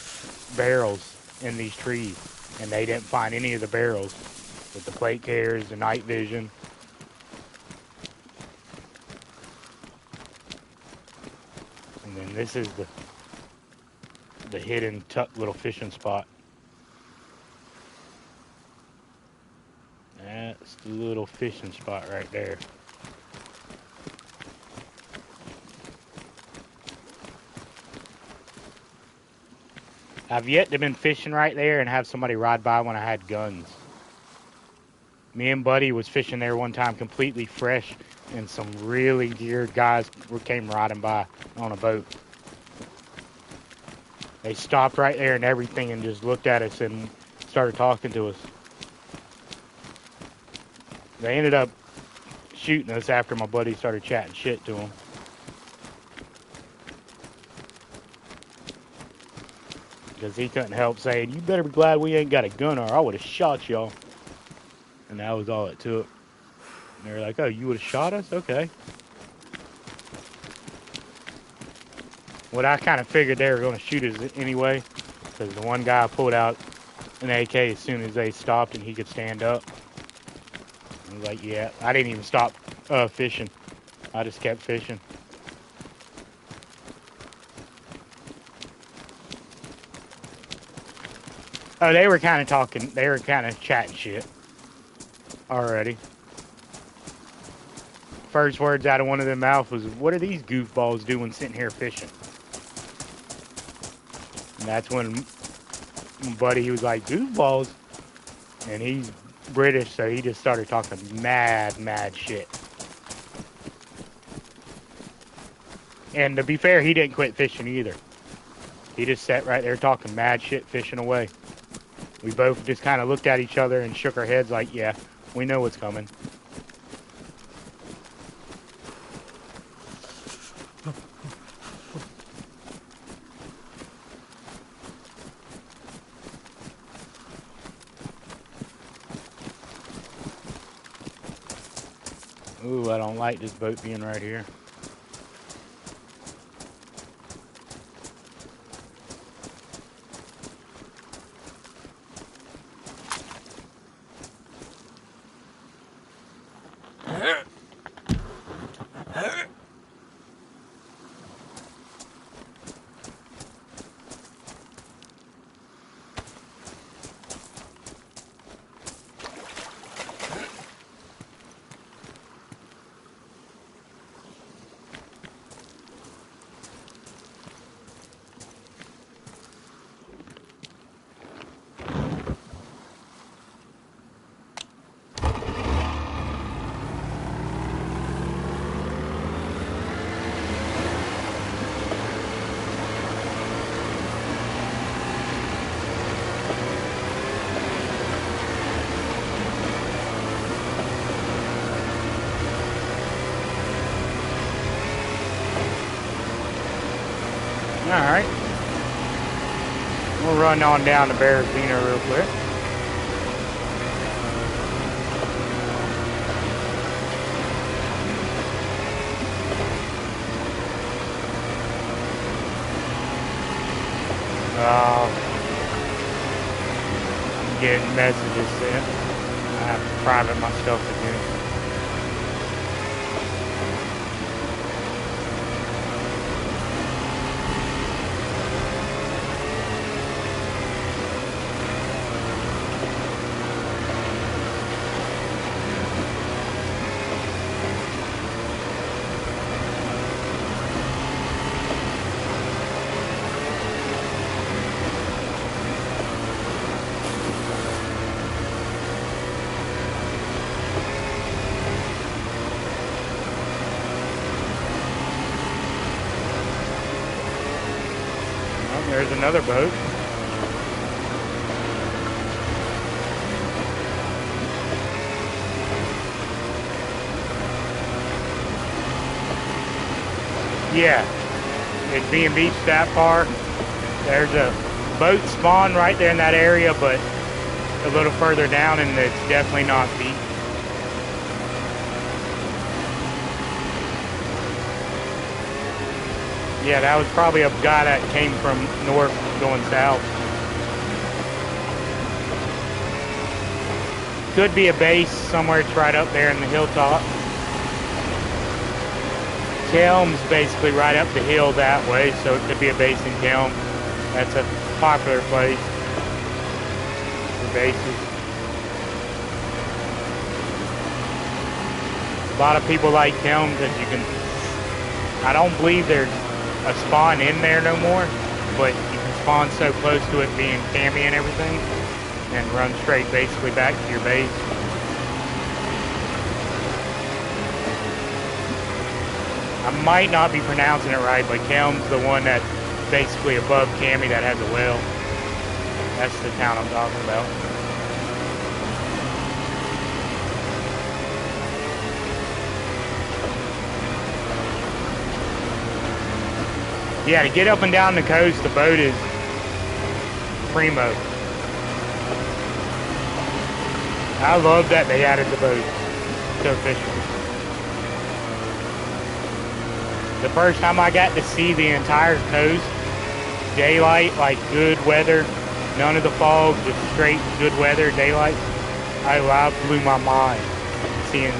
barrels in these trees. And they didn't find any of the barrels with the plate carriers, the night vision. And then this is the hidden tuck little fishing spot. That's the little fishing spot right there. I've yet to been fishing right there and have somebody ride by when I had guns. Me and Buddy was fishing there one time completely fresh, and some really weird guys came riding by on a boat. They stopped right there and everything and just looked at us and started talking to us. They ended up shooting us after my buddy started chatting shit to them. Because he couldn't help saying, "You better be glad we ain't got a gun or I would have shot y'all." And that was all it took. And they were like, "Oh, you would have shot us? Okay." What I kind of figured they were going to shoot us anyway, because the one guy pulled out an AK as soon as they stopped and he could stand up. I was like, yeah, I didn't even stop fishing. I just kept fishing. Oh, they were kind of talking. They were kind of chatting shit already. First words out of one of their mouth was, "What are these goofballs doing sitting here fishing?" And that's when my buddy, he was like, "Goofballs?" And he's British, so he just started talking mad shit. And to be fair, he didn't quit fishing either. He just sat right there talking mad shit, fishing away. We both just kind of looked at each other and shook our heads like, yeah, we know what's coming. Ooh, I don't like this boat being right here. Alright. We'll run on down to Barracuda real quick. I'm getting messages sent. I have to private my stuff again. There's another boat. Yeah, it's being beached that far. There's a boat spawn right there in that area, but a little further down, and it's definitely not beached. Yeah, that was probably a guy that came from north going south. Could be a base somewhere. It's right up there in the hilltop. Kelm's basically right up the hill that way, so it could be a base in Kelm. That's a popular place for bases. A lot of people like him because you can, I don't believe there's a spawn in there no more, but you can spawn so close to it being cami and everything and run straight basically back to your base. I might not be pronouncing it right, but Kelm's the one that's basically above Cami that has a well. That's the town I'm talking about. Yeah, to get up and down the coast, the boat is primo. I love that they added the boat to official. The first time I got to see the entire coast, daylight, like good weather, none of the fog, just straight good weather, daylight, I blew my mind seeing.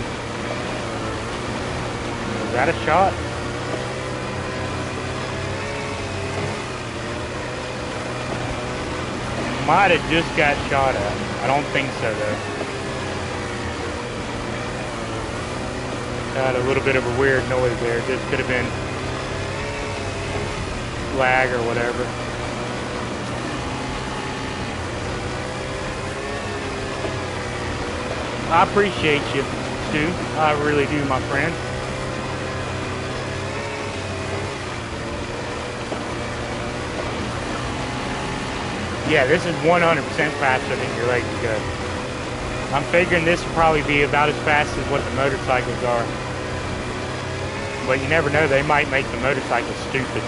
Is that a shot? Might have just got shot at. I don't think so though. Got a little bit of a weird noise there. This could have been lag or whatever. I appreciate you, Stu. I really do, my friend. Yeah, this is 100% faster than your Lazy Go. I'm figuring this will probably be about as fast as what the motorcycles are. But you never know, they might make the motorcycles stupid.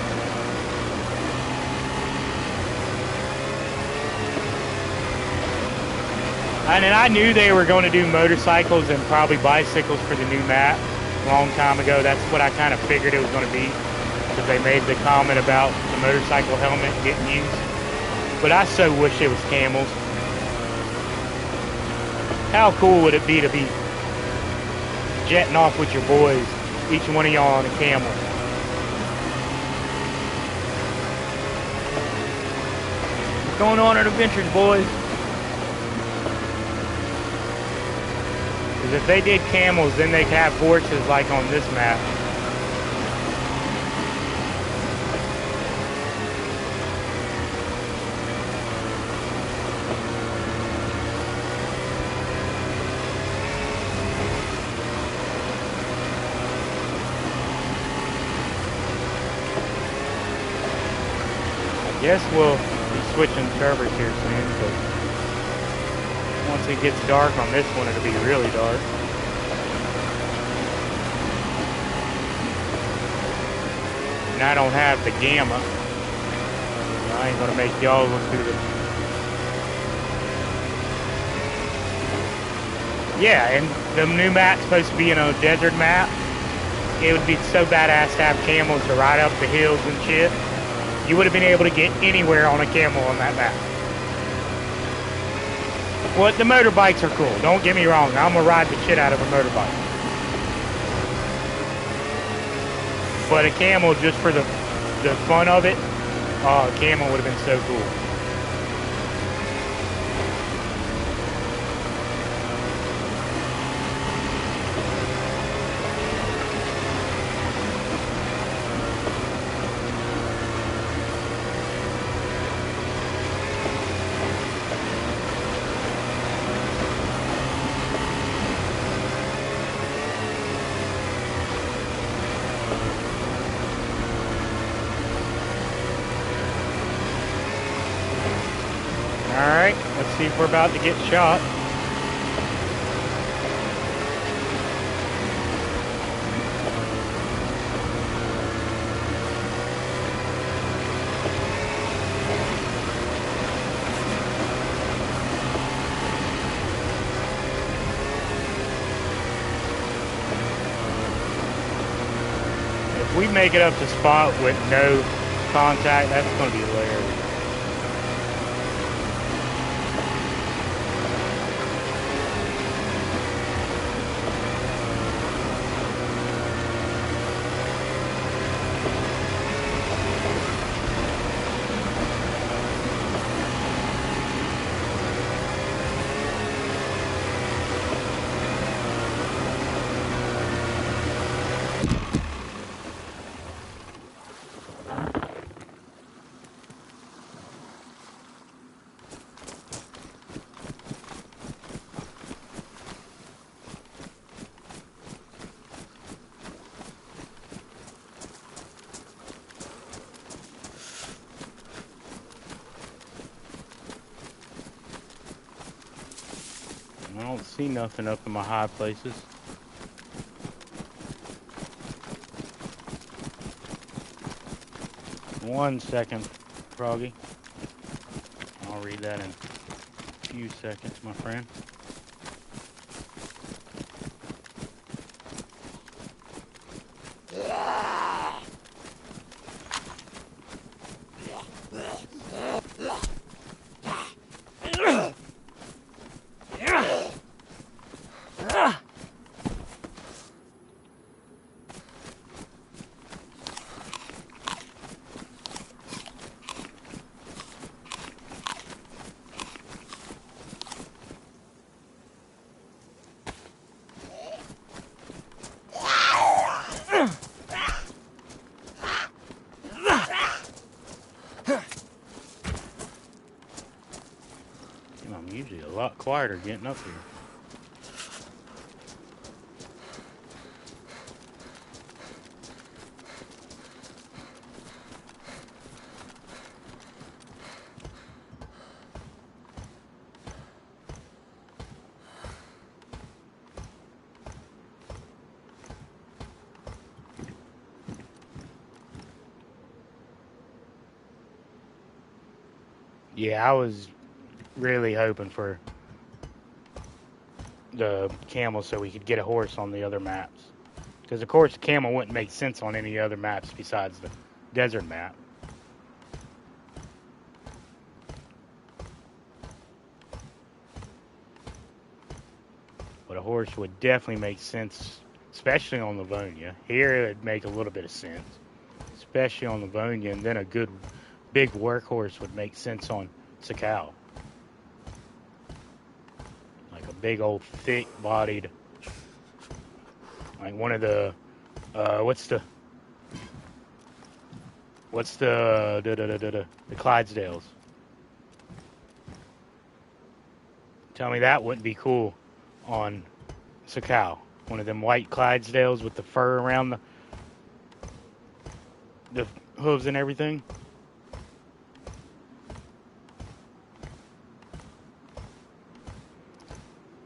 And then I knew they were going to do motorcycles and probably bicycles for the new map a long time ago. That's what I kind of figured it was going to be, because they made the comment about the motorcycle helmet getting used. But I so wish it was camels. How cool would it be to be jetting off with your boys, each one of y'all on a camel? What's going on at Adventures, boys? Because if they did camels, then they could have horses like on this map. Guess we'll be switching servers here soon, but once it gets dark on this one, it'll be really dark. And I don't have the gamma. I ain't gonna make y'all look through the... Yeah, and the new map's supposed to be a desert map. It would be so badass to have camels to ride up the hills and shit. You would have been able to get anywhere on a camel on that map. Well, the motorbikes are cool. Don't get me wrong. I'm gonna ride the shit out of a motorbike. But a camel, just for the fun of it, a camel would have been so cool. Alright, let's see if we're about to get shot. If we make it up to spot with no contact, that's going to be hilarious. see nothing up in my high places. One second, Froggy. I'll read that in a few seconds, my friend. I'm usually a lot quieter getting up here. Yeah, I was really hoping for the camel so we could get a horse on the other maps. Because, of course, the camel wouldn't make sense on any other maps besides the desert map. But a horse would definitely make sense, especially on Livonia. Here, it would make a little bit of sense, especially on Livonia. And then a good big workhorse would make sense on Sakau. Like a big old thick-bodied, like one of the, what's the Clydesdales. Tell me that wouldn't be cool on Sakau. One of them white Clydesdales with the fur around the hooves and everything.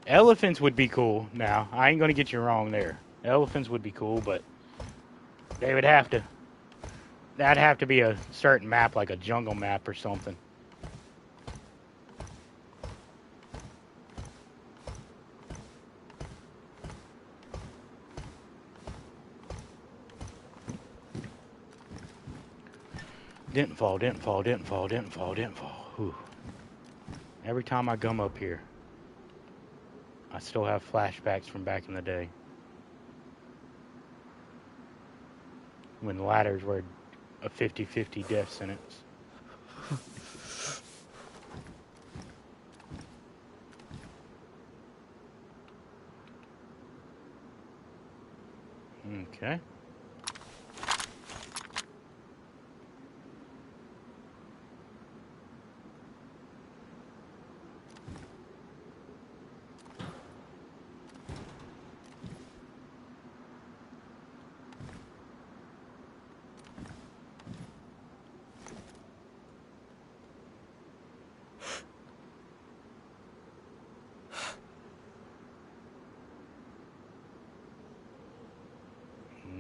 Elephants would be cool. Now, I ain't going to get you wrong there. Elephants would be cool, but they would have to, that'd have to be a certain map, like a jungle map or something. Didn't fall. Whew. Every time I come up here, I still have flashbacks from back in the day. When ladders were a 50-50 death sentence. Okay.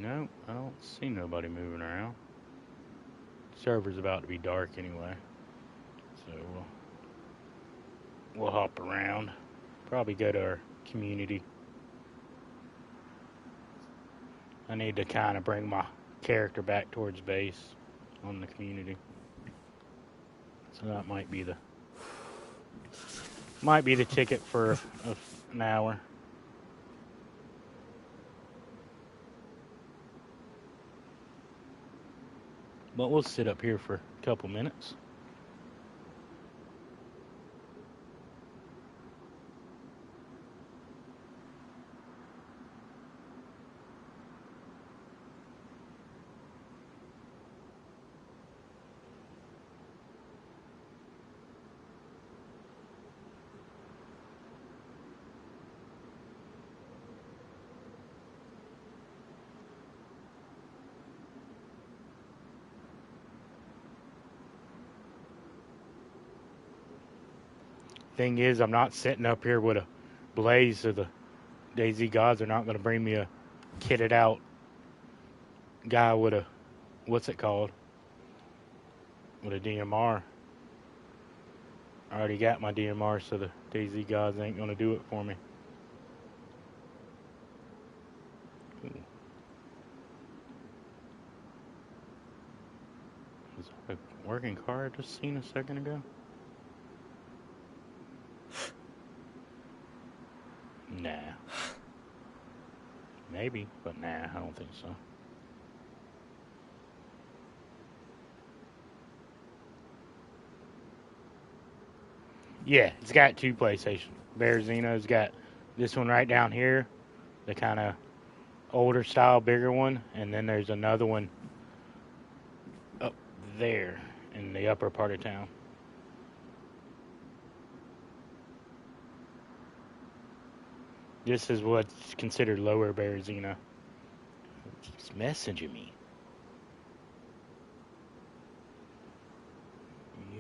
Nope, I don't see nobody moving around. Server's about to be dark anyway, so we'll hop around. Probably go to our community. I need to kind of bring my character back towards base on the community. So that might be the ticket for an hour. But we'll sit up here for a couple minutes. Thing is, I'm not sitting up here with a Blaze of the DayZ gods are not going to bring me a kitted out guy with a, what's it called? With a DMR. I already got my DMR, so the DayZ gods ain't going to do it for me. Ooh. Was that a working car I just seen a second ago? Nah. Maybe, but nah, I don't think so. Yeah, it's got two PlayStations. Berezino's got this one right down here, the kind of older style, bigger one, and then there's another one up there in the upper part of town. This is what's considered lower Berezino. He's messaging me.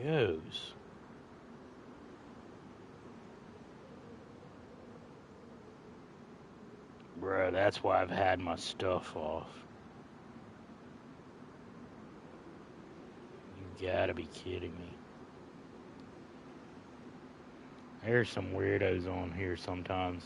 Yos. Bruh, that's why I've had my stuff off. You gotta be kidding me. There's some weirdos on here sometimes.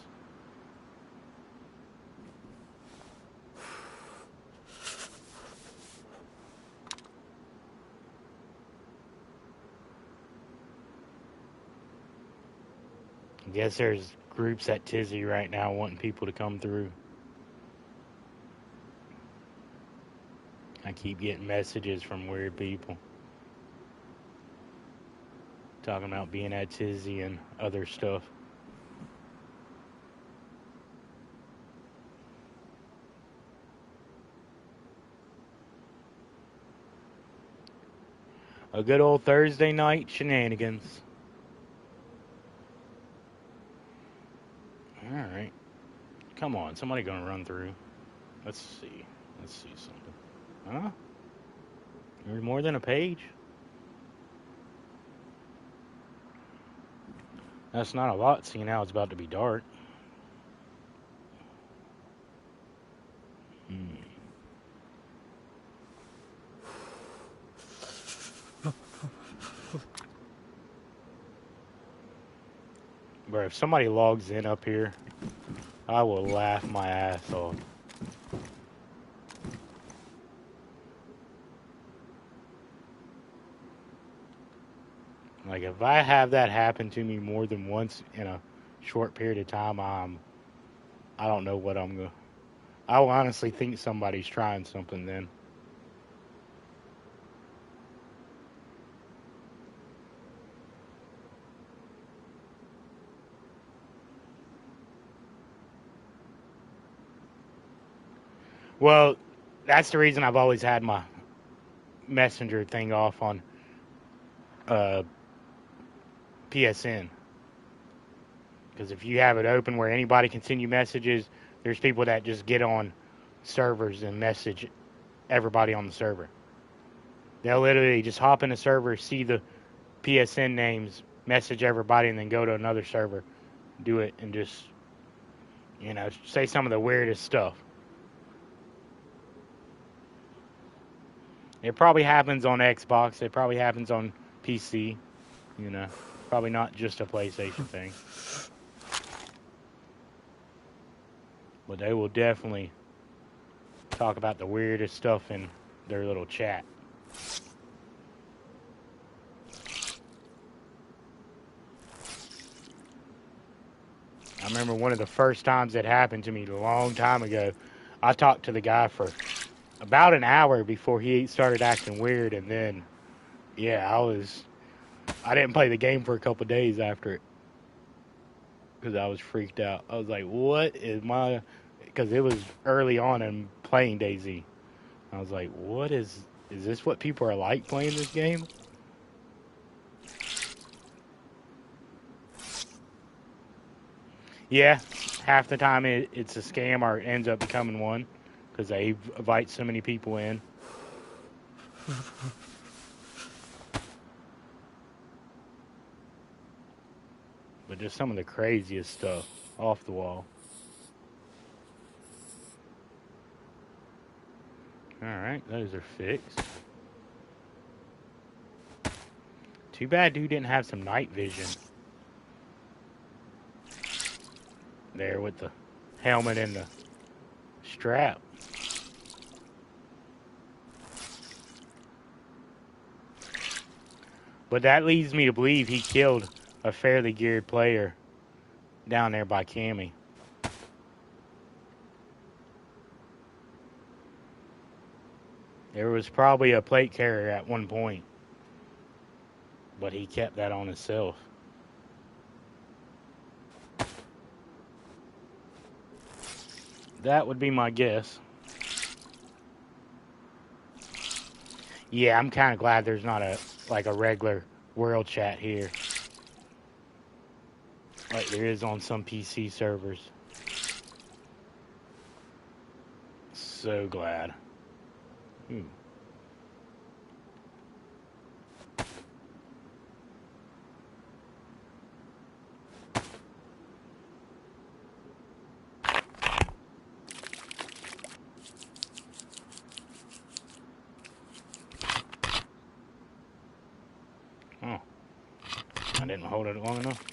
I guess there's groups at Tizzy right now wanting people to come through. I keep getting messages from weird people talking about being at Tizzy and other stuff. A good old Thursday night shenanigans. Alright. Come on, somebody gonna run through. Let's see. Let's see something. Huh? There's more than a page? That's not a lot, seeing how it's about to be dark. Bro, if somebody logs in up here, I will laugh my ass off. Like, if I have that happen to me more than once in a short period of time, I don't know what I'm going to... I will honestly think somebody's trying something then. Well, that's the reason I've always had my messenger thing off on PSN. Because if you have it open where anybody can send you messages, there's people that just get on servers and message everybody on the server. They'll literally just hop in the server, see the PSN names, message everybody, and then go to another server, do it, and just, you know, say some of the weirdest stuff. It probably happens on Xbox. It probably happens on PC. You know, probably not just a PlayStation thing. But they will definitely talk about the weirdest stuff in their little chat. I remember one of the first times it happened to me a long time ago. I talked to the guy for about an hour before he started acting weird, and then, yeah, I didn't play the game for a couple days after it because I was freaked out. I was like, what is my... Because it was early on in playing DayZ. I was like, what is this what people are like playing this game? Yeah, half the time it's a scam or it ends up becoming one because they invite so many people in. But just some of the craziest stuff. off the wall. Alright, those are fixed. Too bad dude didn't have some night vision. There with the helmet and the strap. But that leads me to believe he killed a fairly geared player down there by Cammy. There was probably a plate carrier at one point, but he kept that on himself. That would be my guess. Yeah, I'm kind of glad there's not a regular world chat here, like there is on some PC servers. So glad. Oh, I didn't hold it long enough.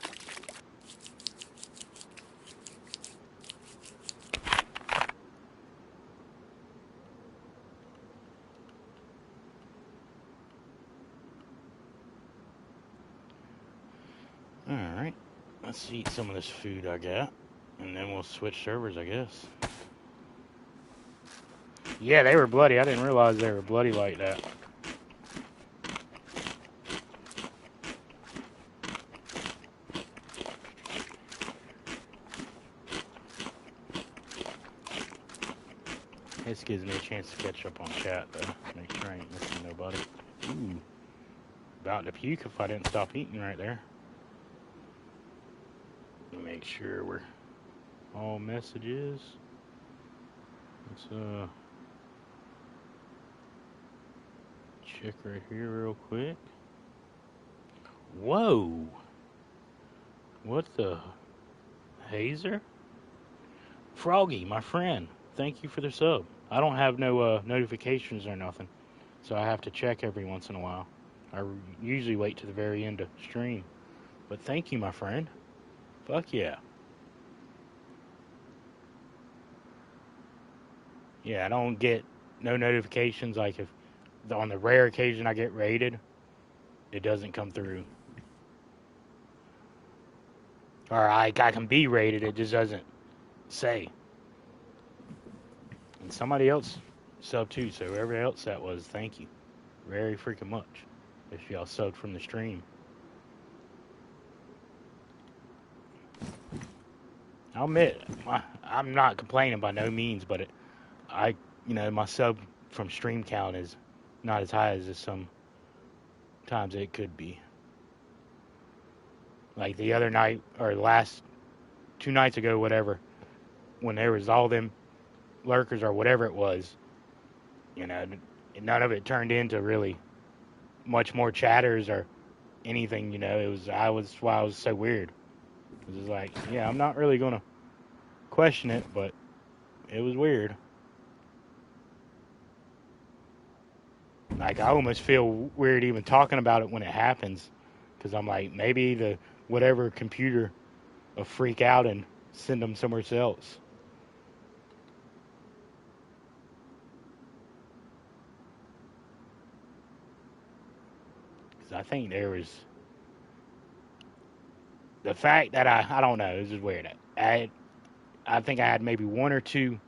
Alright, let's eat some of this food I got, and then we'll switch servers, I guess. Yeah, they were bloody. I didn't realize they were bloody like that. This gives me a chance to catch up on chat, though. Make sure I ain't missing nobody. Ooh. About to puke if I didn't stop eating right there. Make sure we're all messages. Let's check right here real quick. Whoa! What the Hazer? Froggy, my friend. Thank you for the sub. I don't have no notifications or nothing, so I have to check every once in a while. I usually wait to the very end of stream. But thank you, my friend. Fuck yeah. Yeah, I don't get no notifications. Like if on the rare occasion I get raided, it doesn't come through. Or I can be raided, it just doesn't say. And somebody else subbed too, so whoever else that was, thank you very freaking much if y'all subbed from the stream. I'll admit, I'm not complaining by no means, but my sub from stream count is not as high as sometimes it could be. Like the other night, or last 2 nights ago, whatever, when there was all them lurkers or whatever it was, none of it turned into really much more chatters or anything, I was so weird. It was like, yeah, I'm not really gonna question it, but it was weird. Like I almost feel weird even talking about it when it happens, because I'm like, maybe the whatever computer will freak out and send them somewhere else. Because I think there was the fact that I don't know, this is weird. I think I had maybe 1 or 2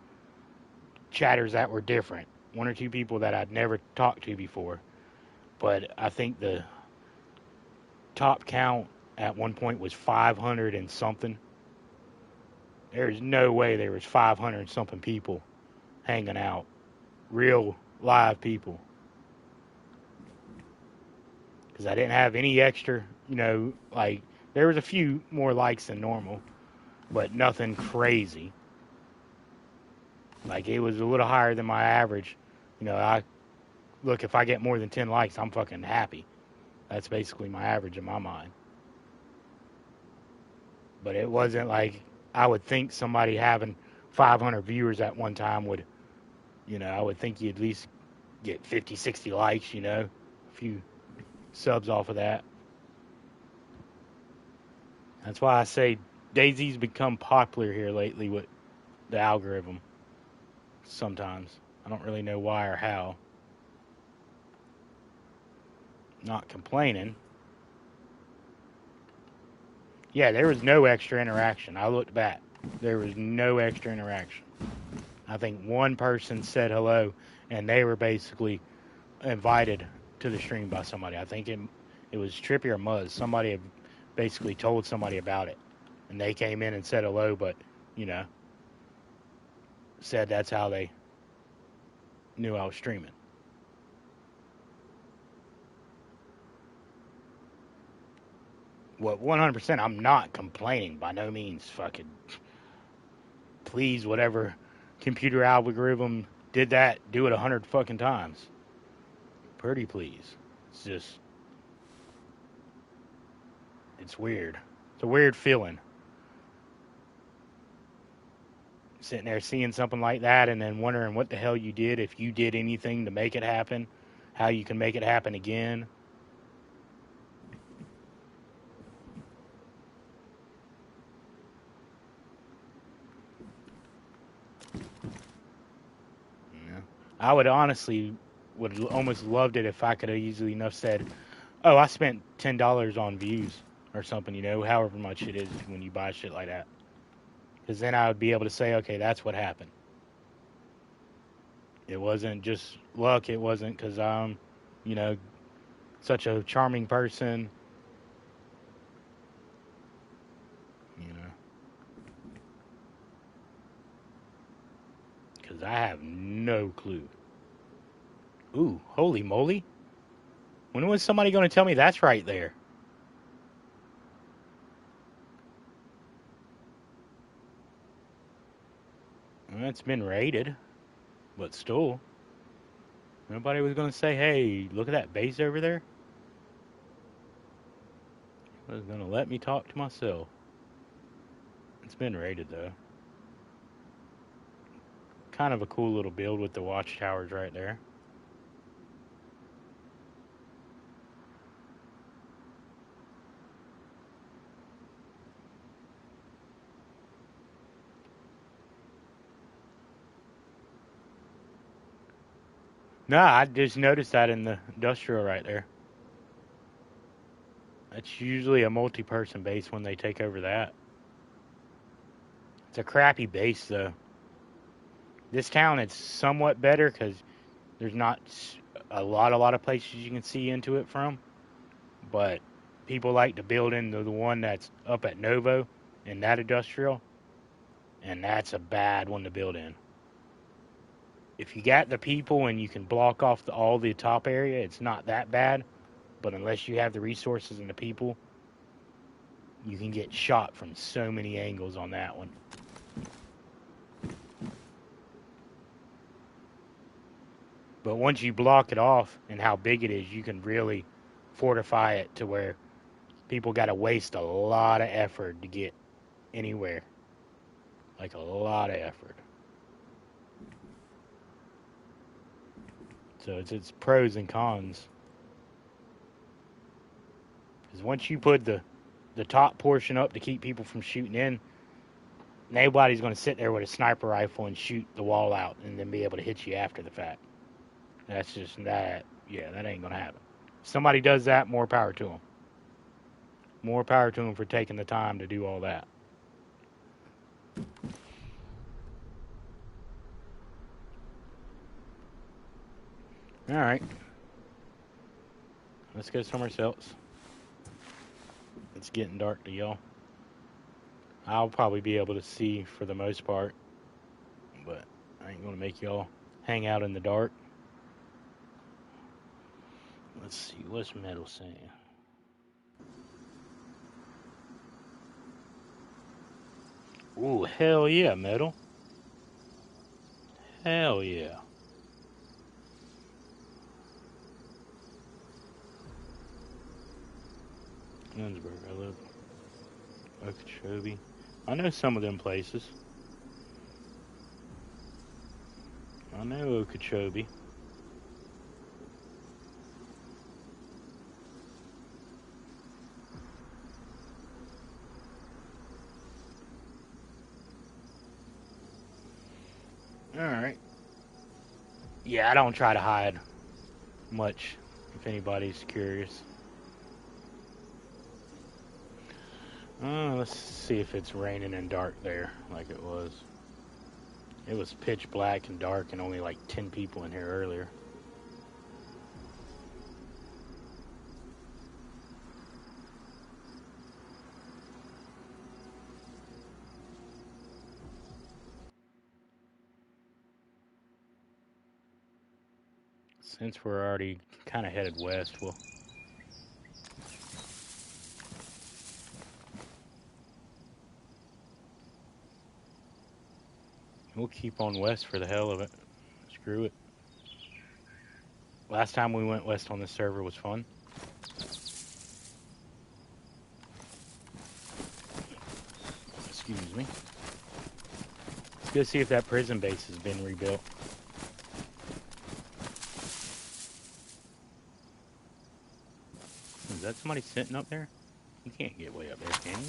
chatters that were different. 1 or 2 people that I'd never talked to before. But I think the top count at one point was 500 and something. There's no way there was 500 and something people hanging out. Real live people. Because I didn't have any extra, there was a few more likes than normal, but nothing crazy. Like, it was a little higher than my average. If I get more than 10 likes, I'm fucking happy. That's basically my average in my mind. But it wasn't like I would think somebody having 500 viewers at one time would, I would think you'd at least get 50, 60 likes, a few subs off of that. That's why I say DayZ's become popular here lately with the algorithm sometimes. I don't really know why or how. Not complaining. Yeah, there was no extra interaction. I looked back. There was no extra interaction. I think one person said hello, and they were basically invited to the stream by somebody. I think it was Trippy or Muzz. Somebody had basically told somebody about it, and they came in and said hello, but, said that's how they knew I was streaming. Well, 100%, I'm not complaining by no means. Fucking please, whatever computer algorithm did that, do it 100 fucking times. Pretty please. It's just, it's weird. It's a weird feeling. Sitting there seeing something like that and then wondering what the hell you did, if you did anything to make it happen, how you can make it happen again. I would honestly would almost loved it if I could have easily enough said, oh, I spent $10 on views or something, however much it is when you buy shit like that. Because then I would be able to say, okay, that's what happened. It wasn't just luck. It wasn't because I'm, such a charming person. Because I have no clue. Ooh, holy moly. When was somebody going to tell me that's right there? Well, it's been raided, but still. Nobody was going to say, hey, look at that base over there. I was going to let me talk to myself. It's been raided, though. Kind of a cool little build with the watchtowers right there. No, I just noticed that in the industrial right there. That's usually a multi-person base when they take over that. It's a crappy base, though. This town, it's somewhat better because there's not a lot of places you can see into it from. But people like to build into the one that's up at Novo in that industrial. And that's a bad one to build in. If you got the people and you can block off all the top area, it's not that bad. But unless you have the resources and the people, you can get shot from so many angles on that one. But once you block it off and how big it is, you can really fortify it to where people got to waste a lot of effort to get anywhere. Like a lot of effort. So it's pros and cons. Because once you put the top portion up to keep people from shooting in, nobody's going to sit there with a sniper rifle and shoot the wall out and then be able to hit you after the fact. That's just that. Yeah, that ain't going to happen. If somebody does that, more power to them. More power to them for taking the time to do all that. All right. Let's go somewhere else. It's getting dark to y'all. I'll probably be able to see for the most part, but I ain't going to make y'all hang out in the dark. Let's see, what's Metal saying? Ooh, hell yeah, Metal. Hell yeah. Gunsberg, I love Okeechobee. I know some of them places. I know Okeechobee. Alright. Yeah, I don't try to hide much, if anybody's curious. Let's see if it's raining and dark there, like it was. It was pitch black and dark and only like 10 people in here earlier. Since we're already kind of headed west, we'll keep on west for the hell of it. Screw it. Last time we went west on this server was fun. Excuse me. Let's go see if that prison base has been rebuilt. Is that somebody sitting up there? You can't get way up there, can you?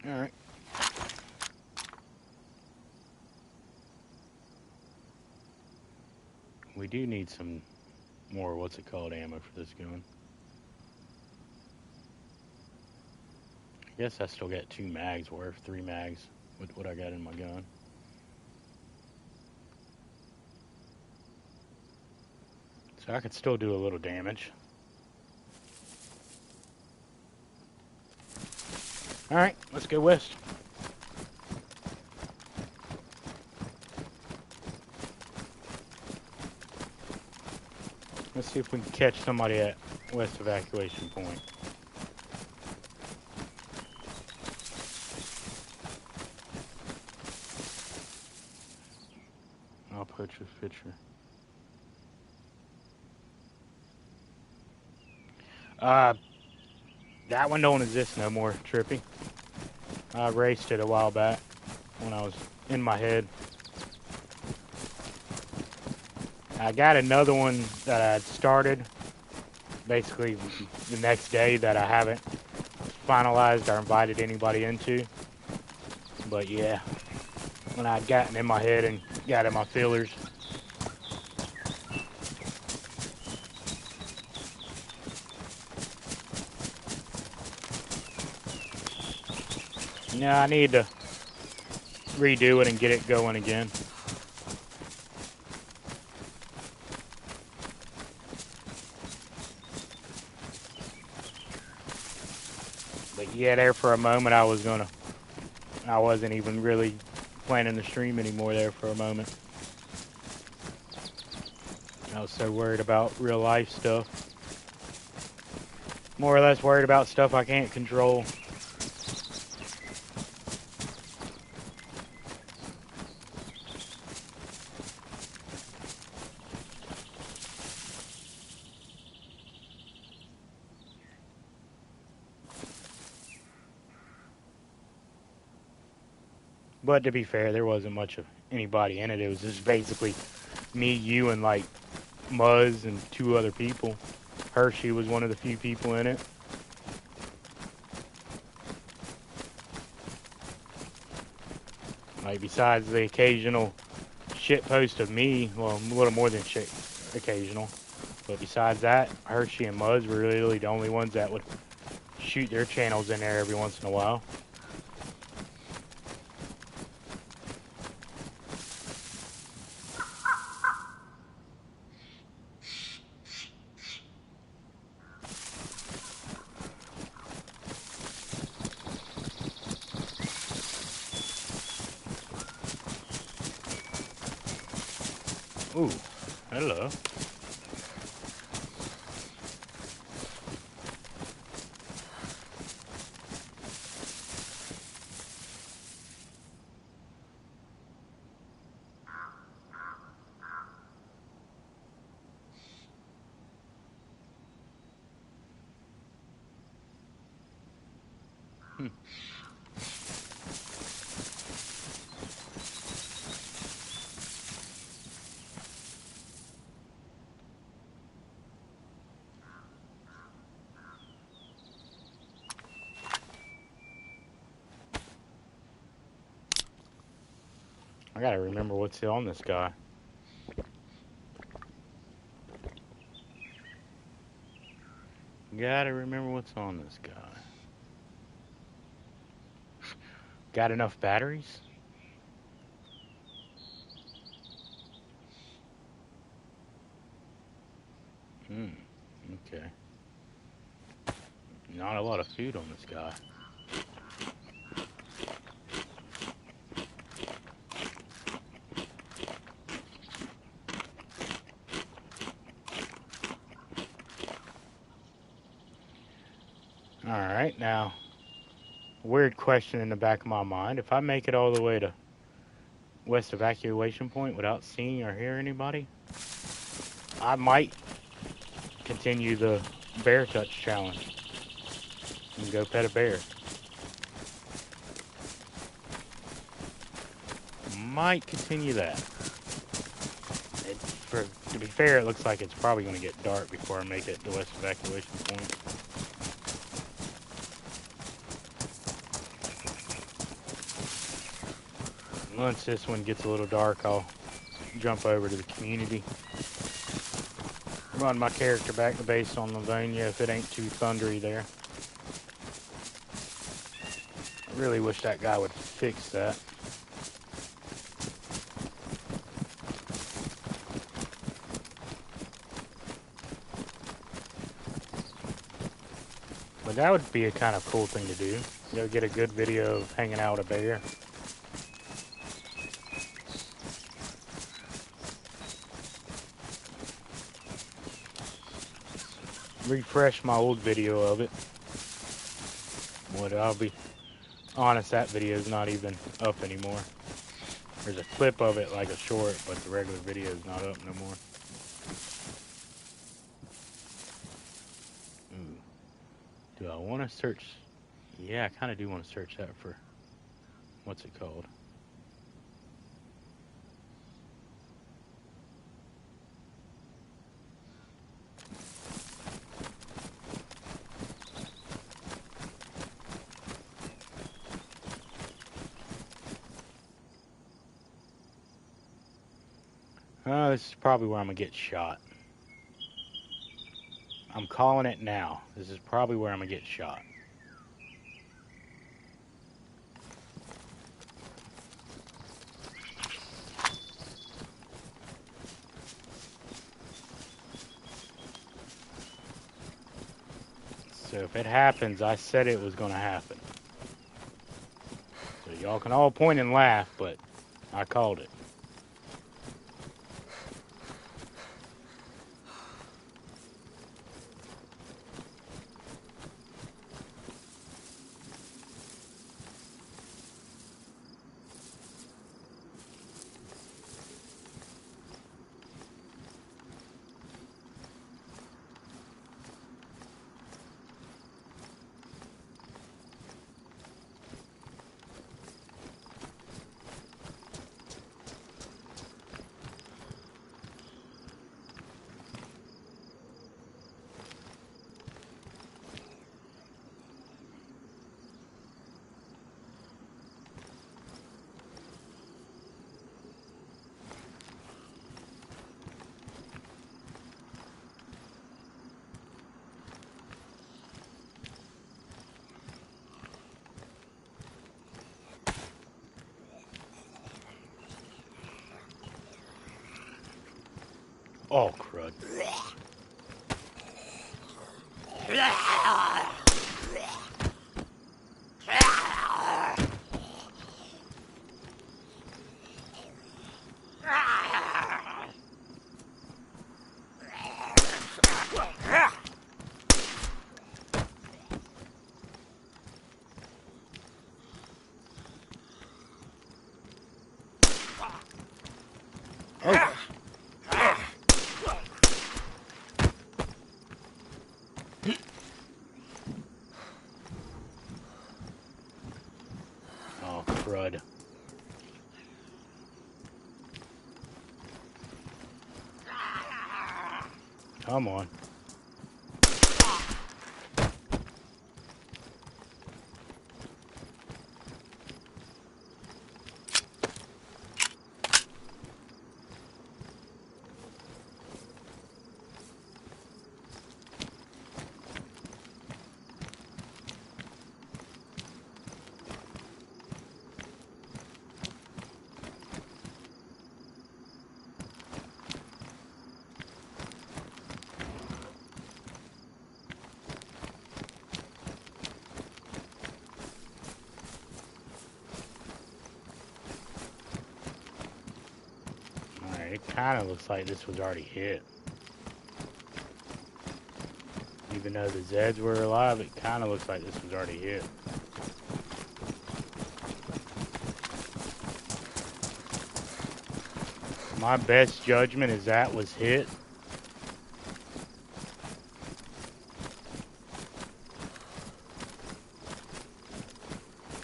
Alright. We do need some more, what's it called, ammo for this gun. I guess I still got 2 mags worth, 3 mags with what I got in my gun. So I could still do a little damage. Alright, let's go west. Let's see if we can catch somebody at West Evacuation Point. I'll put your picture. That one don't exist no more, Trippy. I raced it a while back when I was in my head. I got another one that I started basically the next day that I haven't finalized or invited anybody into. But yeah, when I'd gotten in my head and got in my feelers. Now I need to redo it and get it going again. But yeah, there for a moment I wasn't even really planning to stream anymore there for a moment. I was so worried about real life stuff. More or less worried about stuff I can't control. But to be fair, there wasn't much of anybody in it. It was just basically me, you, and like Muzz and 2 other people. Hershey was one of the few people in it. Like besides the occasional shit post of me, well, a little more than shit occasional. But besides that, Hershey and Muzz were really the only ones that would shoot their channels in there every once in a while. Ooh, hello. Hmm. I gotta remember what's on this guy. Gotta remember what's on this guy. Got enough batteries? Hmm. Okay. Not a lot of food on this guy. Alright, now, weird question in the back of my mind. If I make it all the way to West Evacuation Point without seeing or hearing anybody, I might continue the bear touch challenge and go pet a bear. Might continue that. To be fair, it looks like it's probably going to get dark before I make it to West Evacuation Point. Once this one gets a little dark, I'll jump over to the community. Run my character back to base on Livonia if it ain't too thundery there. I really wish that guy would fix that. But that would be a kind of cool thing to do. Go get a good video of hanging out with a bear. Refresh my old video of it. But I'll be honest, that video is not even up anymore. There's a clip of it, like a short, but the regular video is not up no more. Ooh. Do I want to search? Yeah, I kind of do want to search that for, what's it called? This is probably where I'm going to get shot. I'm calling it now. This is probably where I'm going to get shot. So if it happens, I said it was going to happen. So y'all can all point and laugh, but I called it. Oh, crud. Oh. crud. Come on. It kind of looks like this was already hit. Even though the Zeds were alive, it kind of looks like this was already hit. My best judgment is that was hit.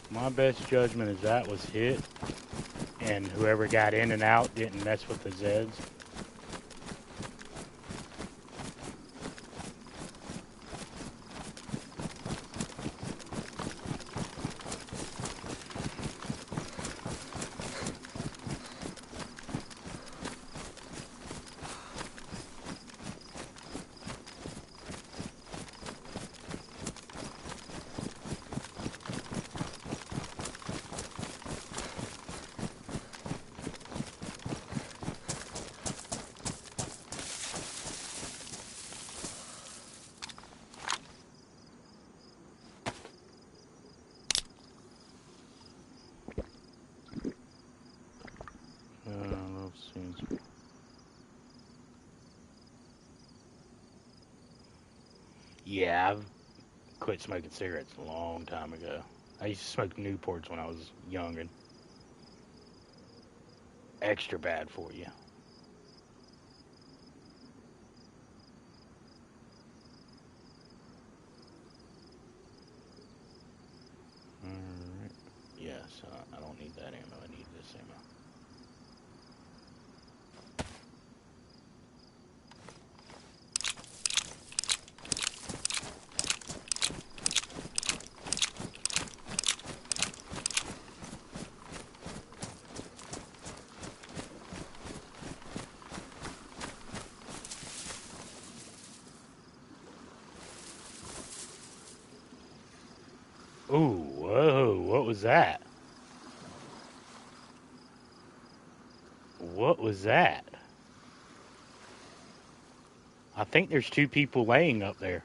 My best judgment is that was hit. And whoever got in and out didn't mess with the Zeds. Yeah, I've quit smoking cigarettes a long time ago. I used to smoke Newports when I was young and extra bad for you. Alright. Yes, I don't need that ammo. I need this ammo. Ooh, whoa, what was that? What was that? I think there's two people laying up there.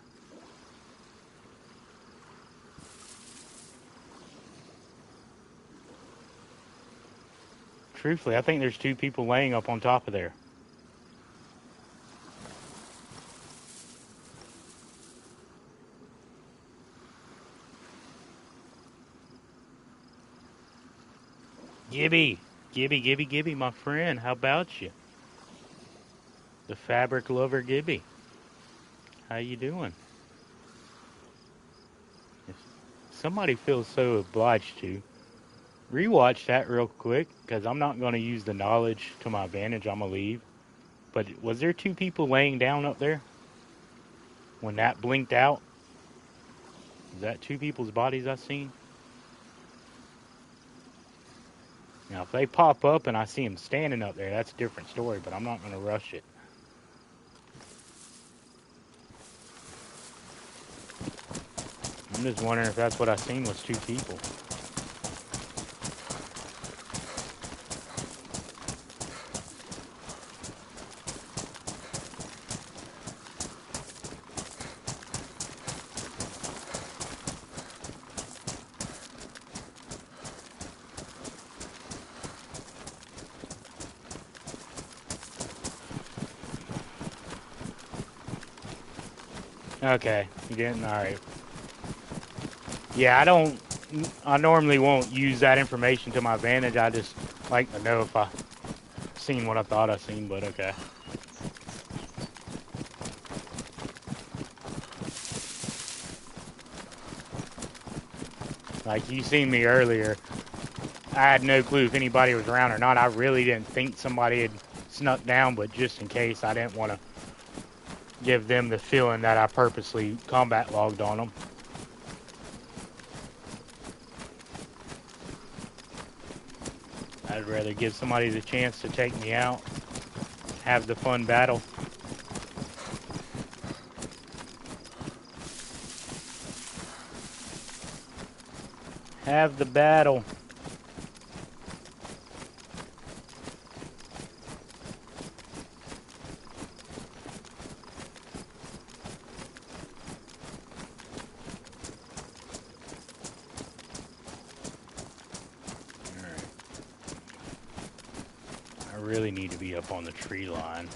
Truthfully, I think there's two people laying up on top of there. Gibby, my friend, how about you? The fabric lover Gibby. How you doing? If somebody feels so obliged to rewatch that real quick, because I'm not going to use the knowledge to my advantage. I'm going to leave. But was there two people laying down up there when that blinked out? Is that two people's bodies I seen? Now, if they pop up and I see them standing up there, that's a different story, but I'm not going to rush it. I'm just wondering if that's what I seen was two people. Okay, you didn't? Alright. Yeah, I normally won't use that information to my advantage. I just like to know if I seen what I thought I seen, but okay. Like, you seen me earlier. I had no clue if anybody was around or not. I really didn't think somebody had snuck down, but just in case, I didn't want to give them the feeling that I purposely combat logged on them. I'd rather give somebody the chance to take me out, have the fun battle. Have the battle. Alright. I really need to be up on the tree line.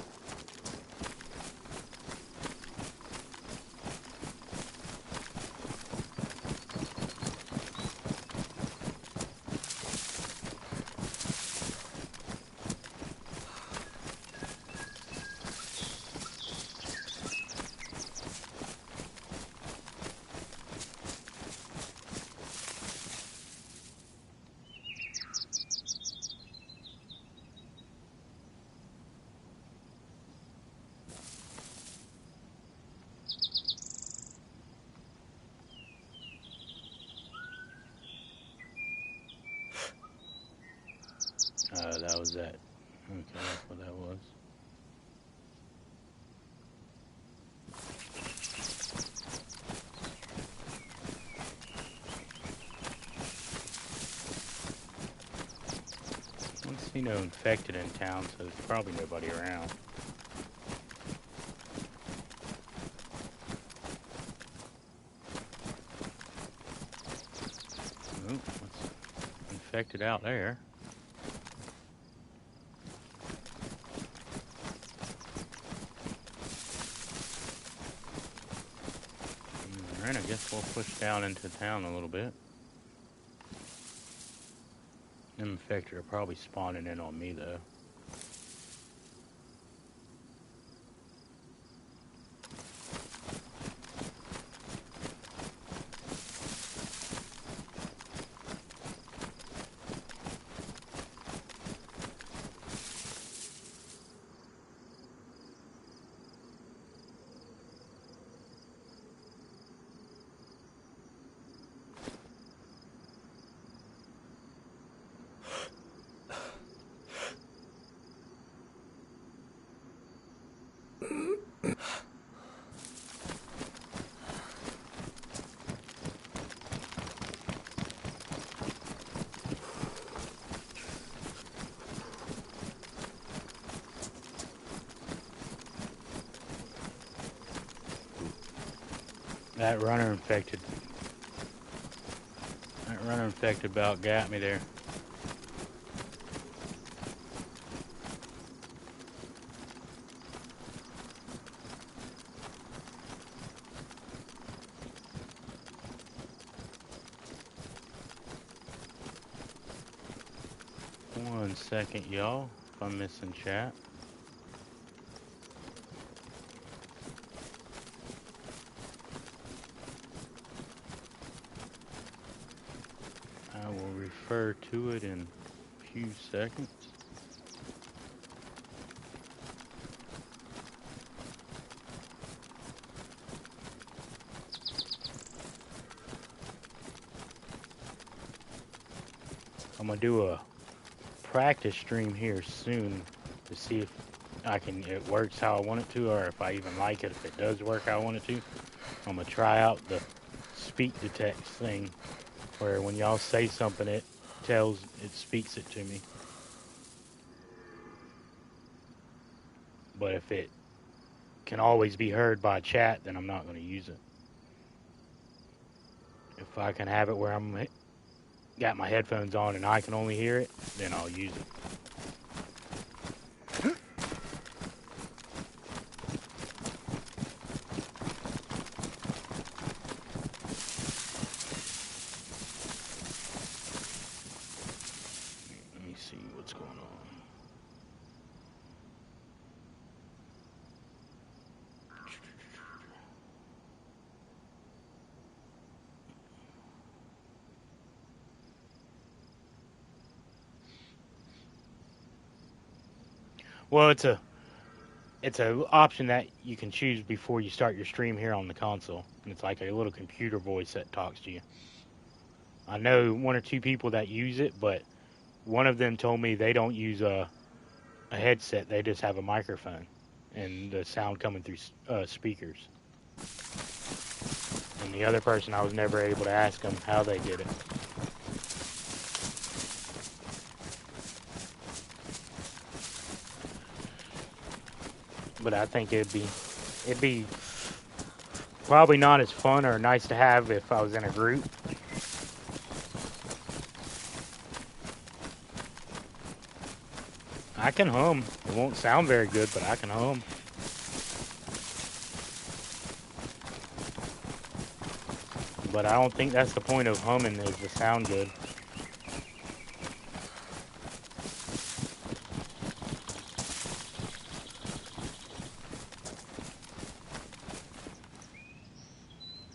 That was that. Okay, that's what that was. I don't see no infected in town, so there's probably nobody around. Oh, what's infected out there? Alright, I guess we'll push down into town a little bit. Them infected are probably spawning in on me, though. That runner infected about got me there. One second, y'all, if I'm missing chat. I will refer to it in a few seconds. I'm gonna do a practice stream here soon to see if it works how I want it to, or if I even like it, if it does work how I want it to. I'm gonna try out the speak to text thing, where when y'all say something, it speaks it to me. But if it can always be heard by chat, then I'm not gonna use it. If I can have it where I'm got my headphones on and I can only hear it, then I'll use it. Let me see what's going on. Well, it's a option that you can choose before you start your stream here on the console, and it's like a little computer voice that talks to you. I know one or two people that use it, but one of them told me they don't use a headset; they just have a microphone and the sound coming through speakers. And the other person, I was never able to ask them how they did it. But I think it'd be probably not as fun or nice to have if I was in a group. I can hum. It won't sound very good, but I can hum. But I don't think that's the point of humming, is to sound good.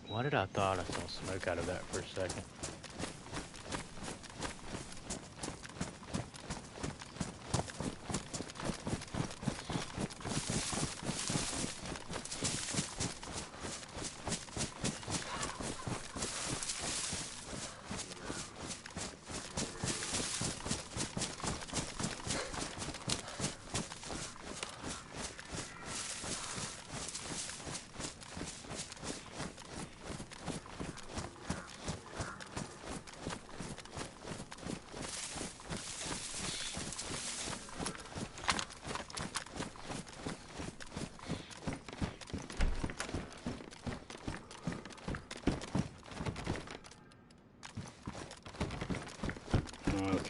Why did I thought I saw smoke out of that for a second?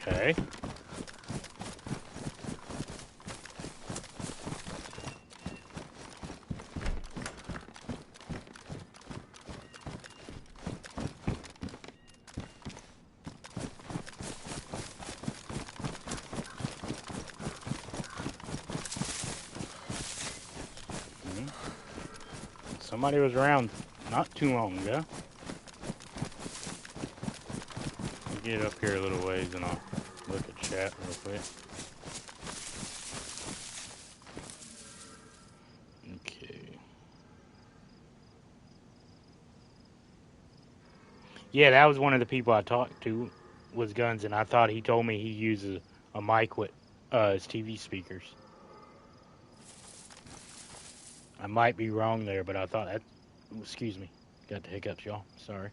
Okay. Somebody was around not too long ago. I'll get up here a little ways and I'll look at chat real quick. Okay. Yeah, that was one of the people I talked to, was Guns, and I thought he told me he uses a mic with his TV speakers. I might be wrong there, but I thought that. Excuse me. Got the hiccups, y'all. Sorry.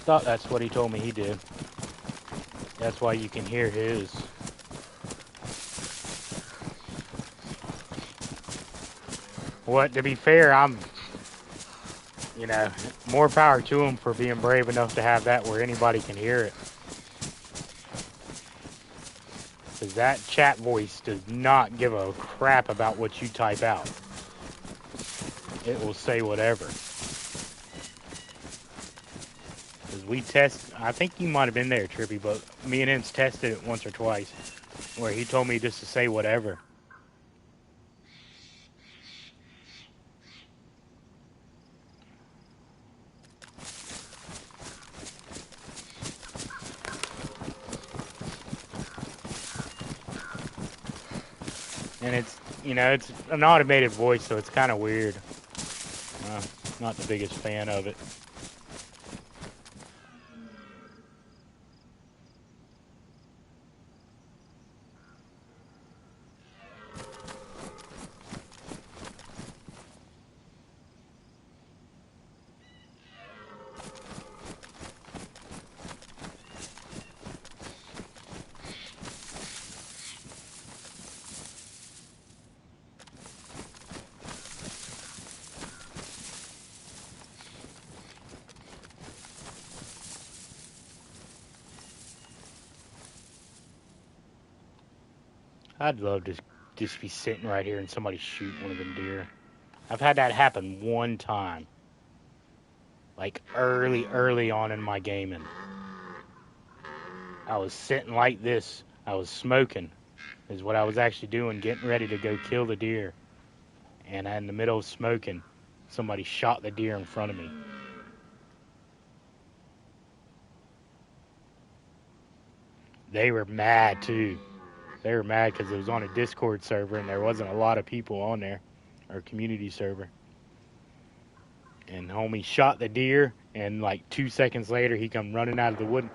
Thought that's what he told me he did. That's why you can hear his. What, to be fair, more power to him for being brave enough to have that where anybody can hear it. Because that chat voice does not give a crap about what you type out. It will say whatever. Because we I think you might have been there, Trippy, but me and him tested it once or twice, where he told me just to say whatever. And it's an automated voice, so it's kind of weird. Not the biggest fan of it. I'd love to just be sitting right here and somebody shoot one of them deer. I've had that happen one time. Like early on in my gaming. I was sitting like this. I was smoking, is what I was actually doing, getting ready to go kill the deer. And in the middle of smoking, somebody shot the deer in front of me. They were mad too. They were mad because it was on a Discord server and there wasn't a lot of people on there, or community server. And homie shot the deer, and like 2 seconds later, he come running out of the wood.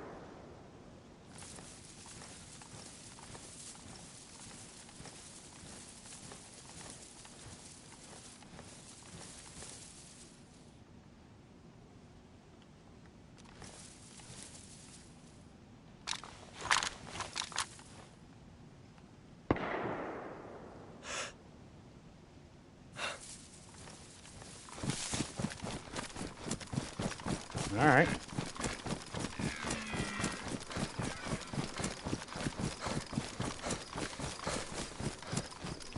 All right.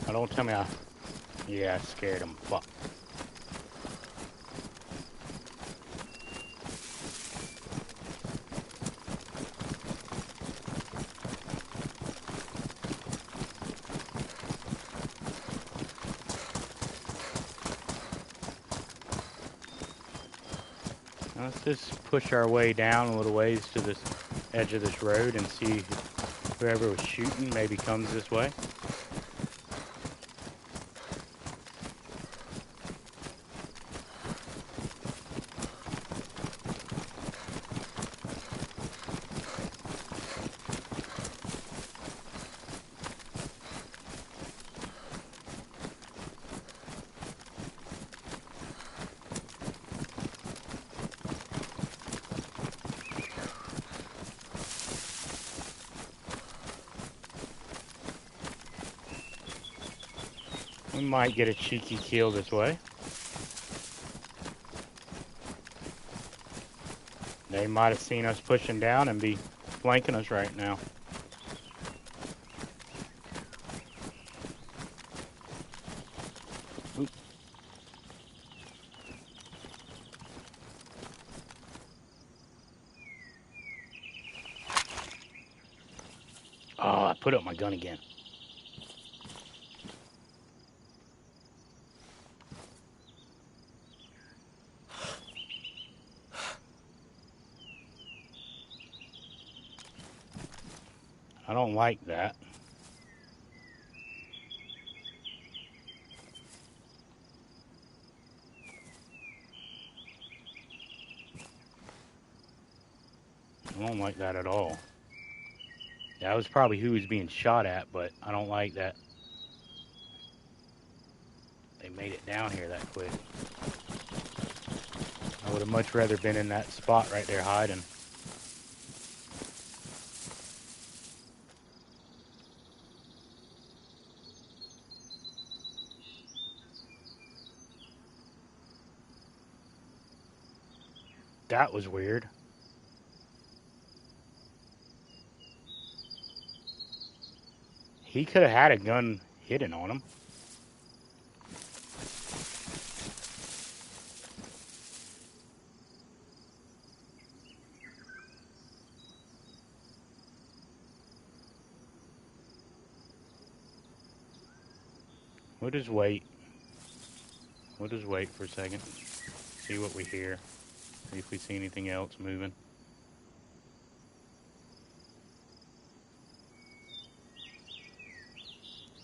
Oh, don't tell me I... Yeah, I scared him. Fuck. Let's just push our way down a little ways to this edge of this road and see if whoever was shooting maybe comes this way. We might get a cheeky kill this way. They might have seen us pushing down and be flanking us right now. Oop. Oh, I put up my gun again. I don't like that. I don't like that at all. That was probably who was being shot at, but I don't like that they made it down here that quick. I would have much rather been in that spot right there hiding. That was weird. He could have had a gun hidden on him. We'll just wait. We'll just wait for a second. See what we hear. See if we see anything else moving.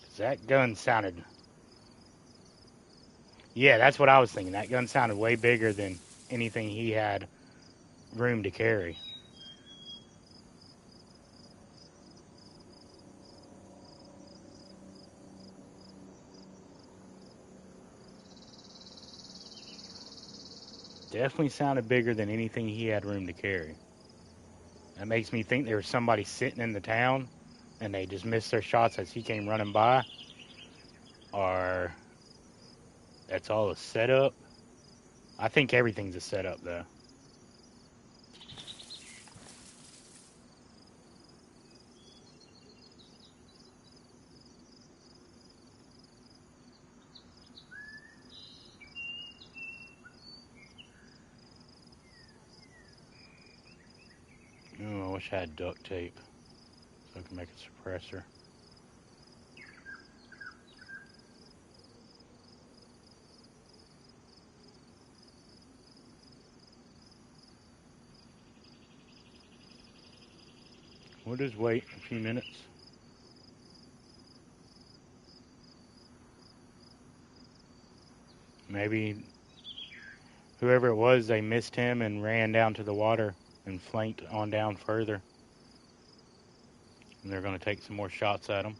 'Cause that gun sounded... Yeah, that's what I was thinking. That gun sounded way bigger than anything he had room to carry. Definitely sounded bigger than anything he had room to carry. That makes me think there was somebody sitting in the town and they just missed their shots as he came running by. Or that's all a setup. I think everything's a setup though. Oh, I wish I had duct tape so I could make a suppressor. We'll just wait a few minutes. Maybe whoever it was, they missed him and ran down to the water and flanked on down further. And they're going to take some more shots at him.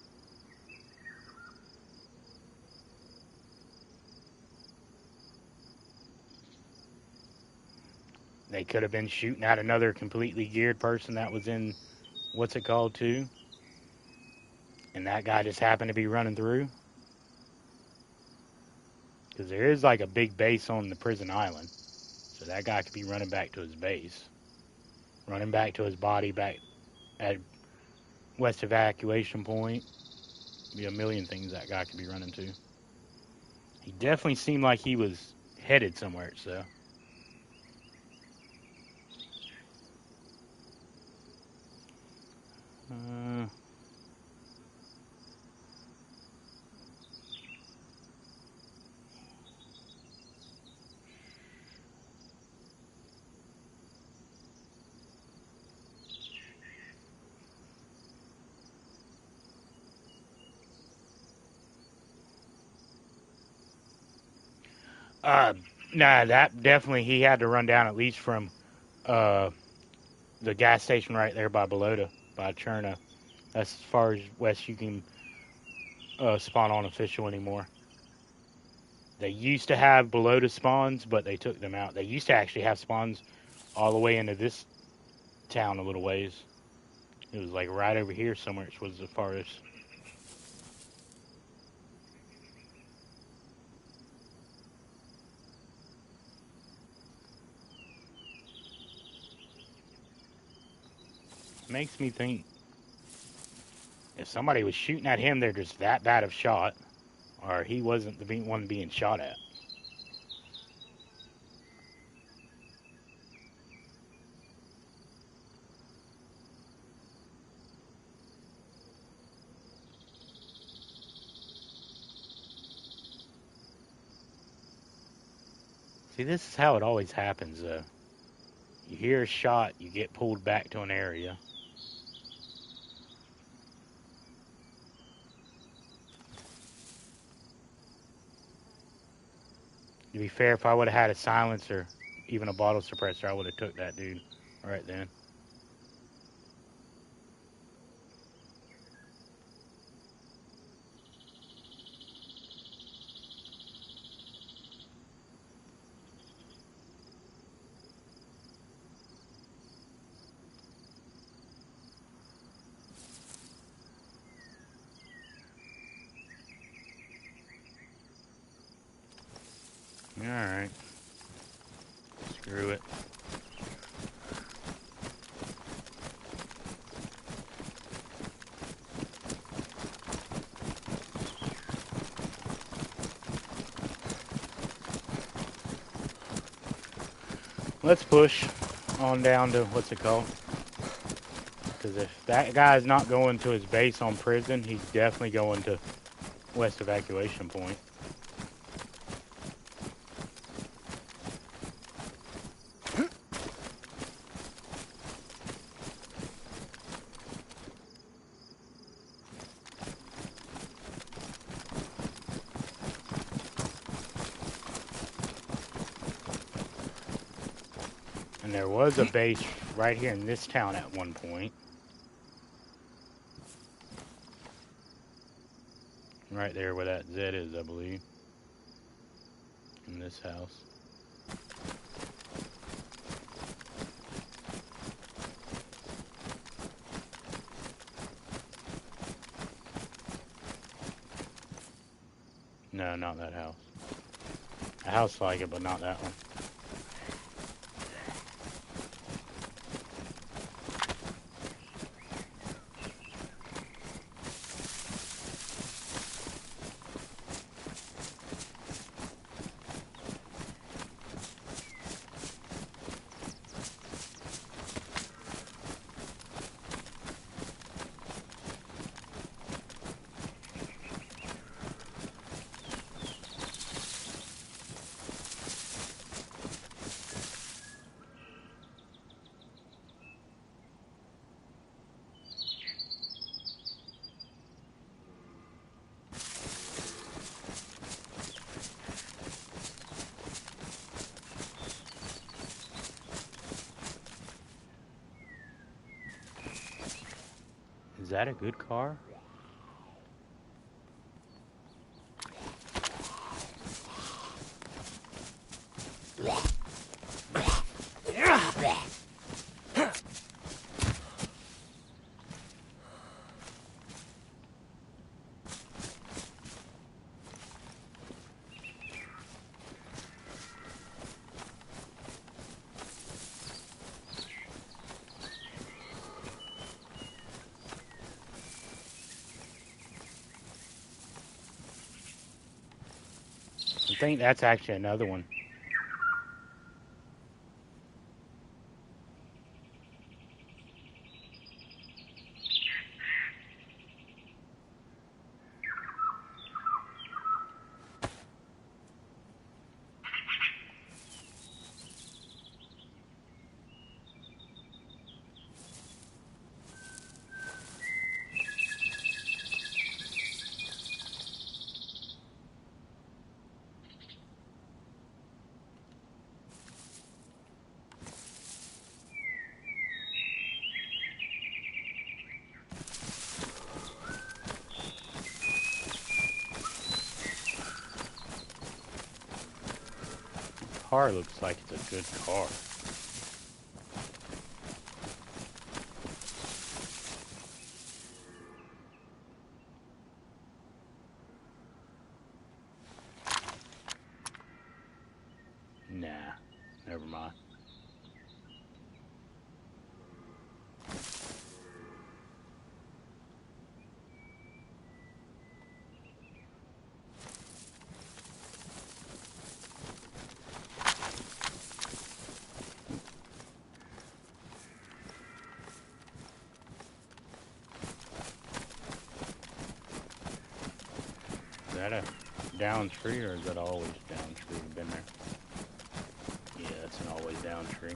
They could have been shooting at another completely geared person that was in, what's it called, too. And that guy just happened to be running through. Because there is like a big base on the prison island. So that guy could be running back to his base. Running back to his body back at West Evacuation Point. Be a million things that guy could be running to. He definitely seemed like he was headed somewhere, so. Nah, that definitely, he had to run down at least from the gas station right there by Belota, by Cherna. That's as far as west you can spawn on official anymore. They used to have Belota spawns, but they took them out. They used to actually have spawns all the way into this town a little ways. It was like right over here somewhere, which was the farthest. Makes me think if somebody was shooting at him, they're just that bad of shot, or he wasn't the one being shot at. See, this is how it always happens, though. You hear a shot, you get pulled back to an area. To be fair, if I would have had a silencer, even a bottle suppressor, I would have took that dude right then. Alright. Screw it. Let's push on down to, what's it called? Because if that guy's not going to his base on prison, he's definitely going to West Evacuation Point. And there was a base right here in this town at one point. Right there where that Z is, I believe. In this house. No, not that house. A house like it, but not that one. Is that a good car? I think that's actually another one. Car looks like it's a good car. Nah, never mind. Is that a down tree or is that always down tree? Been there? Yeah, it's an always down tree.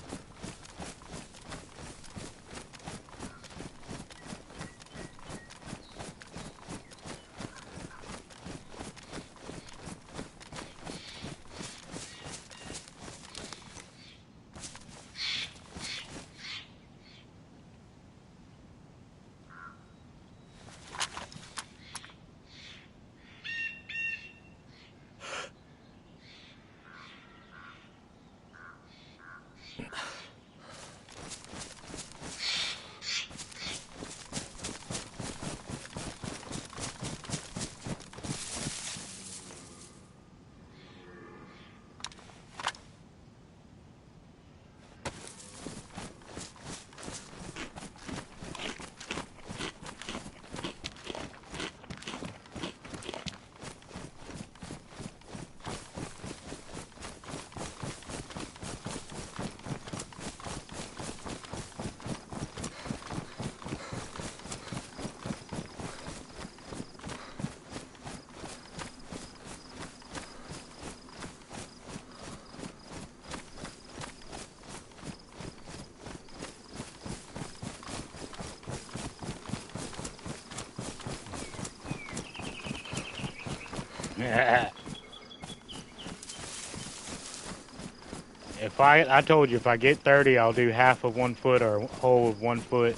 If I told you if I get 30, I'll do half of 1 foot or whole of 1 foot,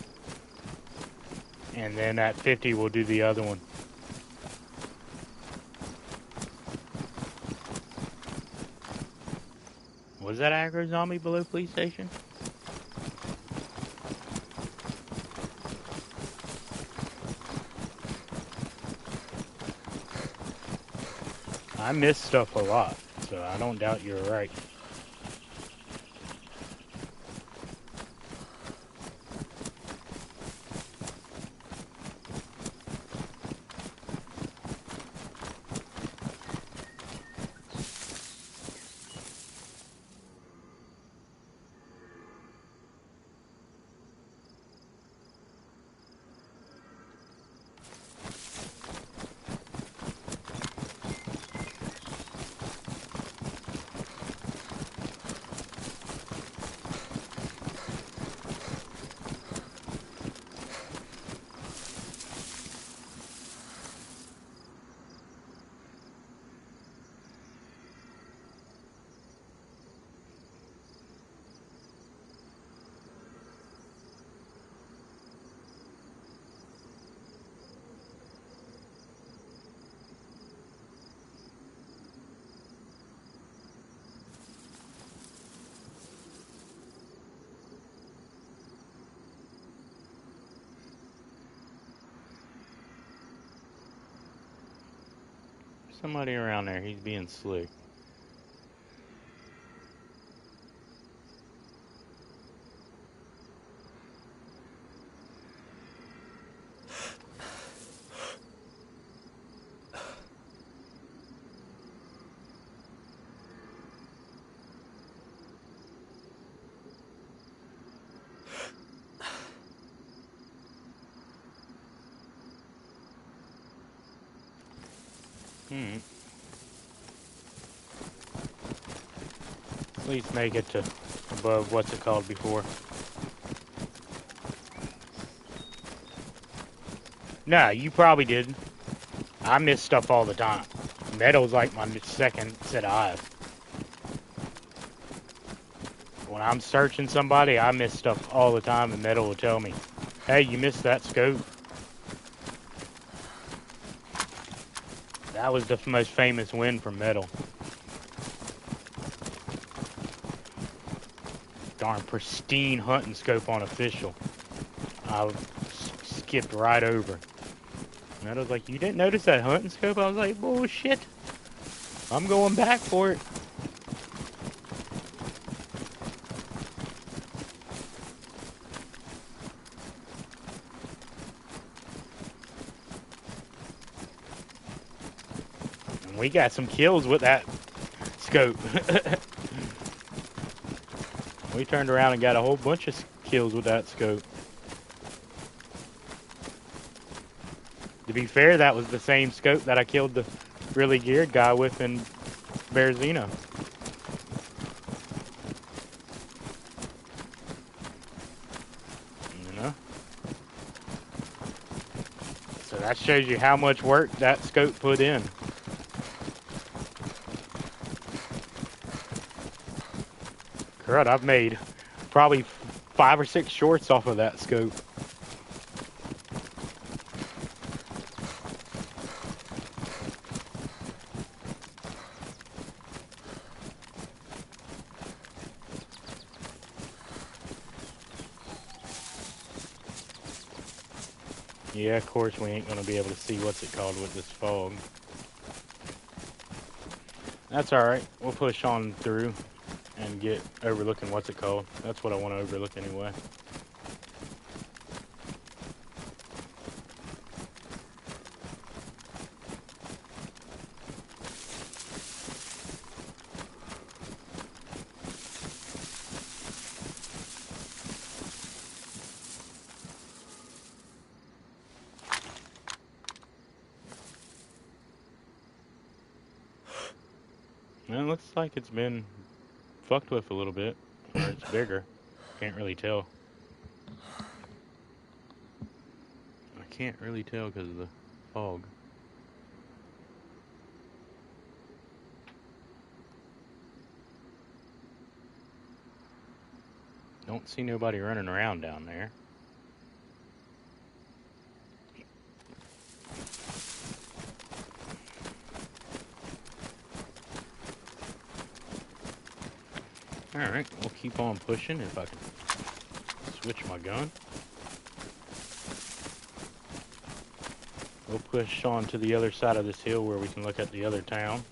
and then at 50 we'll do the other one. Was that aggro zombie below police station? I miss stuff a lot, so I don't doubt you're right. somebody around there. He's being slick. At least make it to above what's it called before. Nah, you probably didn't. I miss stuff all the time. Metal's like my second set of eyes. When I'm searching somebody, I miss stuff all the time, and Metal will tell me, hey, you missed that scope. That was the most famous win from Metal. Darn pristine hunting scope on official. I skipped right over. Metal's like, you didn't notice that hunting scope? I was like, bullshit. I'm going back for it. And we got some kills with that scope. We turned around and got a whole bunch of kills with that scope. To be fair, that was the same scope that I killed the really geared guy with in Bearzino. You know? So that shows you how much work that scope put in. Crud, I've made probably 5 or 6 shorts off of that scope. Yeah, of course we ain't gonna be able to see what's it called with this fog. That's alright, we'll push on through and get overlooking what's it called. That's what I want to overlook anyway. Well, it looks like it's been fucked with a little bit, or it's bigger. Can't really tell. I can't really tell because of the fog. Don't see nobody running around down there. Alright, we'll keep on pushing if I can switch my gun. We'll push on to the other side of this hill where we can look at the other town.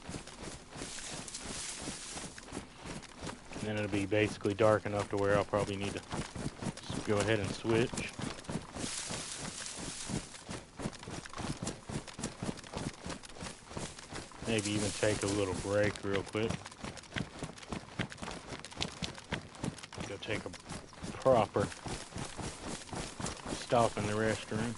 And then it'll be basically dark enough to where I'll probably need to just go ahead and switch. Maybe even take a little break real quick. Go take a proper stop in the restroom.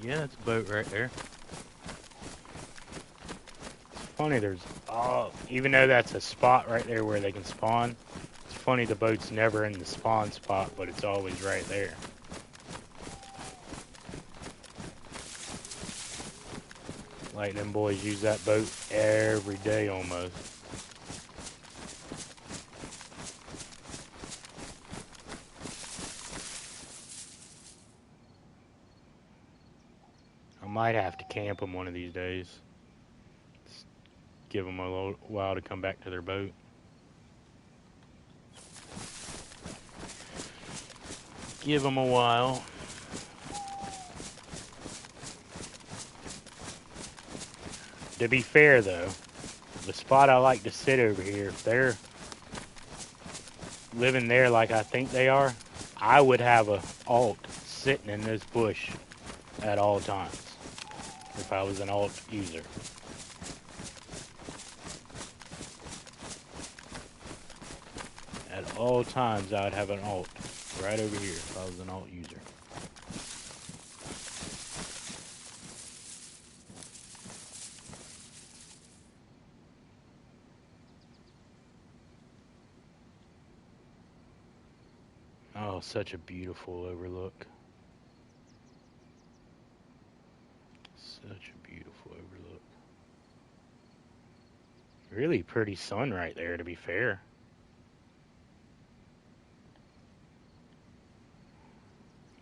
Yeah, that's a boat right there. It's funny, even though that's a spot right there where they can spawn, it's funny the boat's never in the spawn spot, but it's always right there. Like them boys use that boat every day almost. might have to camp them one of these days. Just give them a little while to come back to their boat. Give them a while. To be fair, though, the spot I like to sit over here, if they're living there like I think they are, I would have a alt sitting in this bush at all times if I was an alt user. At all times, I would have an alt right over here if I was an alt user. Oh, such a beautiful overlook. Such a beautiful overlook. Really pretty sun right there, to be fair.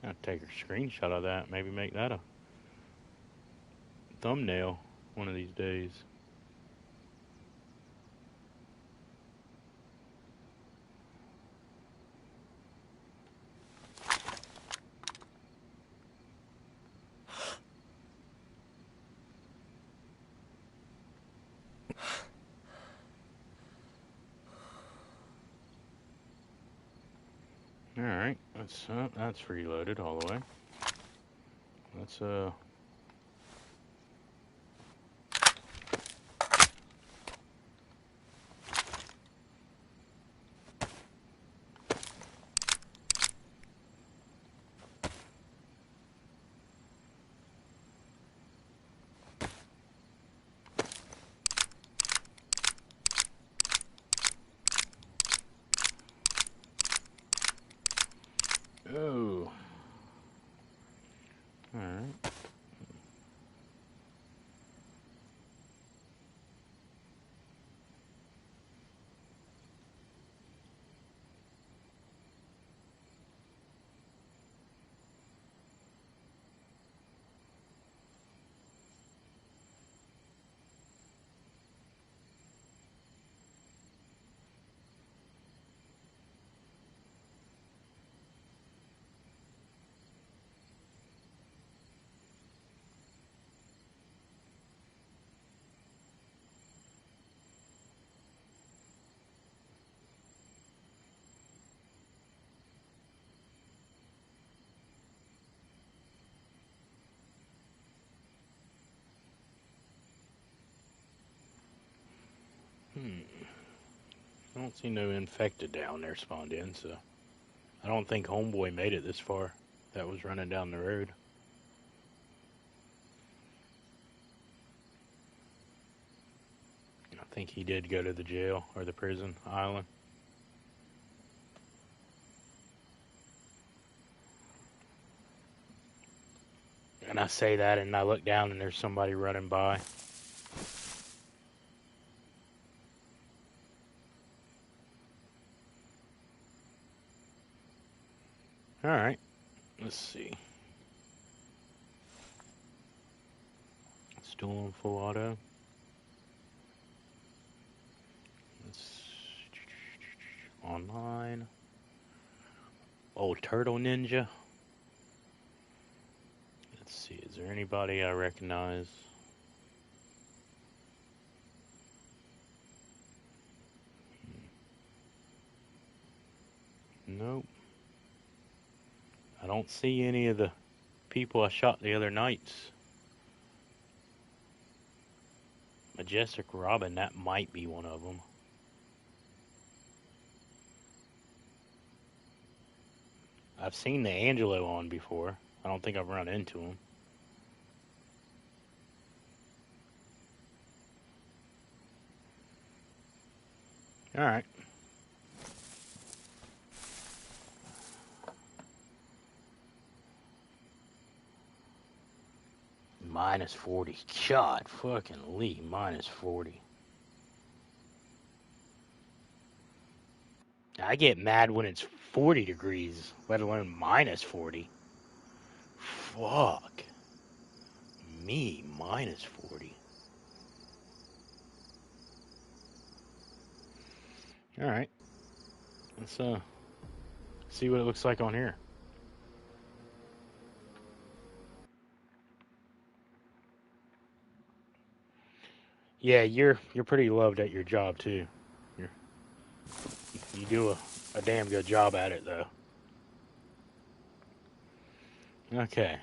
I'll take a screenshot of that. Maybe make that a thumbnail one of these days. All right, that's reloaded all the way. Let's oh. All right. I don't see no infected down there spawned in, so I don't think Homeboy made it this far. That was running down the road. I think he did go to the jail or the prison island. And I say that and I look down and there's somebody running by. Alright, let's see. Still on full auto. Let's online. Old Turtle Ninja. Let's see, is there anybody I recognize? Nope. I don't see any of the people I shot the other nights. Majestic Robin, that might be one of them. I've seen the Angelo on before. I don't think I've run into him. Alright. Minus 40. God fucking Lee, minus 40. I get mad when it's 40 degrees, let alone minus 40. Fuck Me, minus 40. Alright. Let's see what it looks like on here. Yeah, you're pretty loved at your job too. You do a damn good job at it though. Okay.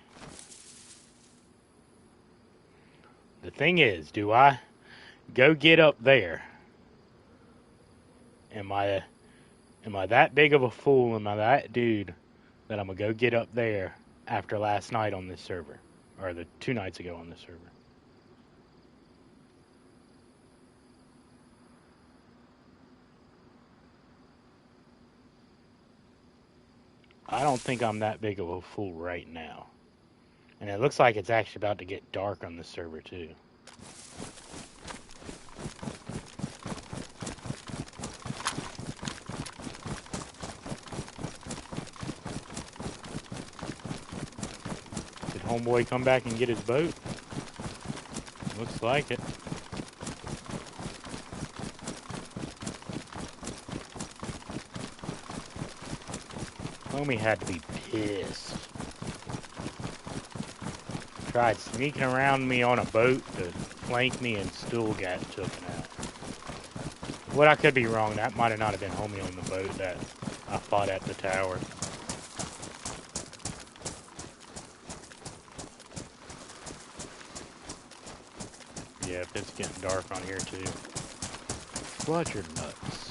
The thing is, do I go get up there? Am I that big of a fool? Am I that dude that I'm gonna go get up there after last night on this server, or the 2 nights ago on this server? I don't think I'm that big of a fool right now. And it looks like it's actually about to get dark on this server too. Did homeboy come back and get his boat? Looks like it. Homie had to be pissed. Tried sneaking around me on a boat to flank me and still got taken out. What, I could be wrong. That might have not have been homie on the boat that I fought at the tower. Yeah, if it's getting dark on here too. Watch your nuts.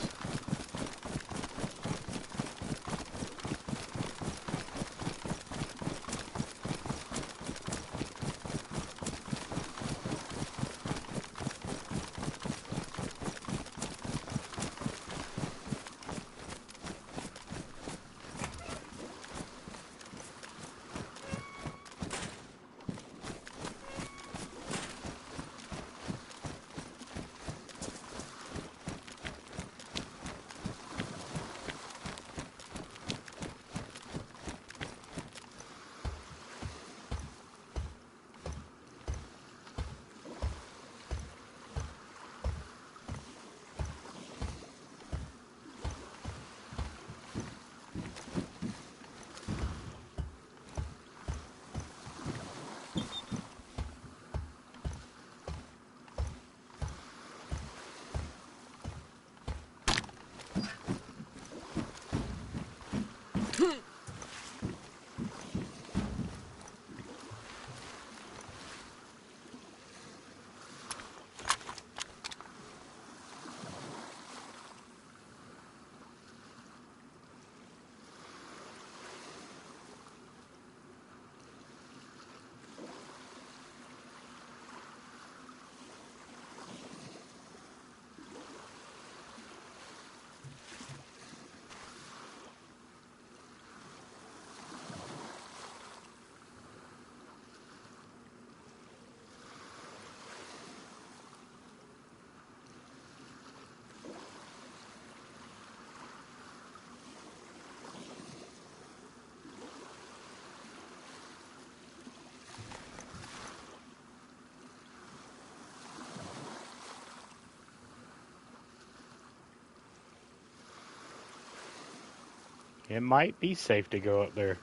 It might be safe to go up there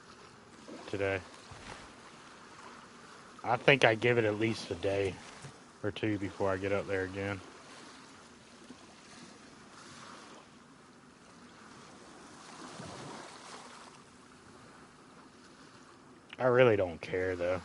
today. I think I give it at least a day or two before I get up there again. I really don't care though.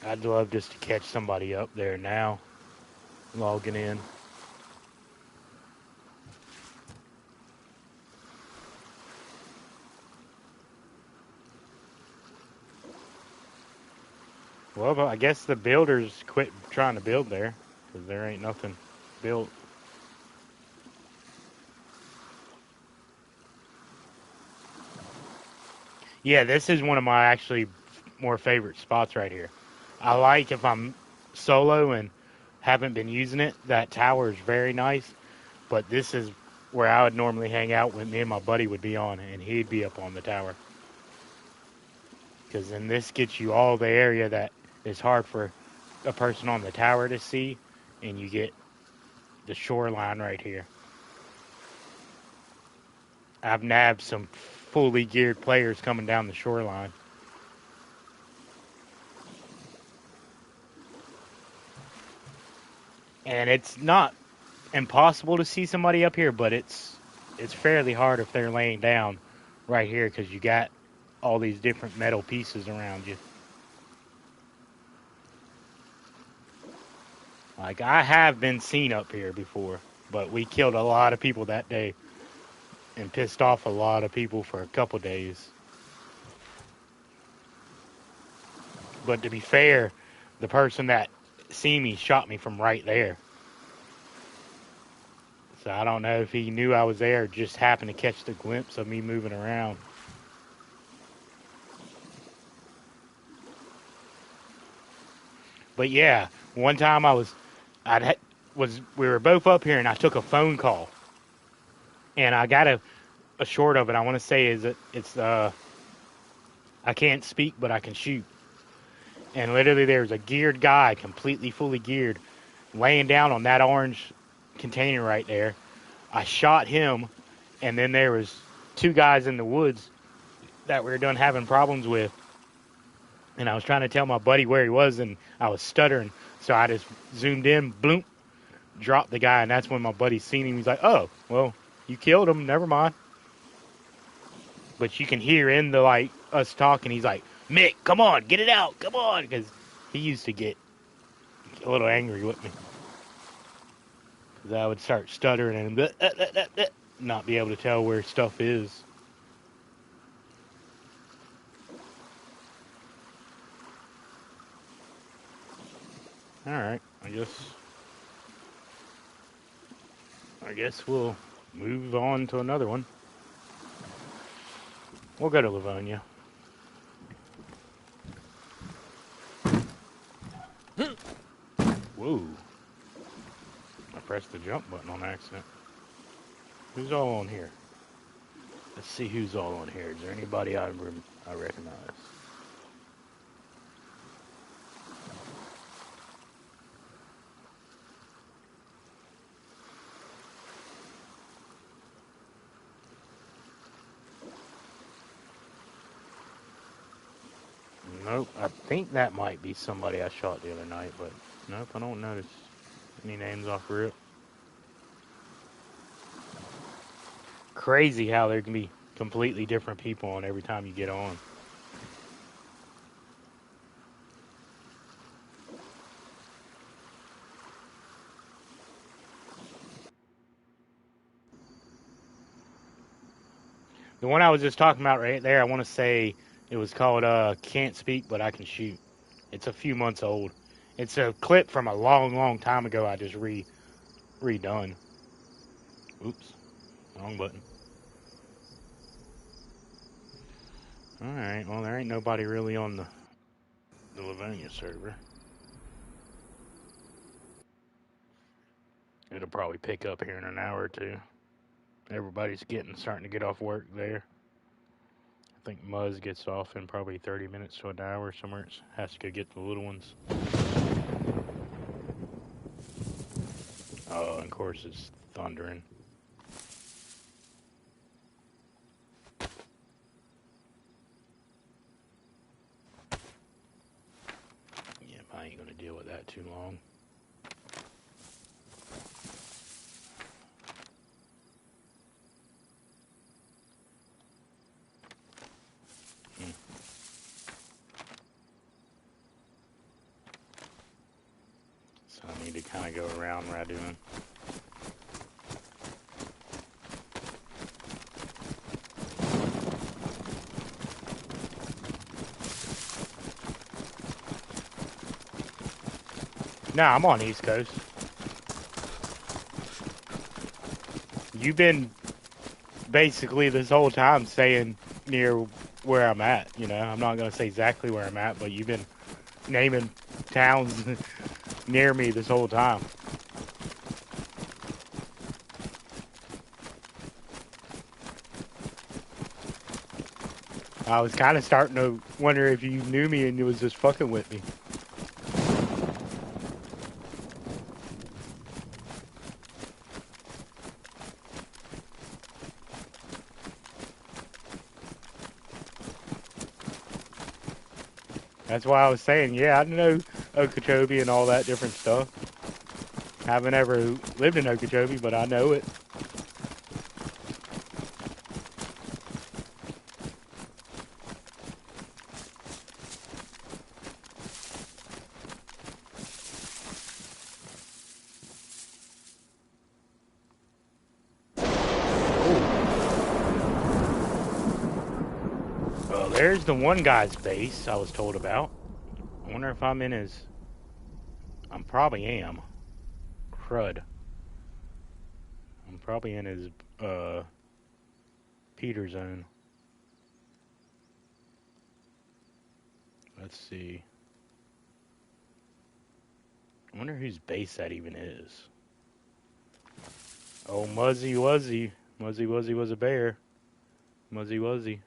I'd love just to catch somebody up there now, logging in. Well, I guess the builders quit trying to build there, because there ain't nothing built. Yeah, this is one of my actually more favorite spots right here. I like if I'm solo and haven't been using it. That tower is very nice, but this is where I would normally hang out when me and my buddy would be on, and he'd be up on the tower. Because then this gets you all the area that is hard for a person on the tower to see, and you get the shoreline right here. I've nabbed some fully geared players coming down the shoreline. And it's not impossible to see somebody up here, but it's fairly hard if they're laying down right here because you got all these different metal pieces around you. Like, I have been seen up here before, but we killed a lot of people that day and pissed off a lot of people for a couple days. But to be fair, the person that seen me shot me from right there. So I don't know if he knew I was there or just happened to catch the glimpse of me moving around. But yeah, one time we were both up here and I took a phone call. And I got a short of it. I want to say it's I can't speak, but I can shoot. And literally there's a geared guy, completely fully geared, laying down on that orange container right there. I shot him, and then there was 2 guys in the woods that we were done having problems with. And I was trying to tell my buddy where he was, and I was stuttering. So I just zoomed in, bloop, dropped the guy, and that's when my buddy seen him. He's like, oh, well, you killed him, never mind. But you can hear in the, like, us talking, he's like, Mick, come on, get it out, come on, because he used to get a little angry with me. Because I would start stuttering and not be able to tell where stuff is. Alright, I guess we'll move on to another one. We'll go to Livonia. Whoa. I pressed the jump button on accident. Who's all on here? Let's see who's all on here. Is there anybody I recognize? Nope, I think that might be somebody I shot the other night, but nope, I don't notice any names off rip. Crazy how there can be completely different people on every time you get on. The one I was just talking about right there, I want to say it was called Can't Speak, But I Can Shoot. It's a few months old. It's a clip from a long, long time ago I just redone. Oops, wrong button. Alright, well, there ain't nobody really on the Livonia server. It'll probably pick up here in an hour or two. Everybody's starting to get off work there. I think Muzz gets off in probably 30 minutes to an hour somewhere. It has to go get the little ones. Oh, and of course it's thundering. Yeah, I ain't gonna deal with that too long. So I need to kind of go around where I'm doing. Nah, I'm on East Coast. You've been basically this whole time staying near where I'm at, you know. I'm not going to say exactly where I'm at, but you've been naming towns near me this whole time. I was kind of starting to wonder if you knew me and you was just fucking with me. That's why I was saying, yeah, I know Okeechobee and all that different stuff. Haven't ever lived in Okeechobee, but I know it. Well, there's the one guy's base I was told about. I wonder if I'm in his... I probably am. Crud. I'm probably in his, Peter zone. Let's see. I wonder whose base that even is. Oh, Muzzy Wuzzy. Muzzy Wuzzy was a bear. Muzzy Wuzzy.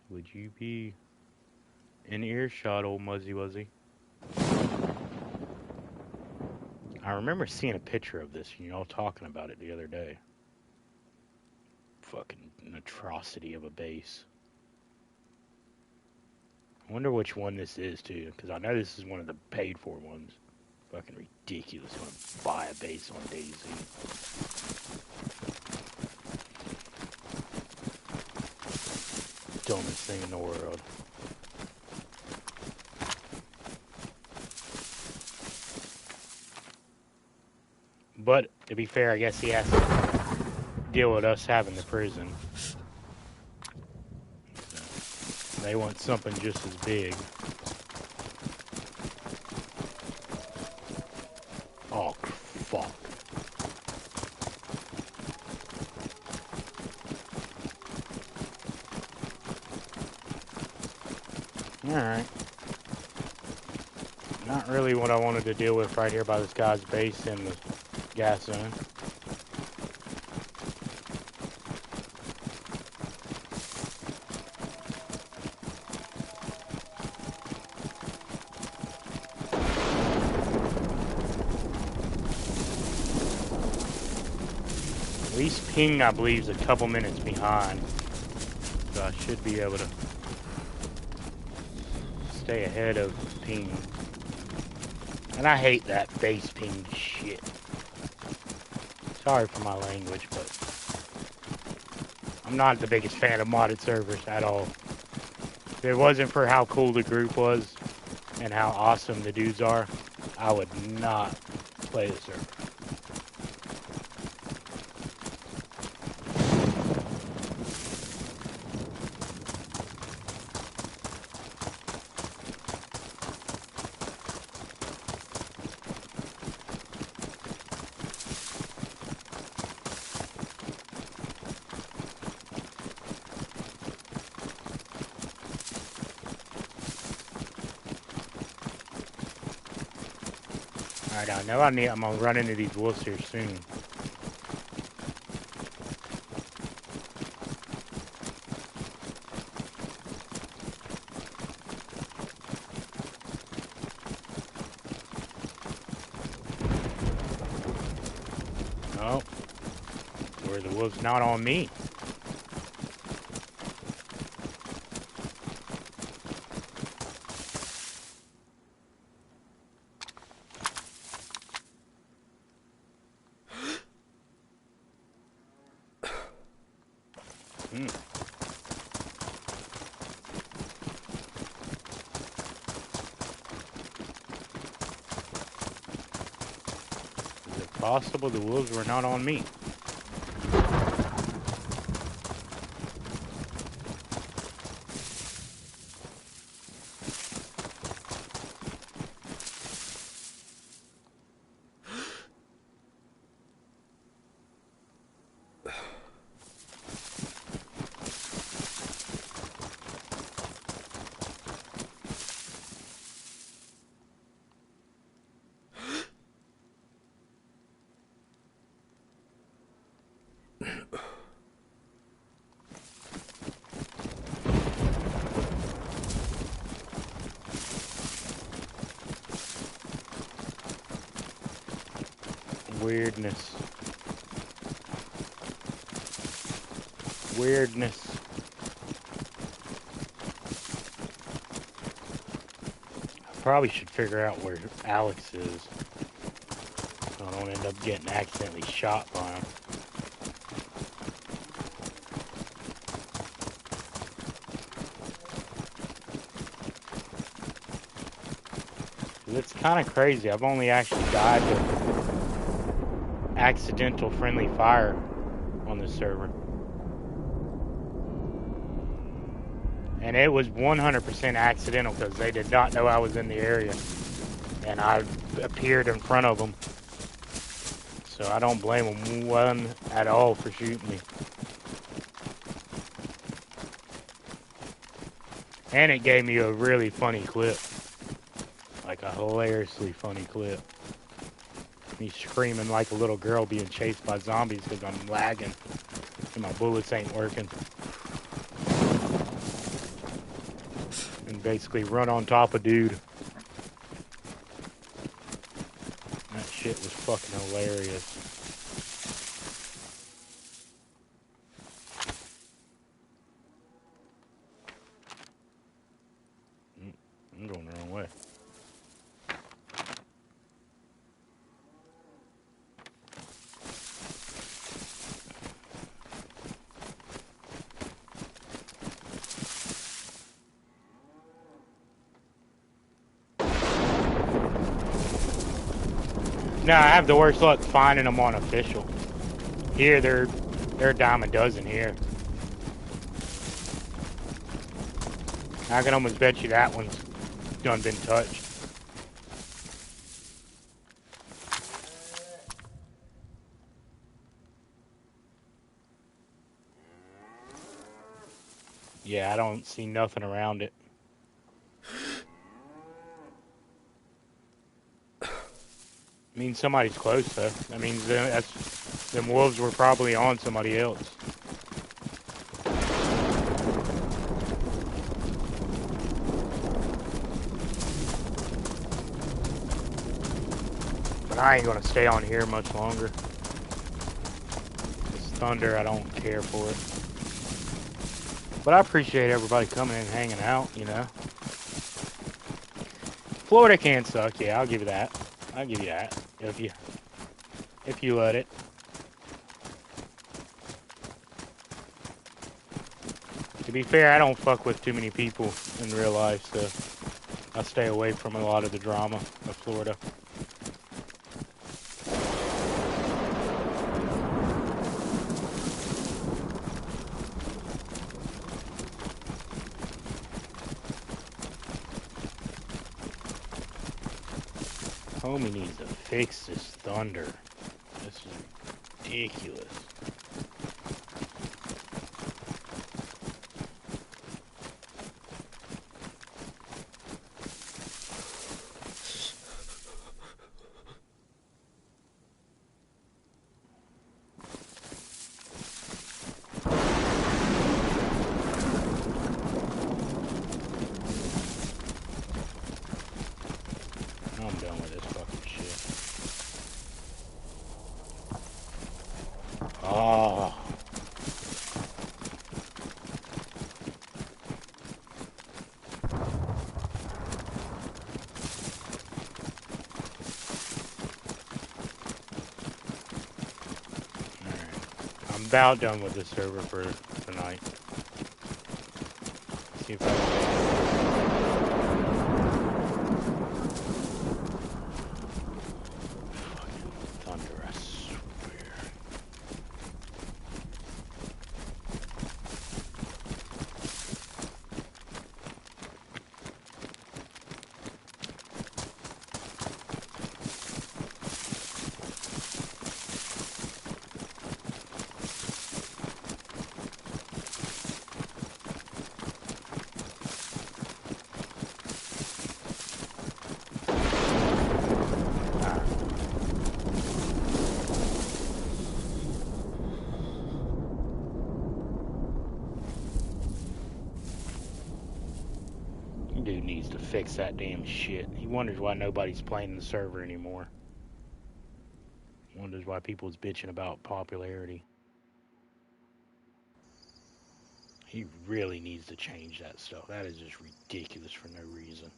Would you be in earshot, old Muzzy Wuzzy? I remember seeing a picture of this and y'all talking about it the other day. Fucking an atrocity of a base. I wonder which one this is, too, because I know this is one of the paid-for ones. Fucking ridiculous. I want to buy a base on DayZ. Dumbest thing in the world. But, to be fair, I guess he has to deal with us having the prison. So, they want something just as big. Oh, fuck. Alright. Not really what I wanted to deal with right here by this guy's base in the gas zone. At least ping, I believe, is a couple minutes behind. So I should be able to stay ahead of ping. And I hate that base ping shit. Sorry for my language, but I'm not the biggest fan of modded servers at all. If it wasn't for how cool the group was and how awesome the dudes are, I would not play the server. Alright, I know I'm gonna run into these wolves here soon. Oh, where the wolves not on me? Is it possible the wolves were not on me? Weirdness. Weirdness. I probably should figure out where Alex is, so I don't end up getting accidentally shot by him. It's kind of crazy. I've only actually died with accidental friendly fire on this server. And it was 100% accidental because they did not know I was in the area. And I appeared in front of them. So I don't blame them one at all for shooting me. And it gave me a really funny clip. Like a hilariously funny clip. Me screaming like a little girl being chased by zombies because I'm lagging and my bullets ain't working. And basically run on top of dude. That shit was fucking hilarious. I'm going the wrong way. No, I have the worst luck finding them on official. Here, they're a dime a dozen here. I can almost bet you that one's done been touched. Yeah, I don't see nothing around it. I mean, somebody's close, though. That means them wolves were probably on somebody else. But I ain't gonna stay on here much longer. This thunder, I don't care for it. But I appreciate everybody coming and hanging out, you know. Florida can suck, yeah, I'll give you that. I'll give you that. If you let it. To be fair, I don't fuck with too many people in real life, so I stay away from a lot of the drama of Florida. Homie needs to fix this thunder. This is ridiculous. I'm done with this fucking shit. Oh. Alright. I'm about done with the server for tonight. See if I can... Dude needs to fix that damn shit. He wonders why nobody's playing the server anymore. Wonders why people's bitching about popularity. He really needs to change that stuff. That is just ridiculous for no reason.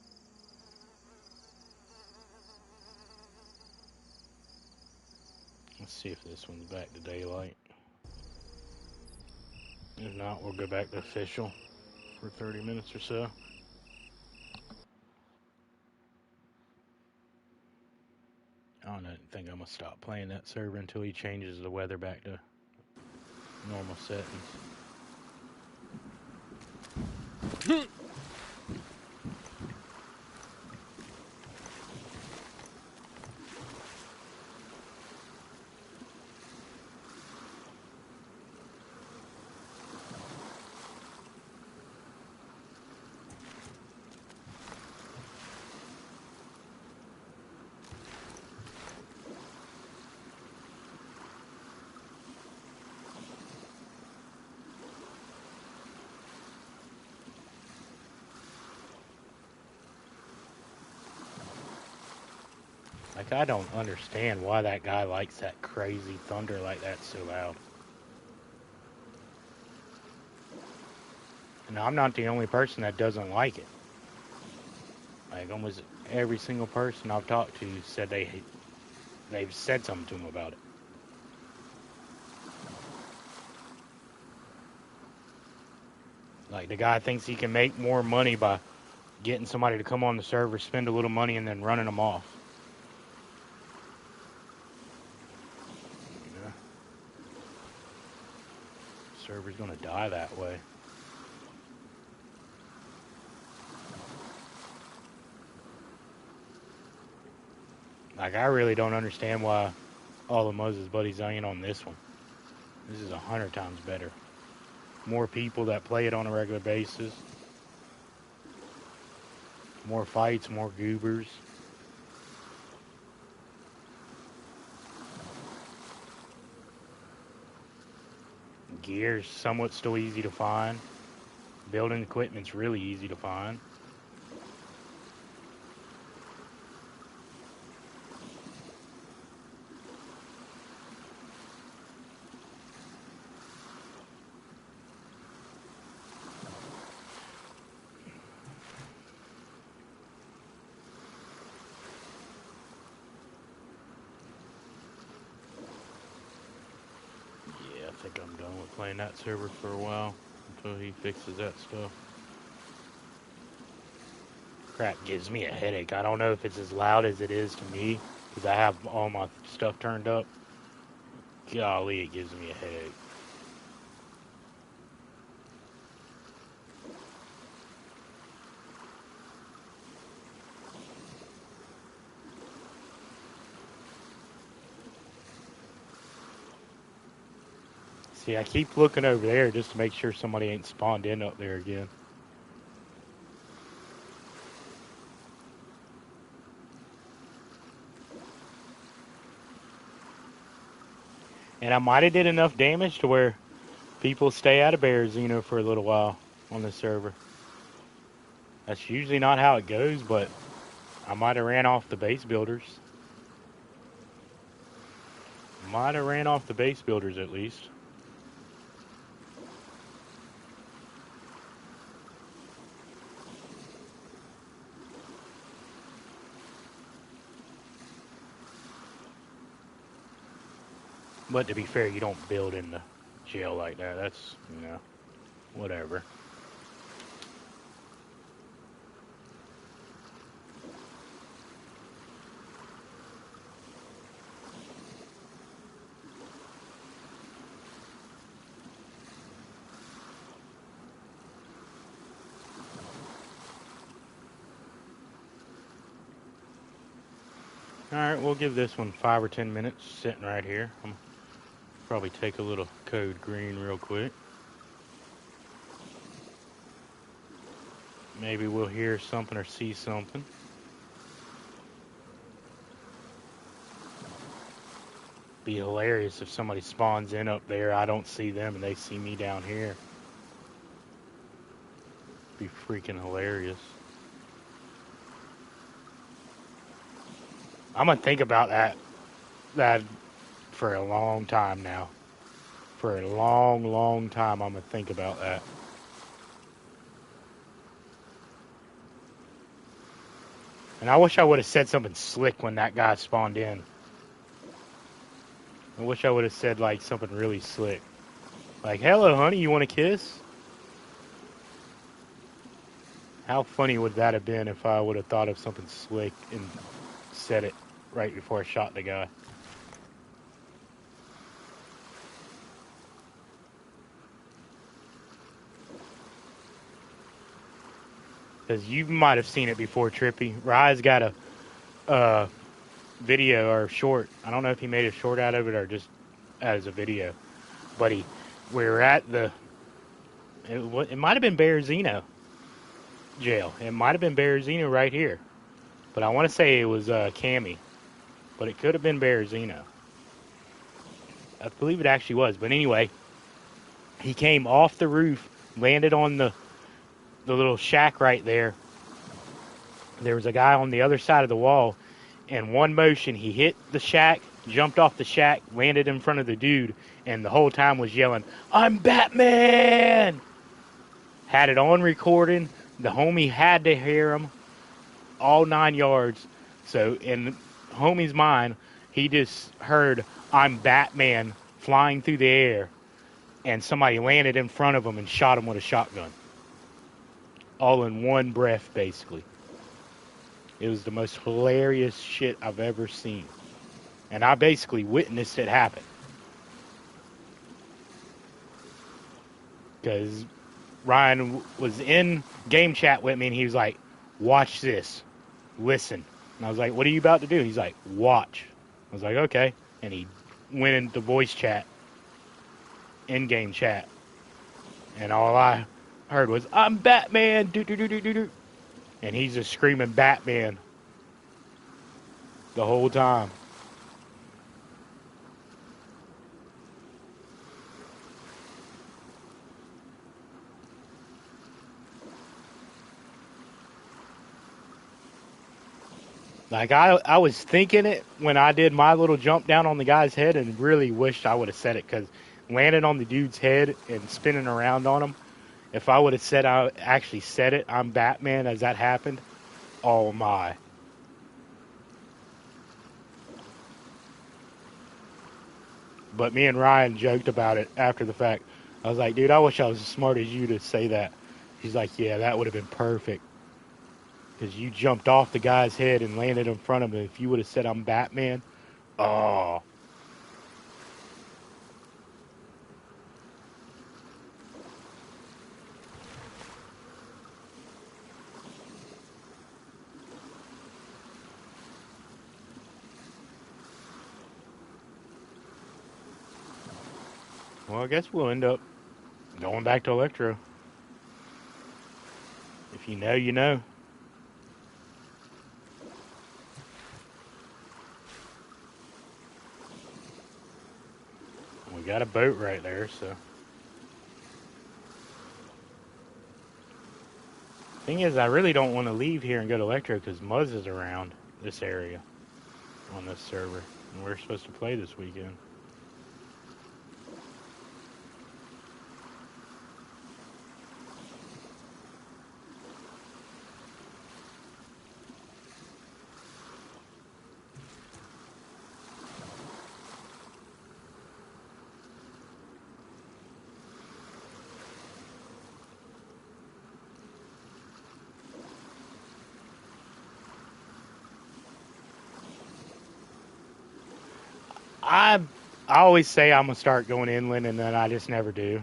Let's see if this one's back to daylight. If not, we'll go back to official for 30 minutes or so. I don't think I'm going to stop playing that server until he changes the weather back to normal settings. Like, I don't understand why that guy likes that crazy thunder like that so loud. And I'm not the only person that doesn't like it. Like, almost every single person I've talked to said they've said something to him about it. Like, the guy thinks he can make more money by getting somebody to come on the server, spend a little money, and then running them off. Yeah. Server's gonna die that way. Like, I really don't understand why all of Moses' buddies ain't on this one. This is 100 times better. More people that play it on a regular basis. More fights, more goobers. Gear's somewhat still easy to find. Building equipment's really easy to find. Yeah, I think I'm done with playing that server for a while until he fixes that stuff. Crap gives me a headache. I don't know if it's as loud as it is to me because I have all my stuff turned up. Golly, it gives me a headache. See, I keep looking over there just to make sure somebody ain't spawned in up there again. And I might have did enough damage to where people stay out of Berezino for a little while on the server. That's usually not how it goes, but I might have ran off the base builders. Might have ran off the base builders at least. But to be fair, you don't build in the jail like that. That's, whatever. Alright, we'll give this one 5 or 10 minutes sitting right here. I'm probably take a little code green real quick. Maybe we'll hear something or see something. Be hilarious if somebody spawns in up there, I don't see them, and they see me down here. Be freaking hilarious. I'm gonna think about that for a long time now. For a long, long time, I'm going to think about that. And I wish I would have said something slick when that guy spawned in. I wish I would have said, like, something really slick. Like, hello, honey, you want a kiss? How funny would that have been if I would have thought of something slick and said it right before I shot the guy? Because you might have seen it before, Trippy. Rye's got a video or short. I don't know if he made a short out of it or just as a video. But we were at it might have been Berezino jail. It might have been Berezino right here. But I want to say it was Cammy. But it could have been Berezino. I believe it actually was. But anyway, he came off the roof, landed on the little shack right there. There was a guy on the other side of the wall. In one motion, he hit the shack, jumped off the shack, landed in front of the dude, and the whole time was yelling, "I'm Batman!" Had it on recording. The homie had to hear him all 9 yards. So in homie's mind, he just heard, "I'm Batman," flying through the air, and somebody landed in front of him and shot him with a shotgun. All in one breath, basically. It was the most hilarious shit I've ever seen. And I basically witnessed it happen. Because Ryan was in game chat with me and he was like, "Watch this. Listen." And I was like, "What are you about to do?" He's like, "Watch." I was like, "Okay." And he went into voice chat, in-game chat. And all I heard was, "I'm Batman, do-do-do-do-do-do." And he's just screaming Batman the whole time. Like, I was thinking it when I did my little jump down on the guy's head and really wished I would have said it, because landing on the dude's head and spinning around on him, if I would have said I actually said it, "I'm Batman," as that happened, oh my. But me and Ryan joked about it after the fact. I was like, "Dude, I wish I was as smart as you to say that." He's like, "Yeah, that would have been perfect. Because you jumped off the guy's head and landed in front of him. If you would have said, 'I'm Batman,' oh." Well, I guess we'll end up going back to Electro. If you know, you know. We got a boat right there, so. Thing is, I really don't want to leave here and go to Electro because Muzz is around this area on this server. And we're supposed to play this weekend. I always say I'm going to start going inland, and then I just never do.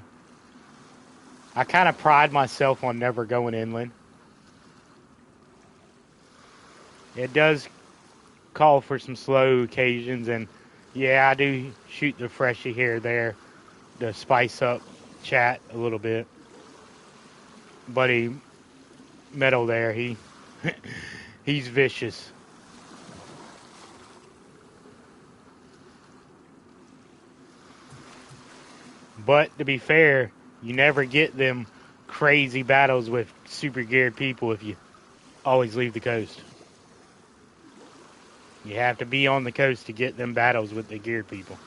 I kind of pride myself on never going inland. It does call for some slow occasions, and yeah, I do shoot the freshie here or there to spice up chat a little bit. Buddy Metal there, he's vicious. But to be fair, you never get them crazy battles with super geared people if you always leave the coast. You have to be on the coast to get them battles with the geared people.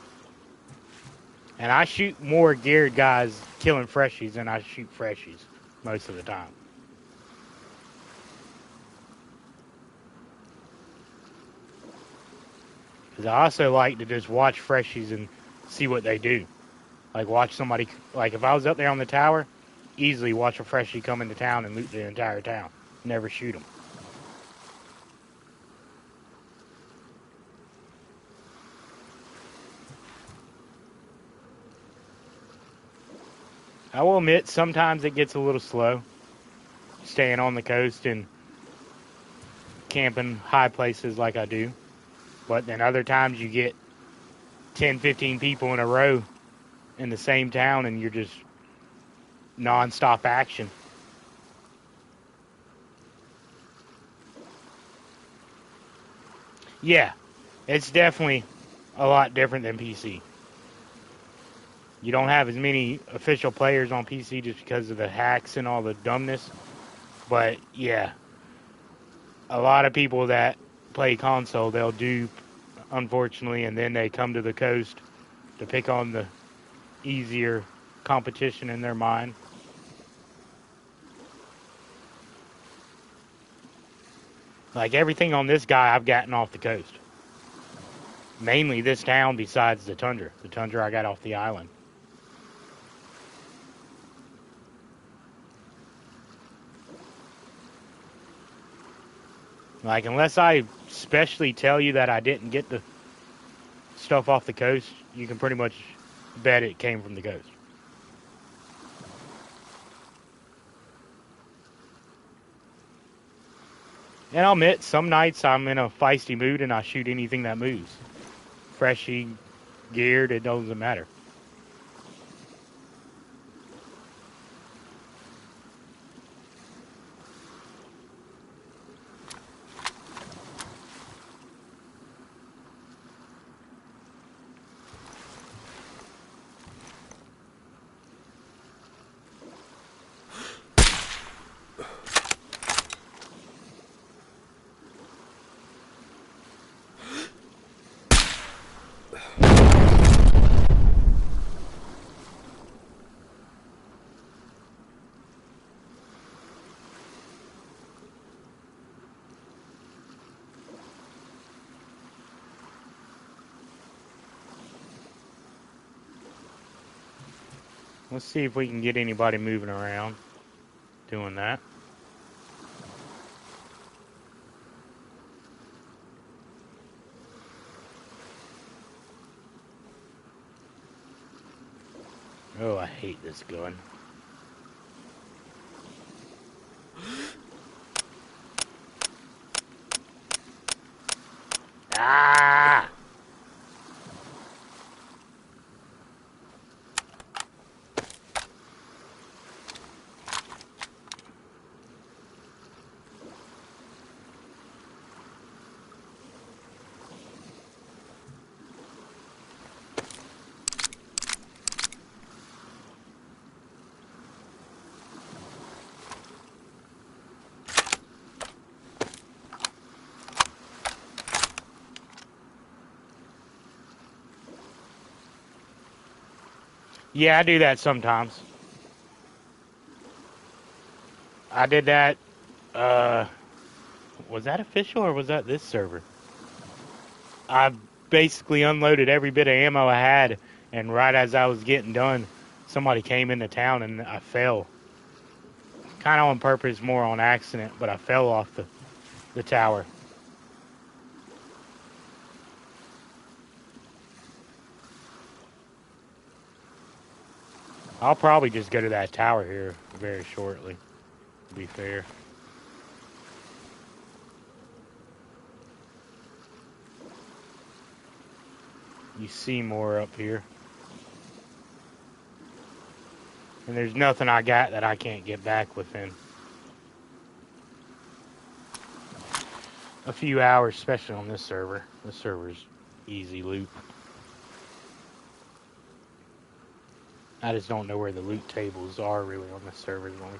And I shoot more geared guys killing freshies than I shoot freshies most of the time. Because I also like to just watch freshies and see what they do. Like watch somebody, like if I was up there on the tower, easily watch a freshie come into town and loot the entire town. Never shoot them. I will admit, sometimes it gets a little slow staying on the coast and camping high places like I do. But then other times you get 10, 15 people in a row in the same town and you're just non-stop action. Yeah, it's definitely a lot different than PC. You don't have as many official players on PC just because of the hacks and all the dumbness. But yeah, a lot of people that play console, they'll dupe, unfortunately, and then they come to the coast to pick on the easier competition in their mind. Like everything on this guy, I've gotten off the coast. Mainly this town besides the tundra. The tundra I got off the island. Like, unless I specially tell you that I didn't get the stuff off the coast, you can pretty much bet it came from the coast. And I'll admit, some nights I'm in a feisty mood and I shoot anything that moves. Freshy, geared, it doesn't matter. Let's see if we can get anybody moving around doing that. Oh, I hate this gun. Ah! Yeah, I do that sometimes. I did that, was that official or was that this server? I basically unloaded every bit of ammo I had, and right as I was getting done, somebody came into town and I fell. Kind of on purpose, more on accident, but I fell off the tower. I'll probably just go to that tower here very shortly, to be fair. You see more up here. And there's nothing I got that I can't get back within a few hours, especially on this server. This server's easy loot. I just don't know where the loot tables are really on this server is the only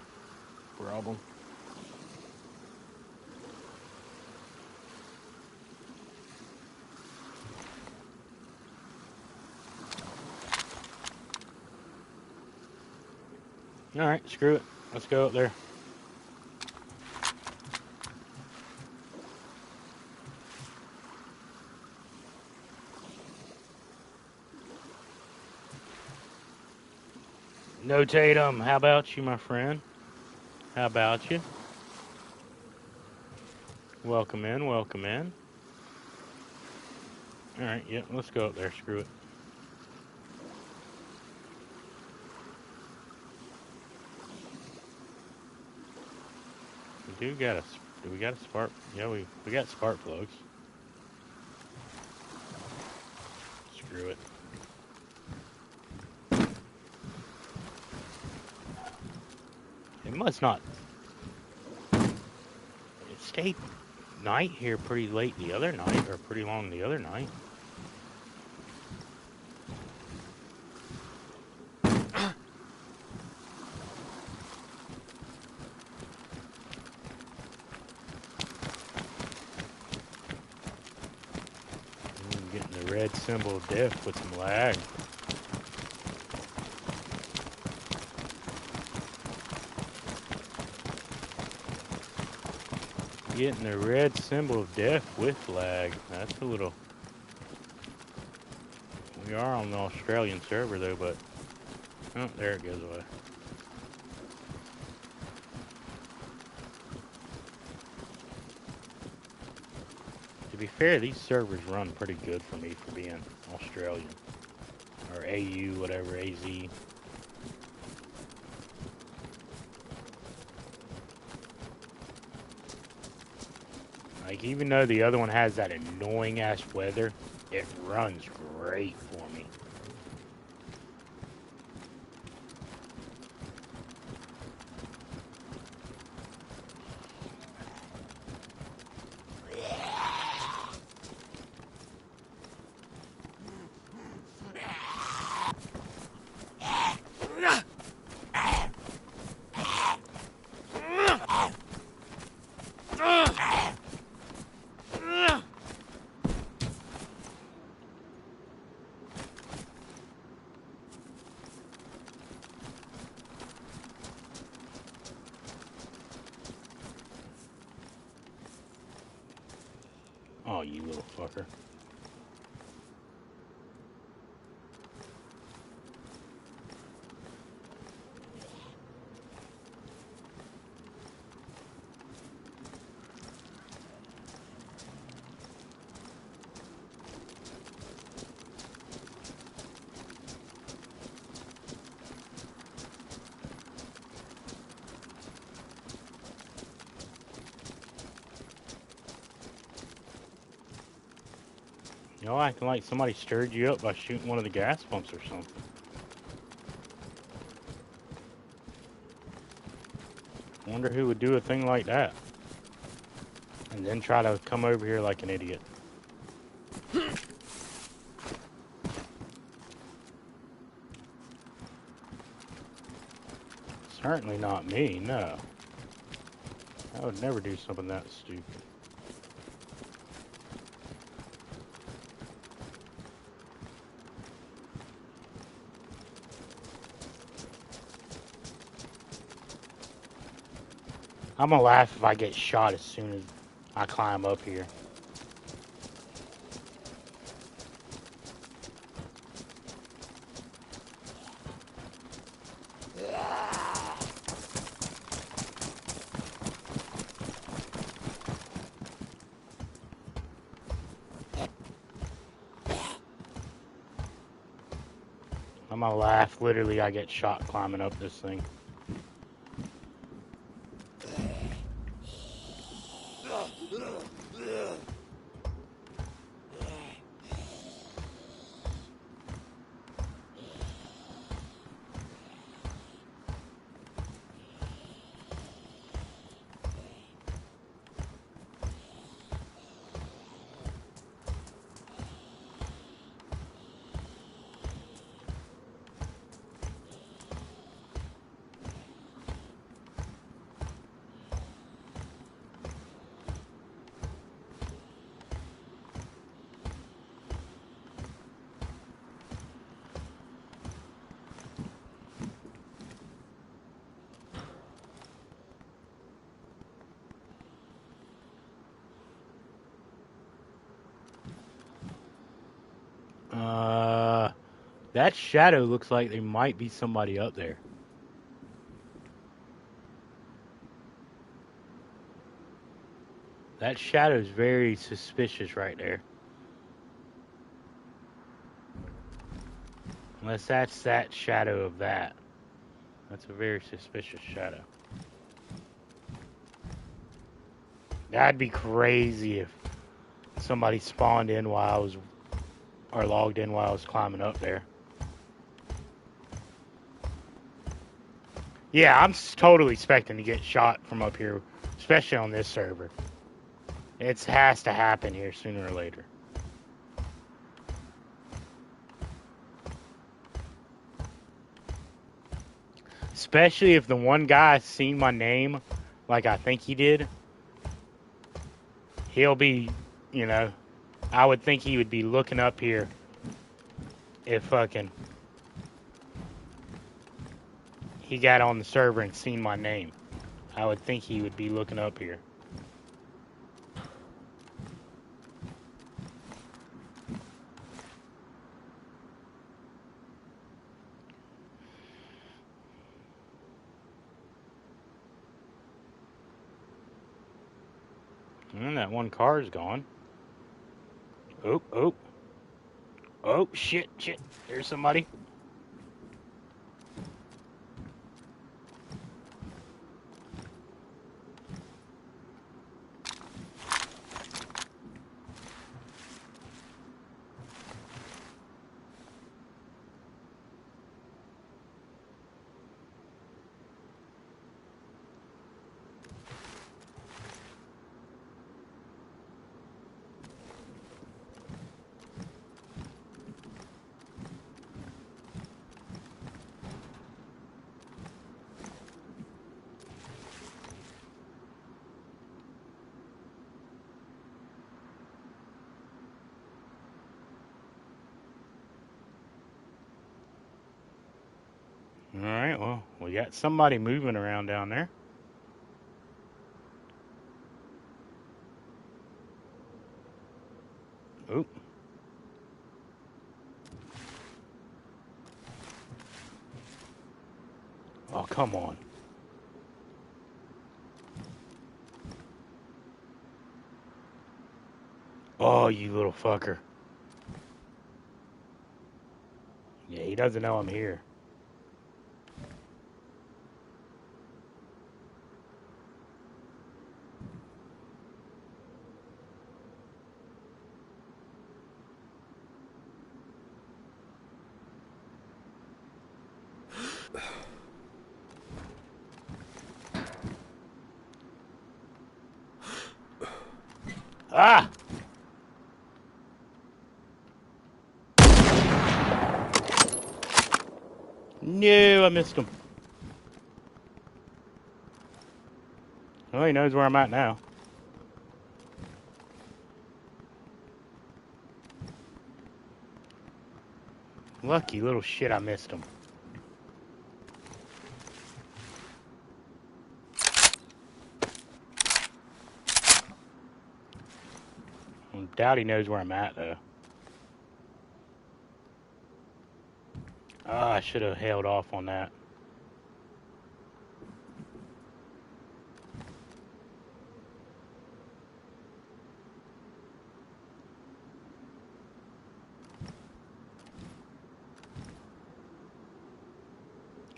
problem. Alright, screw it. Let's go up there. No Tatum, how about you, my friend? How about you? Welcome in, welcome in. Alright, yeah, let's go up there, screw it. Do we got a spark? Yeah, we got spark plugs. Screw it. It must not. It stayed night here pretty late the other night, or pretty long the other night. Getting the red symbol of death with some lag. Getting the red symbol of death with lag. That's a little... We are on the Australian server though, but... Oh, there it goes away. To be fair, these servers run pretty good for me for being Australian. Or AU, whatever, AZ. Like, even though the other one has that annoying ass weather, it runs great for me. Oh, you little fucker. Y'all acting like somebody stirred you up by shooting one of the gas pumps or something. Wonder who would do a thing like that. And then try to come over here like an idiot. Certainly not me, no. I would never do something that stupid. I'm gonna laugh if I get shot as soon as I climb up here. I'm gonna laugh. Literally, I get shot climbing up this thing. That shadow looks like there might be somebody up there. That shadow's very suspicious right there. Unless that's that shadow of that. That's a very suspicious shadow. That'd be crazy if somebody spawned in while I was, or logged in while I was climbing up there. Yeah, I'm totally expecting to get shot from up here, especially on this server. It has to happen here sooner or later. Especially if the one guy seen my name like I think he did. He'll be, you know, I would think he would be looking up here if fucking he got on the server and seen my name. I would think he would be looking up here. And that one car is gone. Oh, oh. Oh, shit, shit. There's somebody. Alright, well, we got somebody moving around down there. Oop. Oh, come on. Oh, you little fucker. Yeah, he doesn't know I'm here. Ah! No, I missed him. Well, he knows where I'm at now. Lucky little shit, I missed him. I doubt he knows where I'm at, though. Ah, I should have held off on that.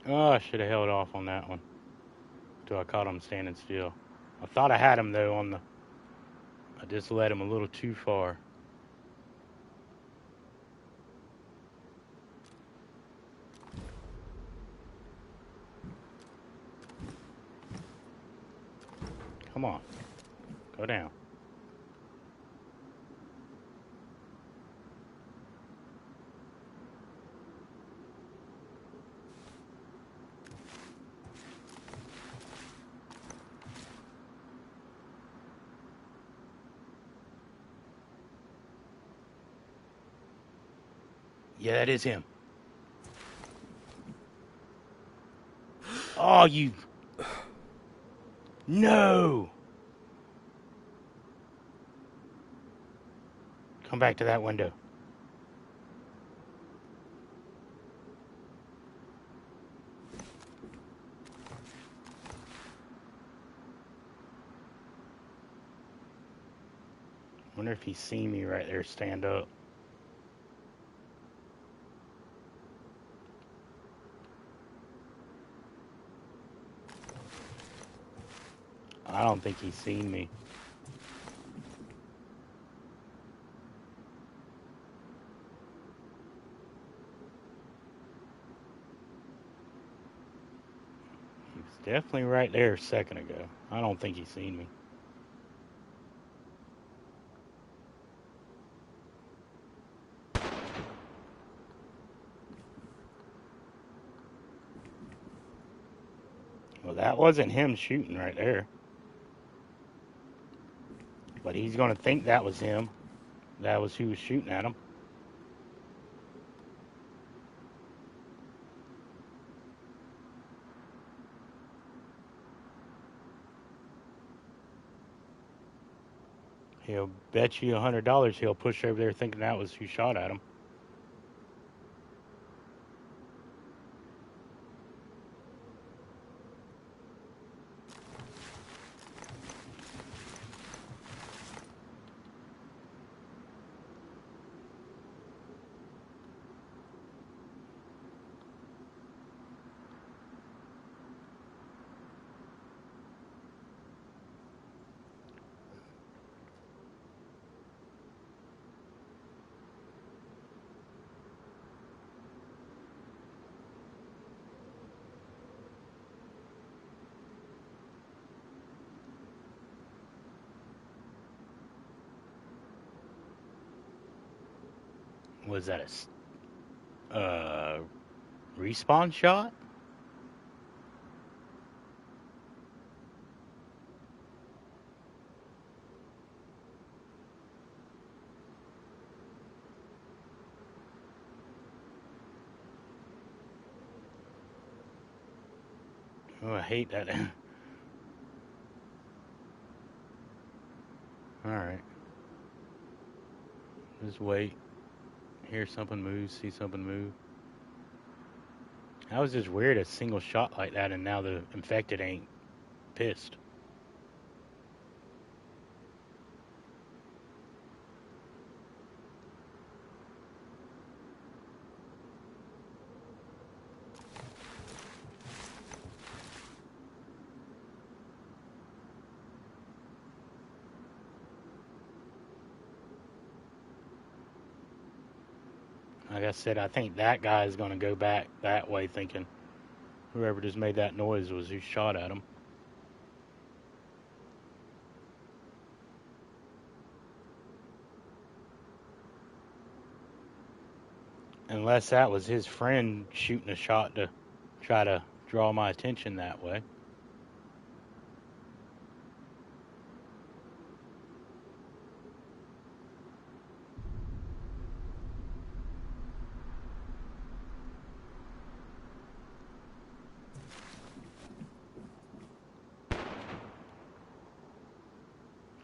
Oh, I should have held off on that one. Until I caught him standing still. I thought I had him, though, on the... I just led him a little too far. Come on. Go down. Yeah, that is him. Oh, you... No! Come back to that window. Wonder if he seen me right there stand up. I don't think he's seen me. He was definitely right there a second ago. I don't think he's seen me. Well, that wasn't him shooting right there. But he's going to think that was him. That was who was shooting at him. He'll bet you $100 he'll push over there thinking that was who shot at him. Was that a respawn shot? Oh, I hate that. Alright. Just wait. Hear something move, see something move. How is this weird, a single shot like that, and now the infected ain't pissed? Like I said, I think that guy is going to go back that way thinking whoever just made that noise was who shot at him. Unless that was his friend shooting a shot to try to draw my attention that way.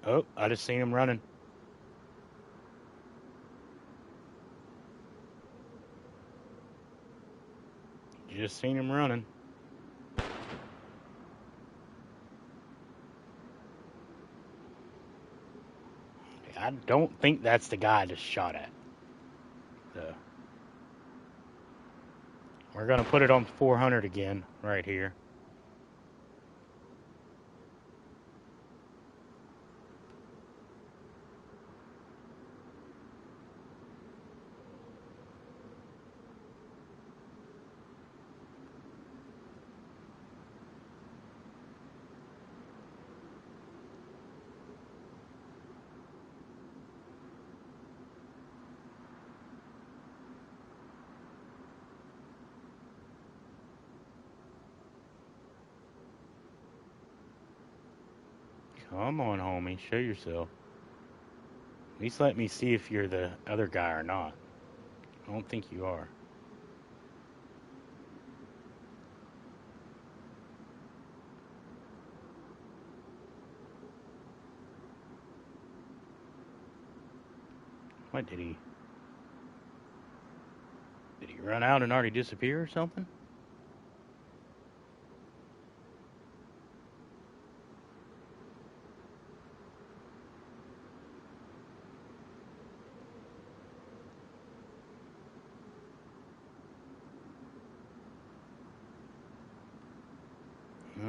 Oh, I just seen him running. Just seen him running. I don't think that's the guy I just shot at. So we're going to put it on 400 again right here. Come on, homie. Show yourself. At least let me see if you're the other guy or not. I don't think you are. What, did he run out and already disappear or something?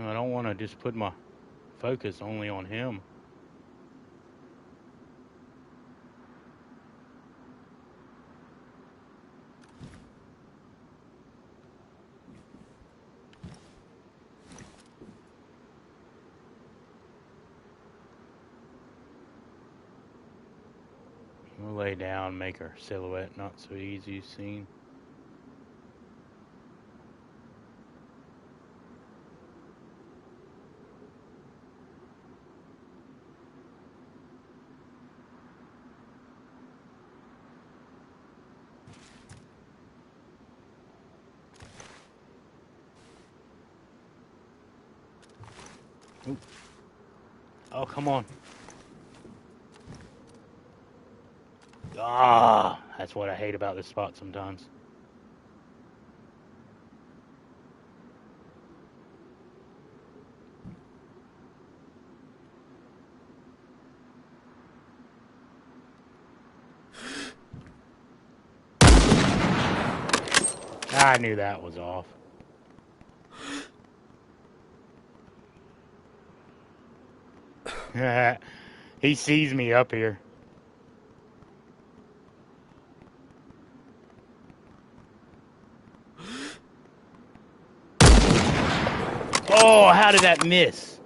I don't want to just put my focus only on him. We'll lay down, make her silhouette not so easy seen. Ooh. Oh, come on. Ah, that's what I hate about this spot sometimes. I knew that was off. He sees me up here. Oh, how did that miss?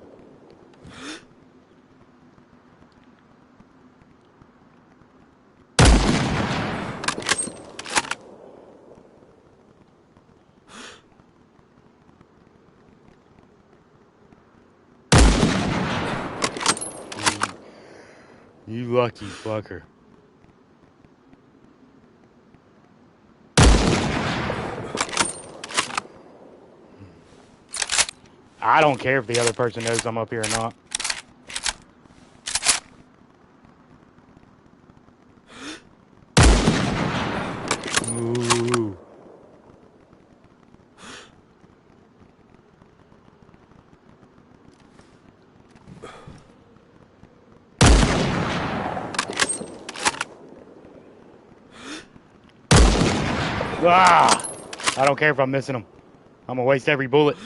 You lucky fucker. I don't care if the other person knows I'm up here or not. Ooh. Ah! I don't care if I'm missing them. I'm gonna waste every bullet.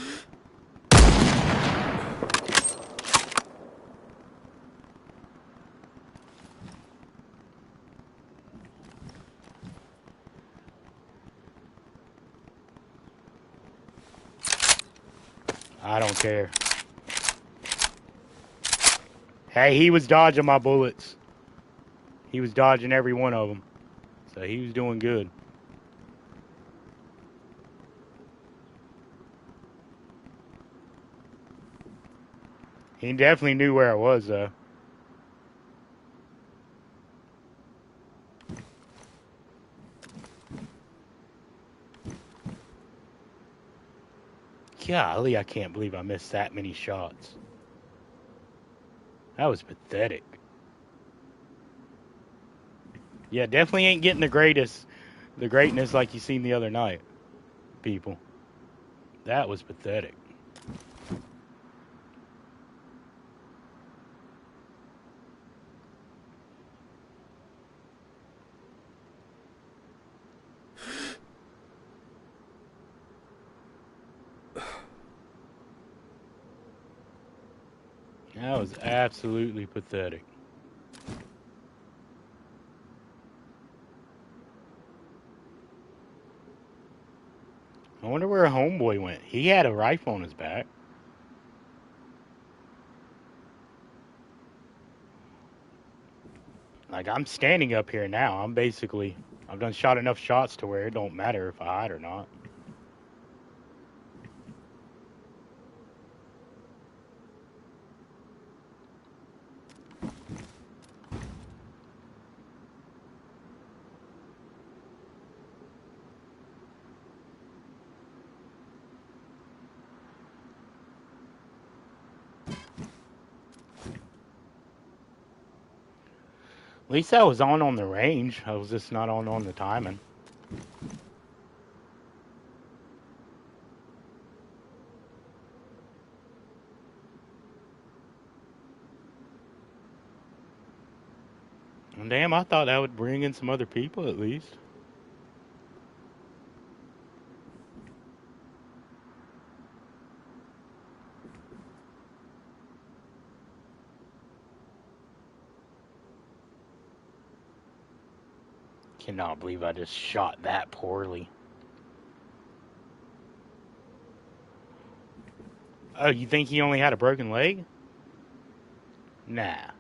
I don't care. Hey, he was dodging my bullets. He was dodging every one of them. So he was doing good. He definitely knew where I was, though. Golly, I can't believe I missed that many shots. That was pathetic. Yeah, definitely ain't getting the greatness like you seen the other night, people. That was pathetic. That was absolutely pathetic. I wonder where Homeboy went. He had a rifle on his back. Like, I'm standing up here now. I've done shot enough shots to where it don't matter if I hide or not. At least I was on the range. I was just not on the timing. And damn, I thought that would bring in some other people at least. cannot believe I just shot that poorly. Oh, you think he only had a broken leg? Nah.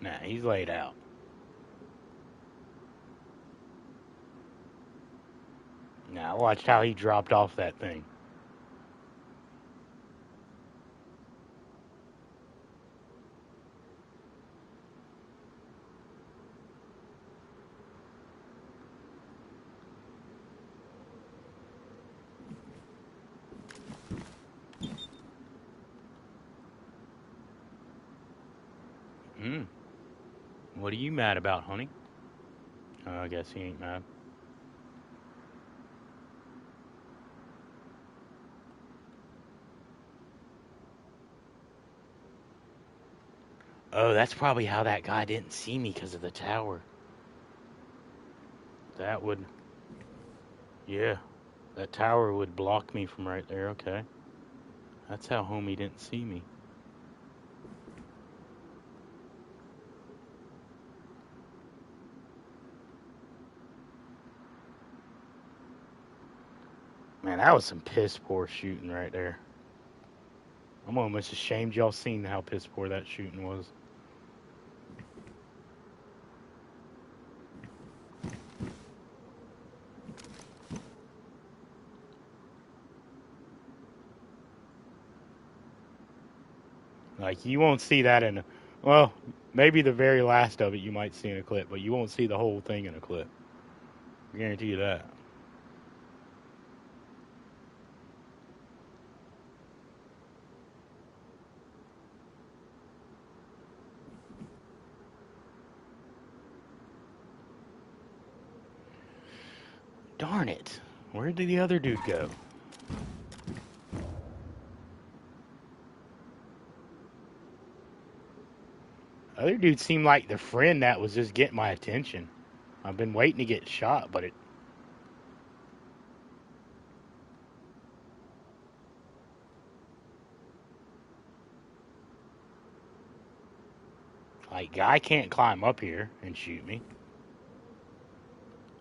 Nah, he's laid out. Nah, I watched how he dropped off that thing. What are you mad about, honey? Oh, I guess he ain't mad. Oh, that's probably how that guy didn't see me, because of the tower. That would... Yeah. That tower would block me from right there, okay. That's how homie didn't see me. Man, that was some piss poor shooting right there. I'm almost ashamed y'all seen how piss poor that shooting was. Like, you won't see that in a... Well, maybe the very last of it you might see in a clip, but you won't see the whole thing in a clip. I guarantee you that. Darn it. Where did the other dude go? Other dude seemed like the friend that was just getting my attention. I've been waiting to get shot, but it... Like, guy can't climb up here and shoot me.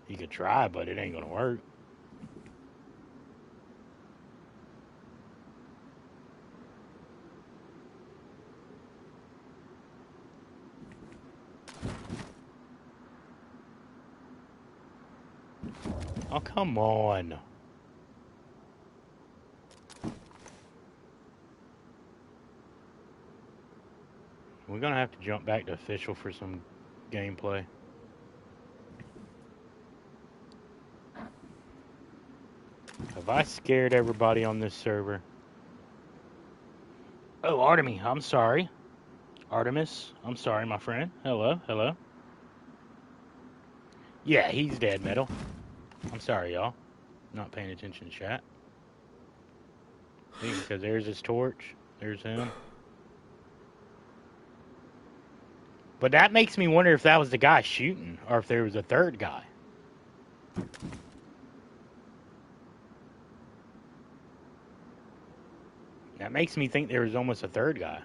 He could try, but it ain't gonna work. Oh, come on. We're gonna have to jump back to official for some gameplay. Have I scared everybody on this server? Oh, Artemis, I'm sorry. Artemis, I'm sorry, my friend. Hello, hello. Yeah, he's dead, Metal. I'm sorry, y'all. Not paying attention to chat. See, because there's his torch. There's him. But that makes me wonder if that was the guy shooting, or if there was a third guy. That makes me think there was almost a third guy.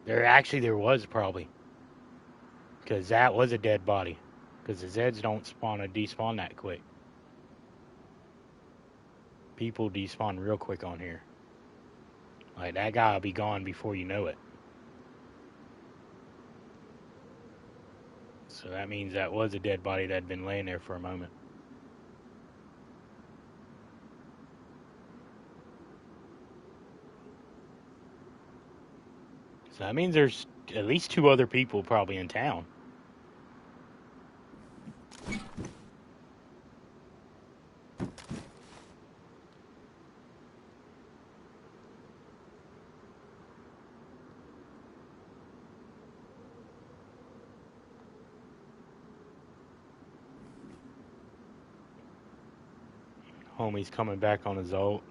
There was probably. Because that was a dead body. Because the Zeds don't spawn or despawn that quick. People despawn real quick on here. Like, that guy will be gone before you know it. So that means that was a dead body that had been laying there for a moment. So that means there's at least 2 other people probably in town. Homie's coming back on his ult.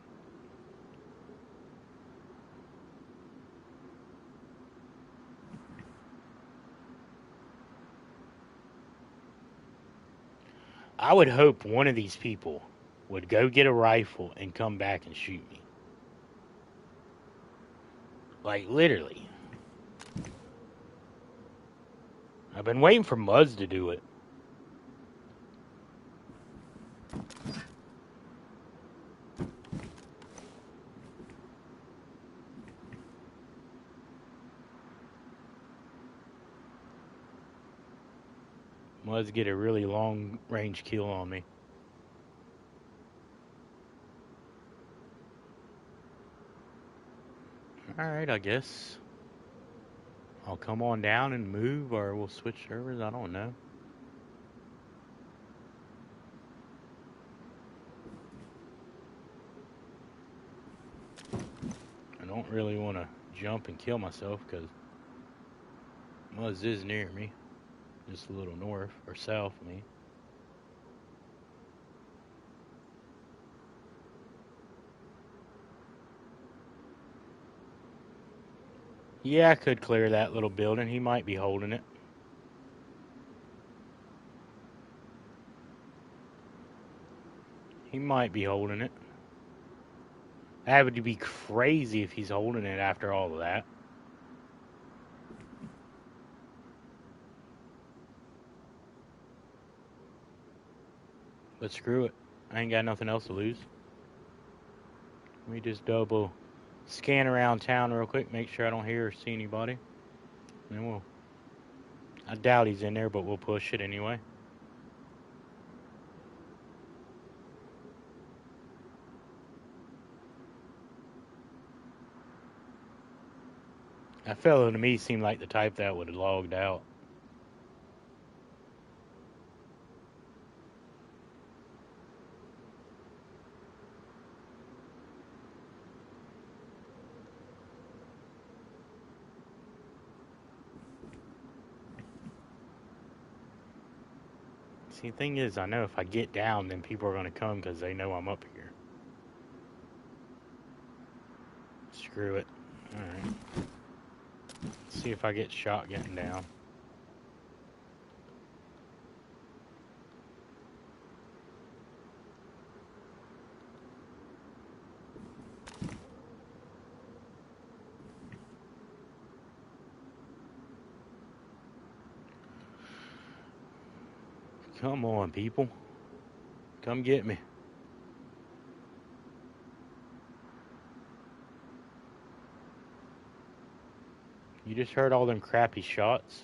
I would hope one of these people would go get a rifle and come back and shoot me. Like, literally. I've been waiting for Muzz to do it. Let's get a really long range kill on me. Alright, I guess I'll come on down and move, or we'll switch servers. I don't know. I don't really want to jump and kill myself because Muzz is near me. Just a little north or south of me. Yeah, I could clear that little building. He might be holding it. He might be holding it. That would be crazy if he's holding it after all of that. But screw it. I ain't got nothing else to lose. Let me just double scan around town real quick, make sure I don't hear or see anybody. And then I doubt he's in there, but we'll push it anyway. That fellow to me seemed like the type that would have logged out. See, the thing is, I know if I get down, then people are going to come because they know I'm up here. Screw it. Alright. Let's see if I get shot getting down. Come on, people. Come get me. You just heard all them crappy shots?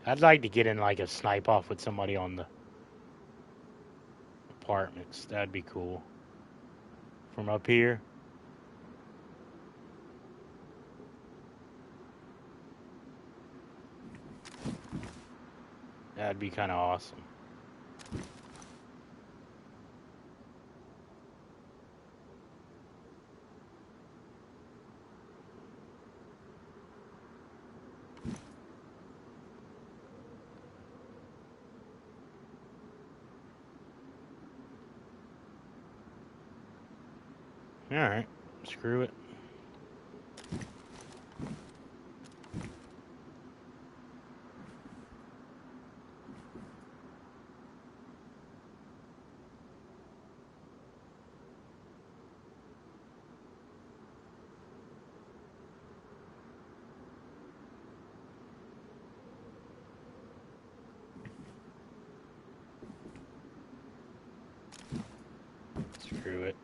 I'd like to get in like a snipe off with somebody on the apartments. That'd be cool. From up here. That'd be kind of awesome. Alright, screw it. Screw it.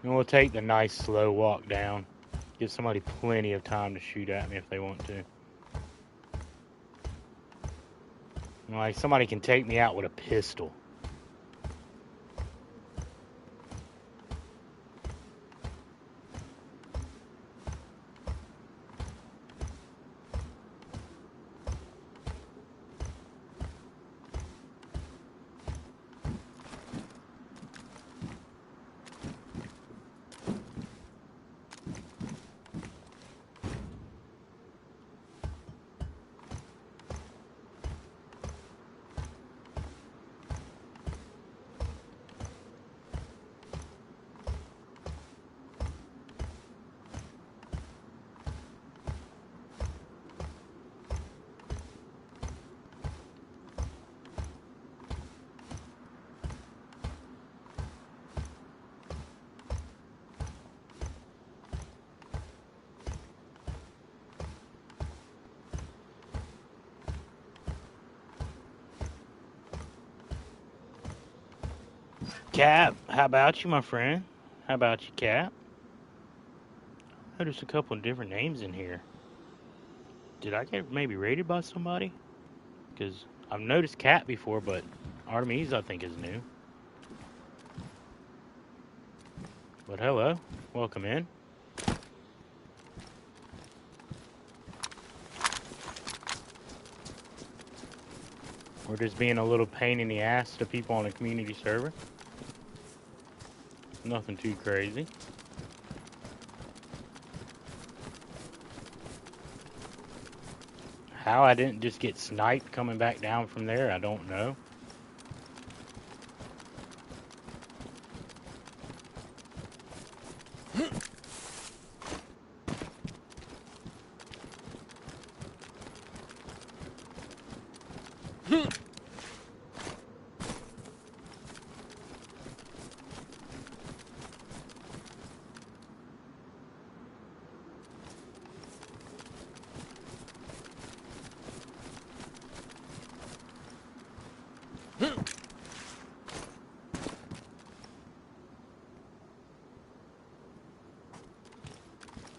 And we'll take the nice slow walk down. Give somebody plenty of time to shoot at me if they want to. Like, somebody can take me out with a pistol. Cap, how about you, my friend? How about you, Cap? Notice a couple of different names in here. Did I get maybe raided by somebody? Because I've noticed Cat before, but Artemis I think is new. But hello, welcome in. We're just being a little pain in the ass to people on a community server. Nothing too crazy. How I didn't just get sniped coming back down from there, I don't know.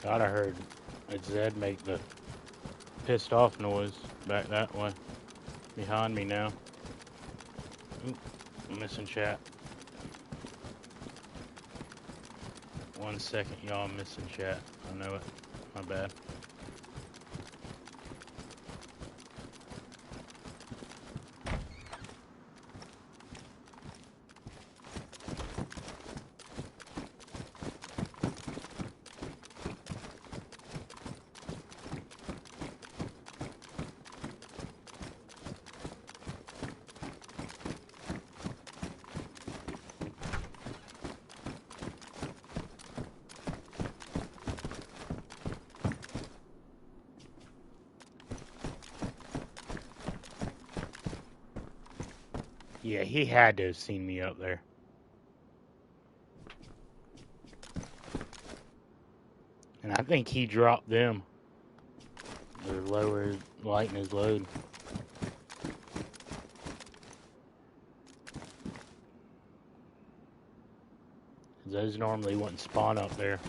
God, I heard Zed make the pissed off noise back that way. Behind me now. Oop, I'm missing chat. 1 second, y'all, I'm missing chat. I know it. My bad. Yeah, he had to have seen me up there. And I think he dropped them. They're lower, lighten his load. Those normally wouldn't spawn up there.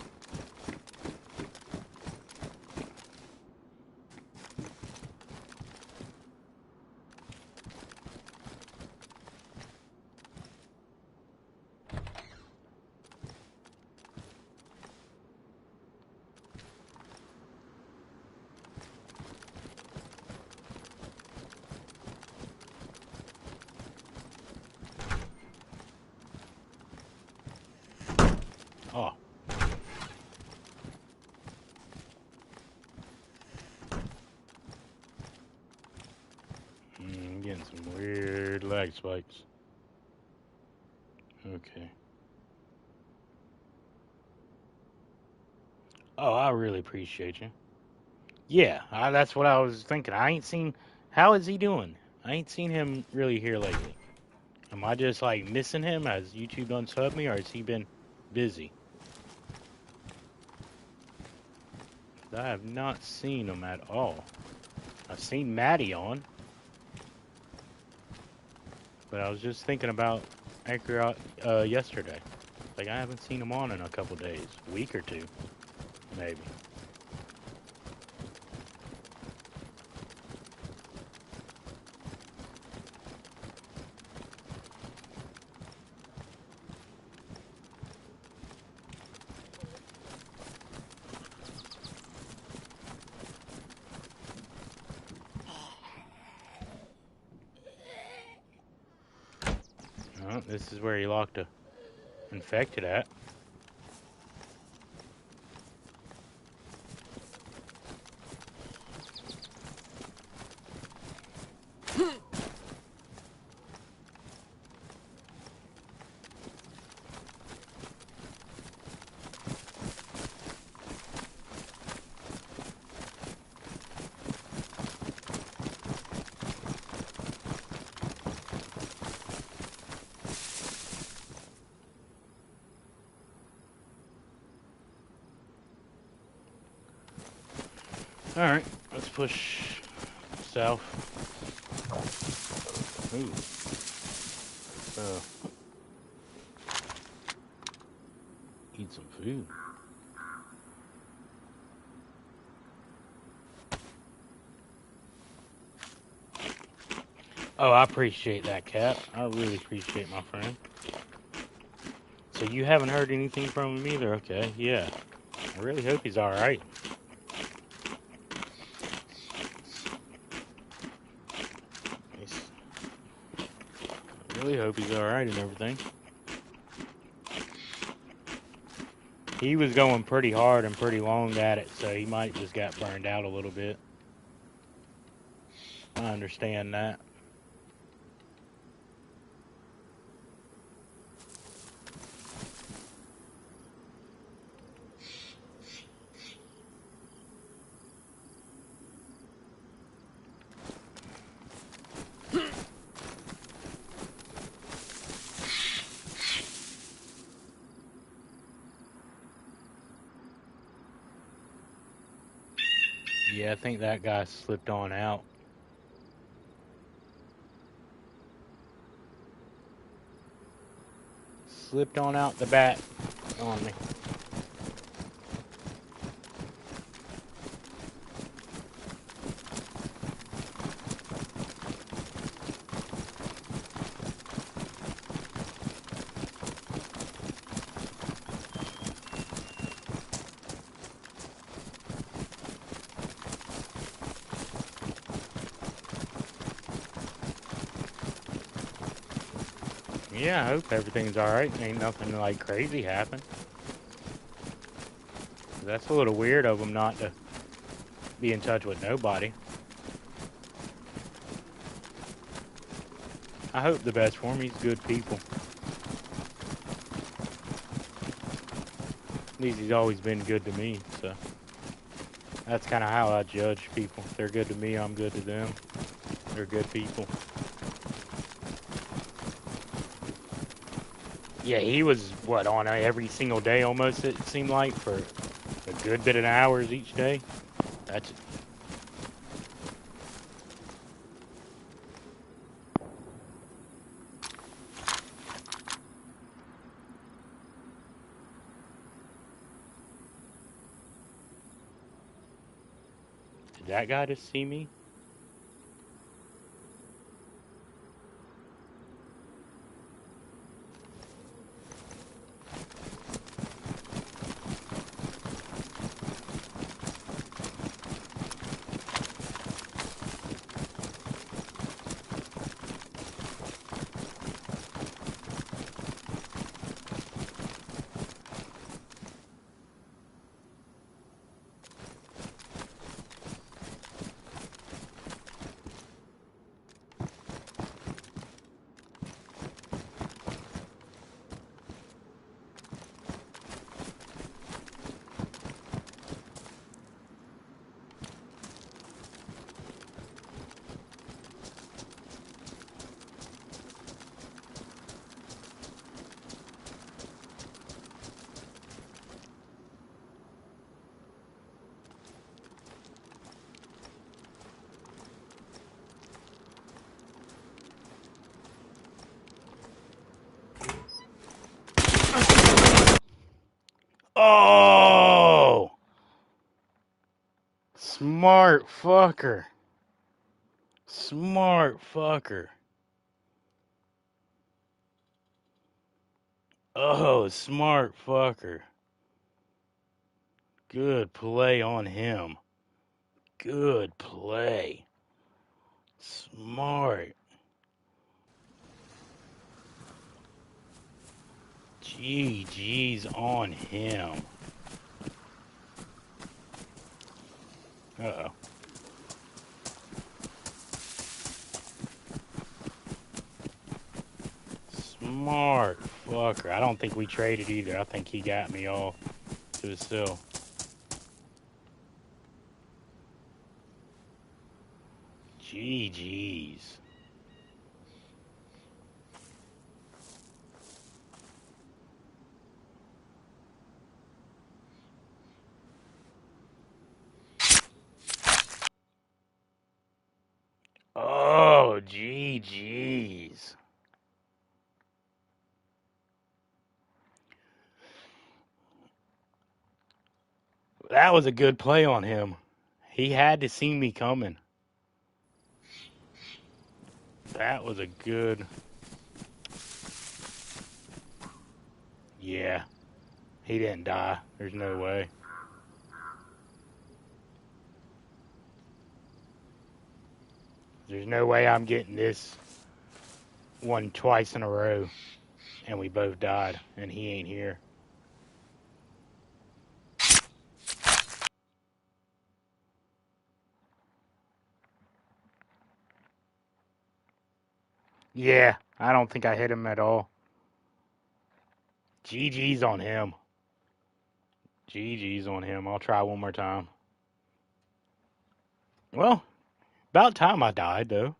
Oh. I'm getting some weird lag spikes. Okay. Oh, I really appreciate you. Yeah, that's what I was thinking. I ain't seen... How is he doing? I ain't seen him really here lately. Am I just, like, missing him? Has YouTube unsubbed me, or has he been busy? I have not seen him at all. I've seen Maddie on. But I was just thinking about Anchor yesterday. Like, I haven't seen him on in a couple days. A week or two, maybe. Oh, this is where he locked a infected at. Alright, let's push south. Ooh. Eat some food. Oh, I appreciate that, Cap. I really appreciate my friend. So you haven't heard anything from him either? Okay, yeah. I really hope he's alright. I really hope he's alright and everything. He was going pretty hard and pretty long at it, so he might just got burned out a little bit. I understand that. Yeah, I think that guy slipped on out. Slipped on out the bat on me. Yeah, I hope everything's alright. Ain't nothing like crazy happened. That's a little weird of him not to be in touch with nobody. I hope the best for him. He's good people. At least he's always been good to me, so that's kind of how I judge people. If they're good to me, I'm good to them. They're good people. Yeah, he was, what, on every single day almost, it seemed like, for a good bit of hours each day. That's... Did that guy just see me? Oh! Smart fucker. Smart fucker. Oh, smart fucker. Good play on him. Good play. Smart. GG's on him. Uh-oh. Smart fucker. I don't think we traded either. I think he got me all to himself. GG's. Oh, GG's. That was a good play on him. He had to see me coming. That was a good... Yeah. He didn't die. There's no way. There's no way I'm getting this one twice in a row. And we both died. And he ain't here. Yeah. I don't think I hit him at all. GG's on him. GG's on him. I'll try one more time. Well, about time I died, though.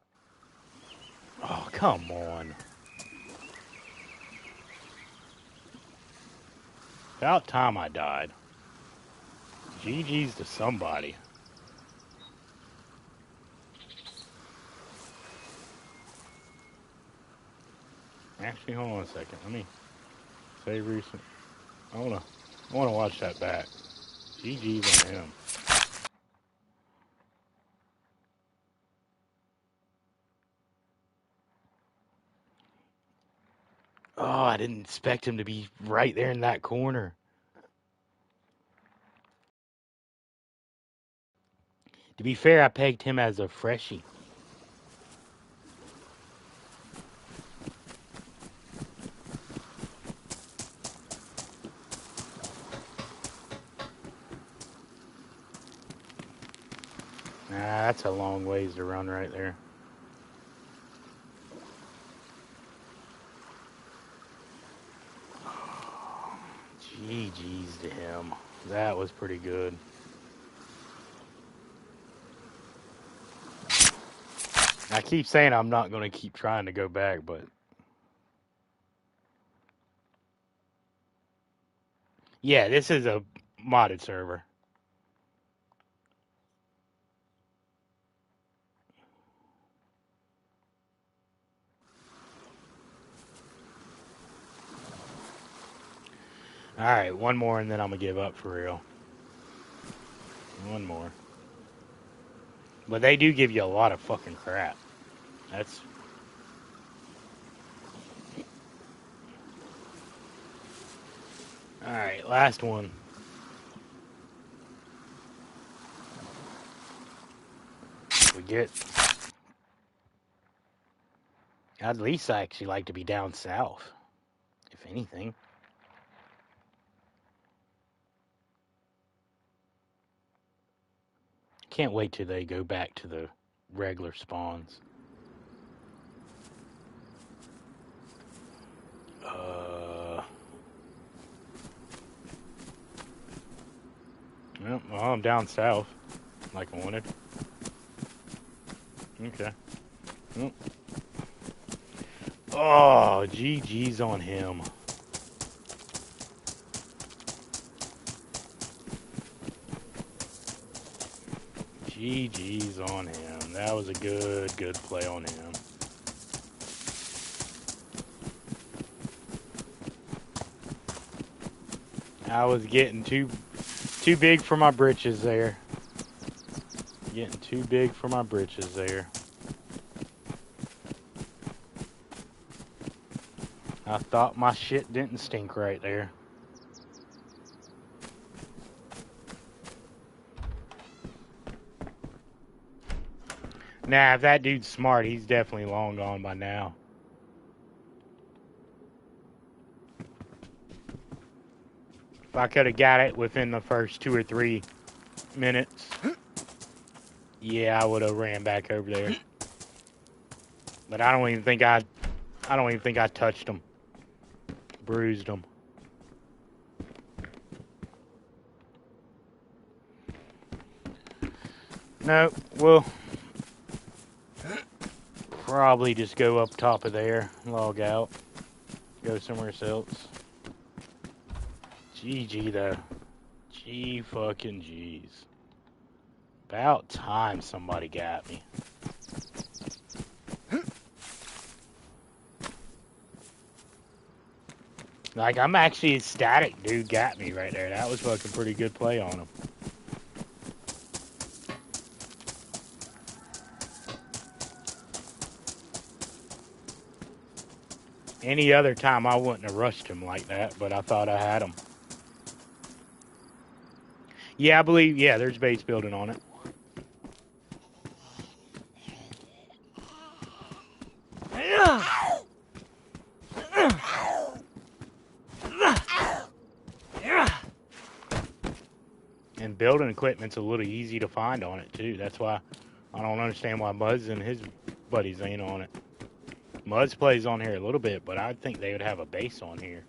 Oh, come on. About time I died. GG's to somebody. Actually, hold on a second. Let me save recent. I wanna watch that back. GG's on him. Oh, I didn't expect him to be right there in that corner. To be fair, I pegged him as a freshie. Nah, that's a long ways to run right there. GG's to him. That was pretty good. I keep saying I'm not going to keep trying to go back, but... Yeah, this is a modded server. Alright, one more and then I'm going to give up for real. One more. But they do give you a lot of fucking crap. That's... Alright, last one. We get... At least I actually like to be down south. If anything. Can't wait till they go back to the regular spawns. Well, I'm down south, like I wanted. Okay. Well. Oh, GG's on him. GG's on him. That was a good play on him. I was getting too big for my britches there. Getting too big for my britches there. I thought my shit didn't stink right there. Nah, if that dude's smart, he's definitely long gone by now. If I could have got it within the first 2 or 3 minutes, yeah, I would have ran back over there. But I don't even think I touched him. Bruised him. No, we'll probably just go up top of there, log out, go somewhere else. GG though. G fucking G's. About time somebody got me. Like, I'm actually ecstatic dude got me right there. That was fucking pretty good play on him. Any other time, I wouldn't have rushed him like that, but I thought I had him. Yeah, I believe, yeah, there's base building on it. And building equipment's a little easy to find on it, too. That's why I don't understand why Muzz and his buddies ain't on it. Muzz plays on here a little bit, but I think they would have a base on here.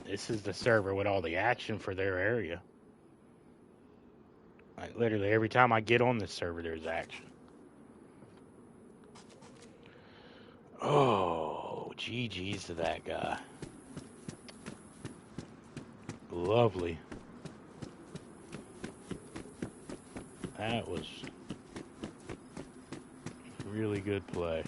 This is the server with all the action for their area. Like, literally, every time I get on this server, there's action. Oh, GG's to that guy. Lovely. That was really good play.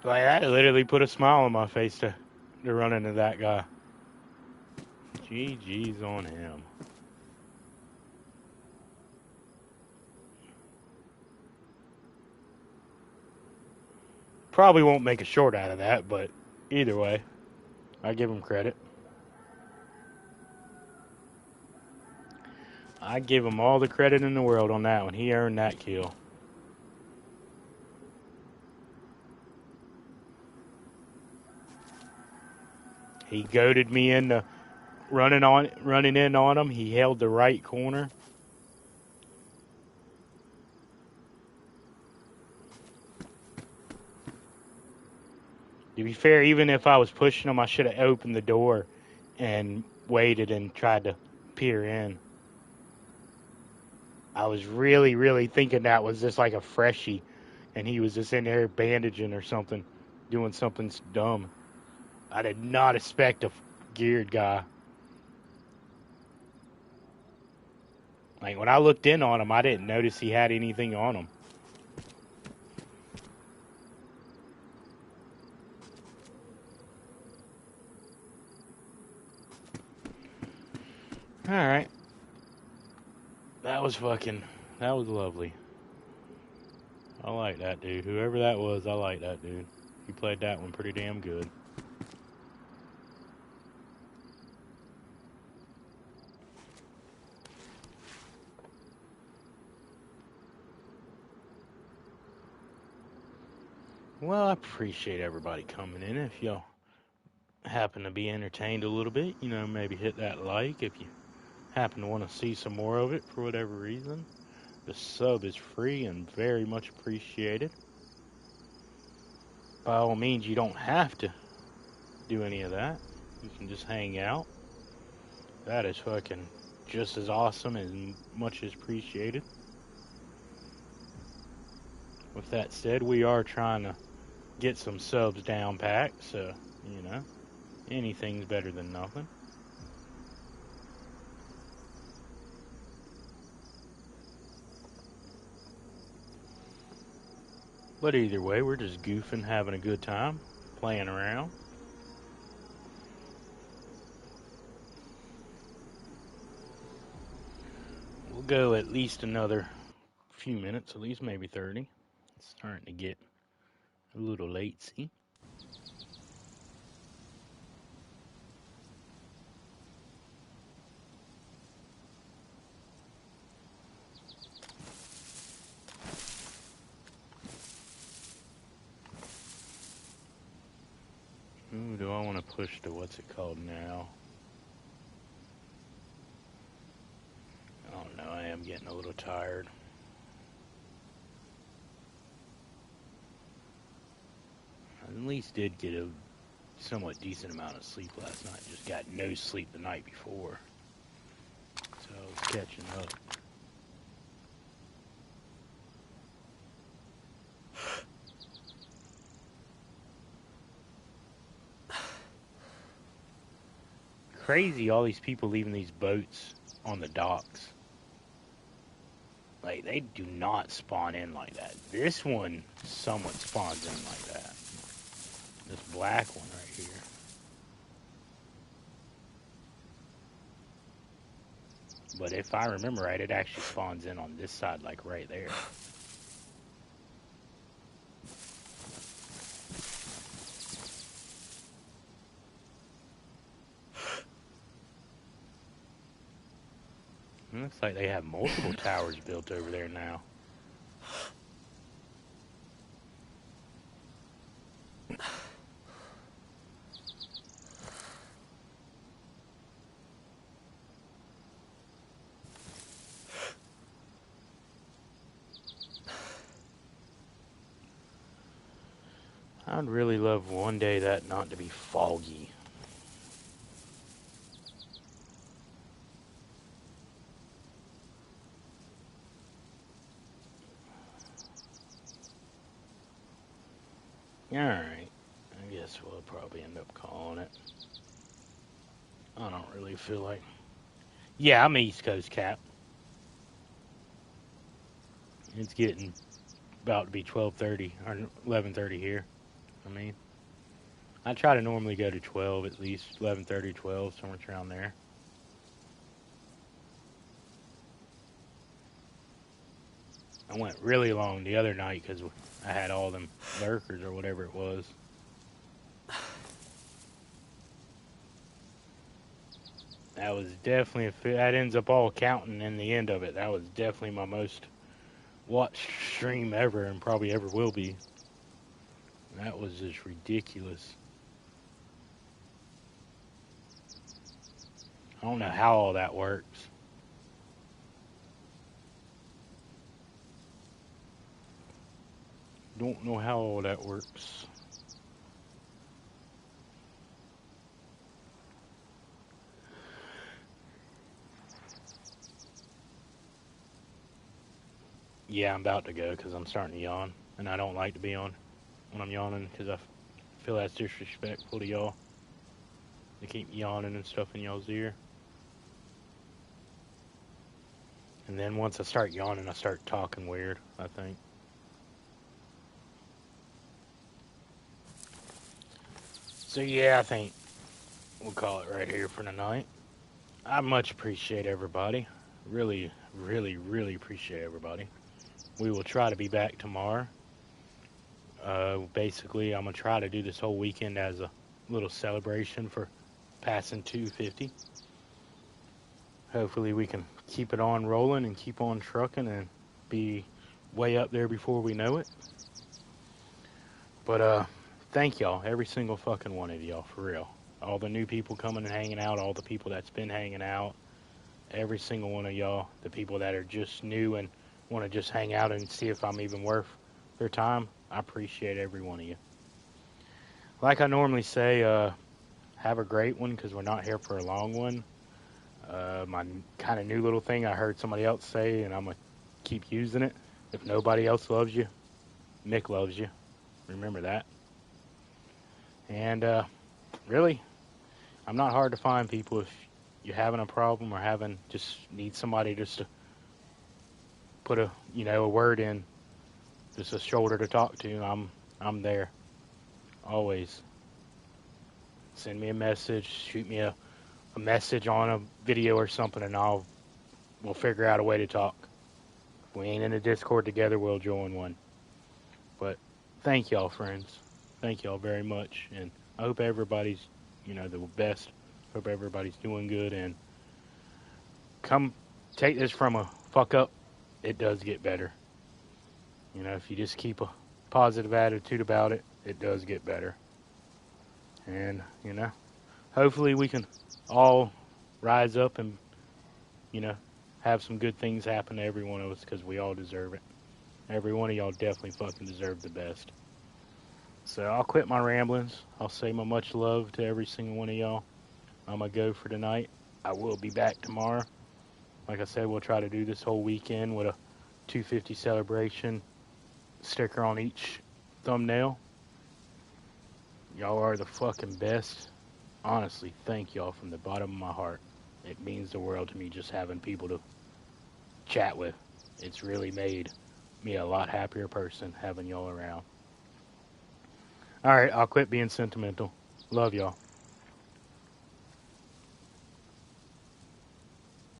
Like, that literally put a smile on my face to run into that guy. GG's on him. Probably won't make a short out of that, but either way, I give him credit. I give him all the credit in the world on that one. He earned that kill. He goaded me into running in on him. He held the right corner. To be fair, even if I was pushing him, I should have opened the door and waited and tried to peer in. I was really, really thinking that was just like a freshie, and he was just in there bandaging or something, doing something dumb. I did not expect a geared guy. Like, when I looked in on him, I didn't notice he had anything on him. Alright. That was lovely. I like that dude. Whoever that was, I like that dude. He played that one pretty damn good. Well, I appreciate everybody coming in. If y'all happen to be entertained a little bit, maybe hit that like. If you happen to want to see some more of it for whatever reason, the sub is free and very much appreciated. By all means, you don't have to do any of that. You can just hang out. That is fucking just as awesome and much as appreciated. With that said, we are trying to get some subs down packed, so, anything's better than nothing. But either way, we're just goofing, having a good time, playing around. We'll go at least another few minutes, at least maybe 30. It's starting to get a little late, see? Ooh, do I want to push to what's it called now? I don't know, I am getting a little tired. I at least did get a somewhat decent amount of sleep last night. Just got no sleep the night before. So I was catching up. crazy, all these people leaving these boats on the docks. Like, they do not spawn in like that. This one somewhat spawns in like that. This black one right here. But if I remember right, it actually spawns in on this side, like right there. It looks like they have multiple towers built over there now. I'd really love one day that not to be foggy. Alright, I guess we'll probably end up calling it. I don't really feel like... Yeah, I'm East Coast Cap. It's getting about to be 12:30 or 11:30 here. I mean, I try to normally go to 12 at least, 11:30, 12, somewhere around there. I went really long the other night because I had all them lurkers or whatever it was. That was definitely, that ends up all counting in the end of it. That was definitely my most watched stream ever and probably ever will be. That was just ridiculous. I don't know how all that works. Don't know how all that works. Yeah, I'm about to go because I'm starting to yawn. And I don't like to be on when I'm yawning because I feel that's disrespectful to y'all. To keep yawning and stuff in y'all's ear. And then once I start yawning, I start talking weird, I think. So yeah, I think we'll call it right here for tonight. I much appreciate everybody. Really, really, really appreciate everybody. We will try to be back tomorrow. Basically, I'm going to try to do this whole weekend as a little celebration for passing 250. Hopefully we can keep it on rolling and keep on trucking and be way up there before we know it. But thank y'all, every single fucking one of y'all, for real. All the new people coming and hanging out, all the people that's been hanging out, every single one of y'all, the people that are just new and want to just hang out and see if I'm even worth their time, I appreciate every one of you. Like I normally say, have a great one because we're not here for a long one. My kind of new little thing I heard somebody else say, and I'm going to keep using it. If nobody else loves you, Mick loves you. Remember that. And really, I'm not hard to find people. If you're having a problem or just need somebody just to put a word in, just a shoulder to talk to, I'm there. Always. Send me a message, shoot me a message on a video or something, and we'll figure out a way to talk. If we ain't in a Discord together, we'll join one. But thank y'all, friends. Thank y'all very much, and I hope everybody's, the best. Hope everybody's doing good, and come take this from a fuck up. It does get better. If you just keep a positive attitude about it, it does get better. And, hopefully we can all rise up and, have some good things happen to every one of us because we all deserve it. Every one of y'all definitely fucking deserve the best. So I'll quit my ramblings. I'll say my much love to every single one of y'all. I'm going to go for tonight. I will be back tomorrow. Like I said, we'll try to do this whole weekend with a 250 celebration sticker on each thumbnail. Y'all are the fucking best. honestly, thank y'all from the bottom of my heart. It means the world to me just having people to chat with. It's really made me a lot happier person having y'all around. All right, I'll quit being sentimental. Love y'all.